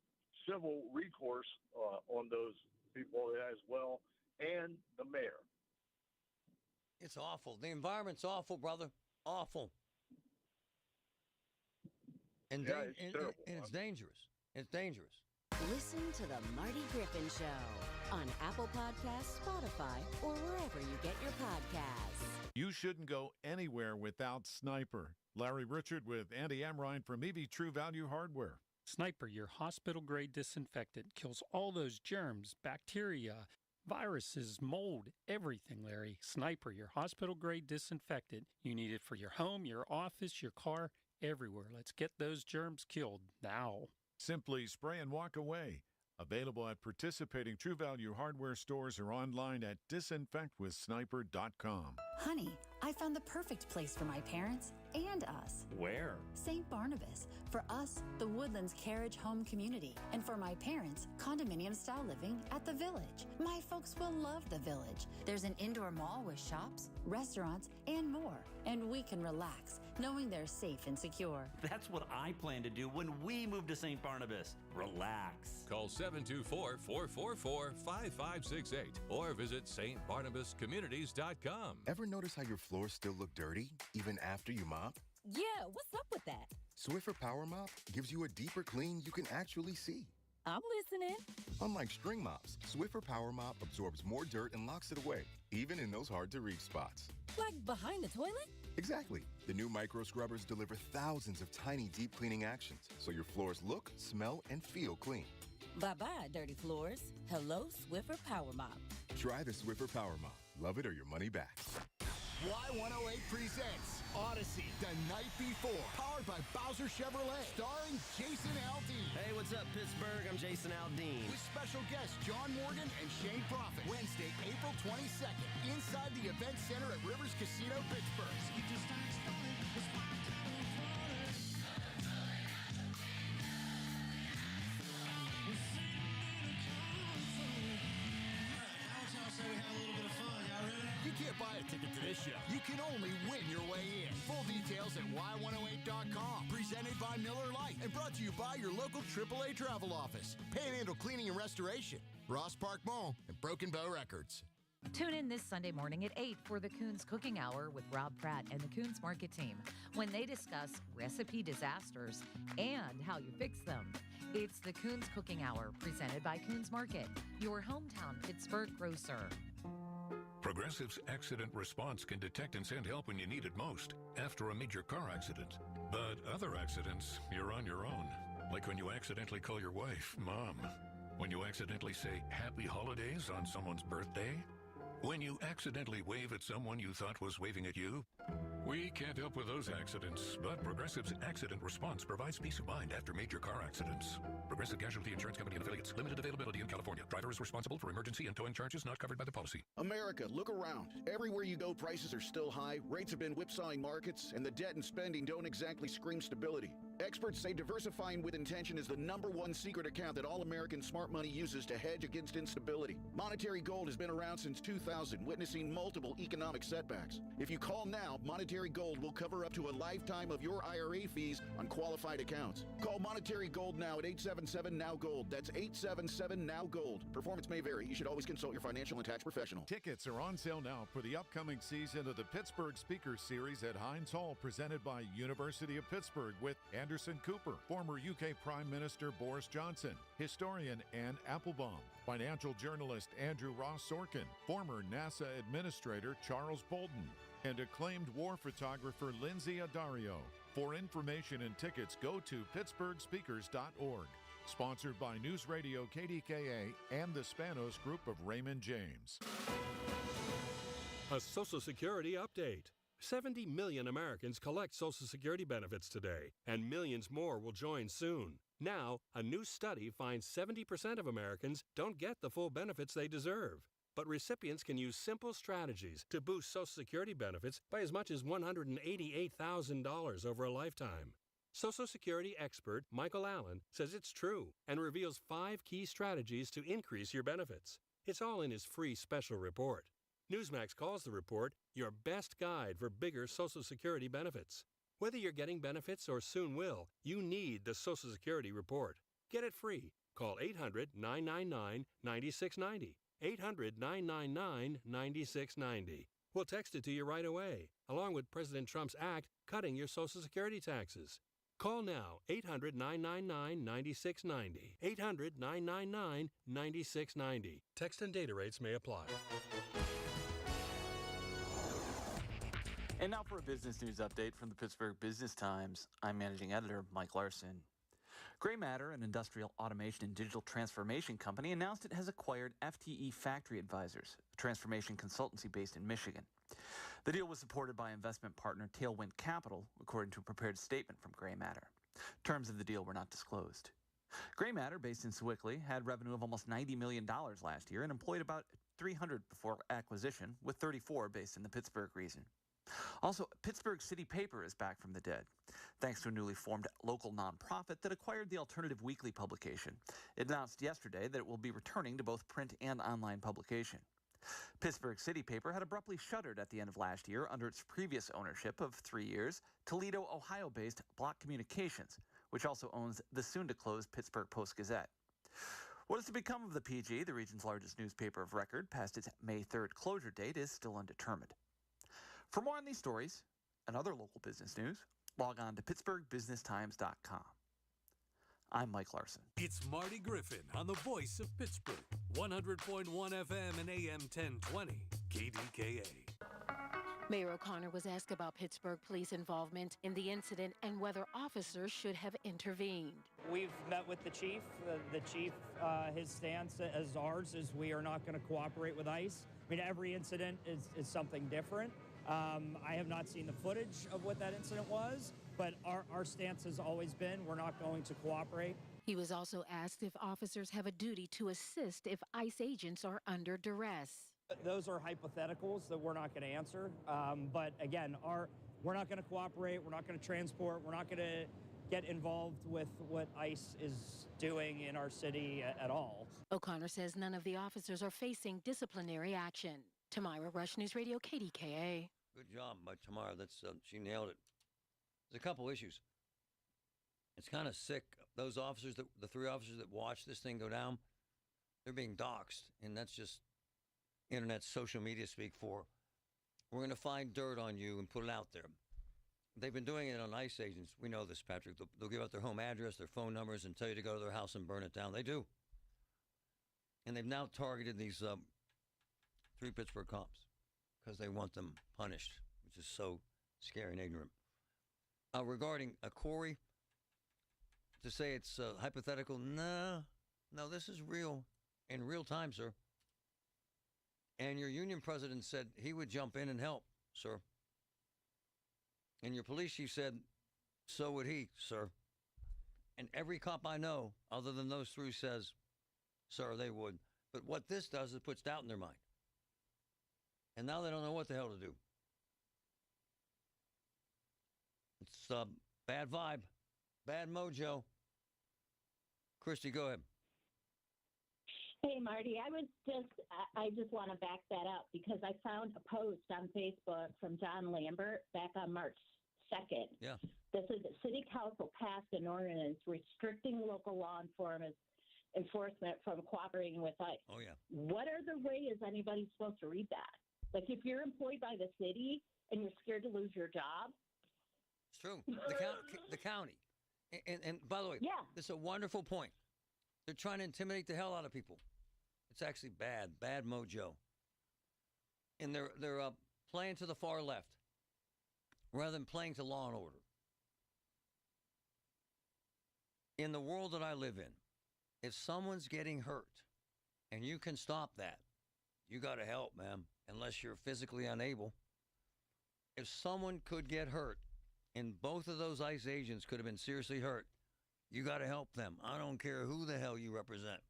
civil recourse on those people as well, and the mayor. It's awful. The environment's awful, brother. Awful. And, it's terrible. And it's dangerous. It's dangerous. Listen to The Marty Griffin Show on Apple Podcasts, Spotify, or wherever you get your podcasts. You shouldn't go anywhere without Sniper. Larry Richard with Andy Amrine from EV True Value Hardware. Sniper, your hospital-grade disinfectant, kills all those germs, bacteria, viruses, mold, everything, Larry. Sniper, your hospital-grade disinfectant. You need it for your home, your office, your car, everywhere. Let's get those germs killed now. Simply spray and walk away. Available at participating True Value Hardware stores or online at disinfectwithsniper.com. Honey, I found the perfect place for my parents and us. Where? St. Barnabas. For us, the Woodlands Carriage Home Community. And for my parents, condominium-style living at the Village. My folks will love the Village. There's an indoor mall with shops, restaurants, and more. And we can relax, knowing they're safe and secure. That's what I plan to do when we move to St. Barnabas. Relax. Call 724-444-5568 or visit stbarnabascommunities.com. Ever notice how your floors still look dirty, even after you mop? Yeah, what's up with that? Swiffer Power Mop gives you a deeper clean you can actually see. I'm listening. Unlike string mops, Swiffer Power Mop absorbs more dirt and locks it away, even in those hard-to-reach spots. Like behind the toilet? Exactly. The new micro scrubbers deliver thousands of tiny deep cleaning actions, so your floors look, smell, and feel clean. Bye-bye, dirty floors. Hello, Swiffer Power Mop. Try the Swiffer Power Mop. Love it or your money back. Y108 presents Odyssey, The Night Before, powered by Bowser Chevrolet, starring Jason Aldean. Hey, what's up, Pittsburgh? I'm Jason Aldean. With special guests John Morgan and Shane Prophet. Wednesday, April 22nd, inside the Event Center at Rivers Casino, Pittsburgh. You can't buy a ticket to this show. You can only win your way in. Full details at y108.com. Presented by Miller Lite and brought to you by your local AAA travel office. Panhandle Cleaning and Restoration, Ross Park Mall, and Broken Bow Records. Tune in this Sunday morning at 8 for the Coons Cooking Hour with Rob Pratt and the Coons Market team when they discuss recipe disasters and how you fix them. It's the Coons Cooking Hour presented by Coons Market, your hometown Pittsburgh grocer. Progressive's accident response can detect and send help when you need it most after a major car accident. But other accidents, you're on your own. Like when you accidentally call your wife Mom. When you accidentally say Happy Holidays on someone's birthday. When you accidentally wave at someone you thought was waving at you. We can't help with those accidents, but Progressive's accident response provides peace of mind after major car accidents. Progressive Casualty Insurance Company and affiliates. Limited availability in California. Driver is responsible for emergency and towing charges not covered by the policy. America, look around. Everywhere you go, prices are still high, rates have been whipsawing markets, and the debt and spending don't exactly scream stability. Experts say diversifying with intention is the #1 secret account that all American smart money uses to hedge against instability. Monetary Gold has been around since 2000, witnessing multiple economic setbacks. If you call now, Monetary Gold will cover up to a lifetime of your IRA fees on qualified accounts. Call Monetary Gold now at 877-NOW-GOLD. That's 877-NOW-GOLD. Performance may vary. You should always consult your financial and tax professional. Tickets are on sale now for the upcoming season of the Pittsburgh Speakers Series at Heinz Hall, presented by University of Pittsburgh, with Anderson Cooper, former UK Prime Minister Boris Johnson, historian Anne Applebaum, financial journalist Andrew Ross Sorkin, former NASA Administrator Charles Bolton, and acclaimed war photographer Lindsay Addario. For information and tickets, go to pittsburghspeakers.org. Sponsored by News Radio KDKA and the Spanos Group of Raymond James. A Social Security update. 70 million Americans collect Social Security benefits today, and millions more will join soon. Now, a new study finds 70% of Americans don't get the full benefits they deserve. But recipients can use simple strategies to boost Social Security benefits by as much as $188,000 over a lifetime. Social Security expert Michael Allen says it's true and reveals 5 key strategies to increase your benefits. It's all in his free special report. Newsmax calls the report your best guide for bigger Social Security benefits. Whether you're getting benefits or soon will, you need the Social Security report. Get it free. Call 800-999-9690. 800-999-9690. We'll text it to you right away, along with President Trump's act cutting your Social Security taxes. Call now, 800-999-9690. 800-999-9690. Text and data rates may apply. And now for a business news update from the Pittsburgh Business Times. I'm managing editor Mike Larson. Gray Matter, an industrial automation and digital transformation company, announced it has acquired FTE Factory Advisors, a transformation consultancy based in Michigan. The deal was supported by investment partner Tailwind Capital, according to a prepared statement from Gray Matter. Terms of the deal were not disclosed. Gray Matter, based in Sewickley, had revenue of almost $90 million last year and employed about 300 before acquisition, with 34 based in the Pittsburgh region. Also, Pittsburgh City Paper is back from the dead, thanks to a newly formed local nonprofit that acquired the Alternative Weekly publication. It announced yesterday that it will be returning to both print and online publication. Pittsburgh City Paper had abruptly shuttered at the end of last year under its previous ownership of 3 years, Toledo, Ohio-based Block Communications, which also owns the soon-to-close Pittsburgh Post-Gazette. What is to become of the PG, the region's largest newspaper of record, past its May 3rd closure date, is still undetermined. For more on these stories and other local business news, log on to pittsburghbusinesstimes.com. I'm Mike Larson. It's Marty Griffin on the voice of Pittsburgh, 100.1 FM and AM 1020, KDKA. Mayor O'Connor was asked about Pittsburgh police involvement in the incident and whether officers should have intervened. We've met with the chief. His stance as ours is we are not going to cooperate with ICE. I mean, every incident is something different. I have not seen the footage of what that incident was, but our stance has always been we're not going to cooperate. He was also asked if officers have a duty to assist if ICE agents are under duress. Those are hypotheticals that we're not going to answer. But again, we're not going to cooperate. We're not going to transport. We're not going to get involved with what ICE is doing in our city at all. O'Connor says none of the officers are facing disciplinary action. Tamira Rush, News Radio, KDKA. Good job by Tamara. She nailed it. There's a couple issues. It's kind of sick. Those officers, the 3 officers that watched this thing go down, they're being doxxed, and that's just internet social media speak for, we're going to find dirt on you and put it out there. They've been doing it on ICE agents. We know this, Patrick. They'll give out their home address, their phone numbers, and tell you to go to their house and burn it down. They do. And they've now targeted these 3 Pittsburgh cops because they want them punished, which is so scary and ignorant. Regarding Corey, to say it's hypothetical, no, this is real, in real time, sir. And your union president said he would jump in and help, sir. And your police chief said, so would he, sir. And every cop I know, other than those 3, says, sir, they would. But what this does is puts doubt in their mind. And now they don't know what the hell to do. It's a bad vibe, bad mojo. Christy, go ahead. Hey, Marty, I just want to back that up because I found a post on Facebook from John Lambert back on March 2nd. Yeah. This is the City Council passed an ordinance restricting local law enforcement from cooperating with ICE. Oh, yeah. What are the way is anybody supposed to read that? Like, if you're employed by the city and you're scared to lose your job. It's true. The county. And by the way, yeah, this is a wonderful point. They're trying to intimidate the hell out of people. It's actually bad mojo. And they're playing to the far left rather than playing to law and order. In the world that I live in, if someone's getting hurt and you can stop that, you got to help, man, unless you're physically unable. If someone could get hurt and both of those ICE agents could have been seriously hurt, you got to help them. I don't care who the hell you represent.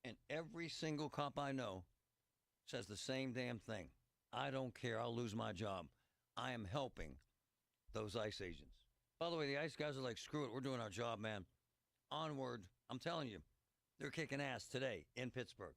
And every single cop I know says the same damn thing. I don't care. I'll lose my job. I am helping those ICE agents. By the way, the ICE guys are like, screw it. We're doing our job, man. Onward. I'm telling you, they're kicking ass today in Pittsburgh.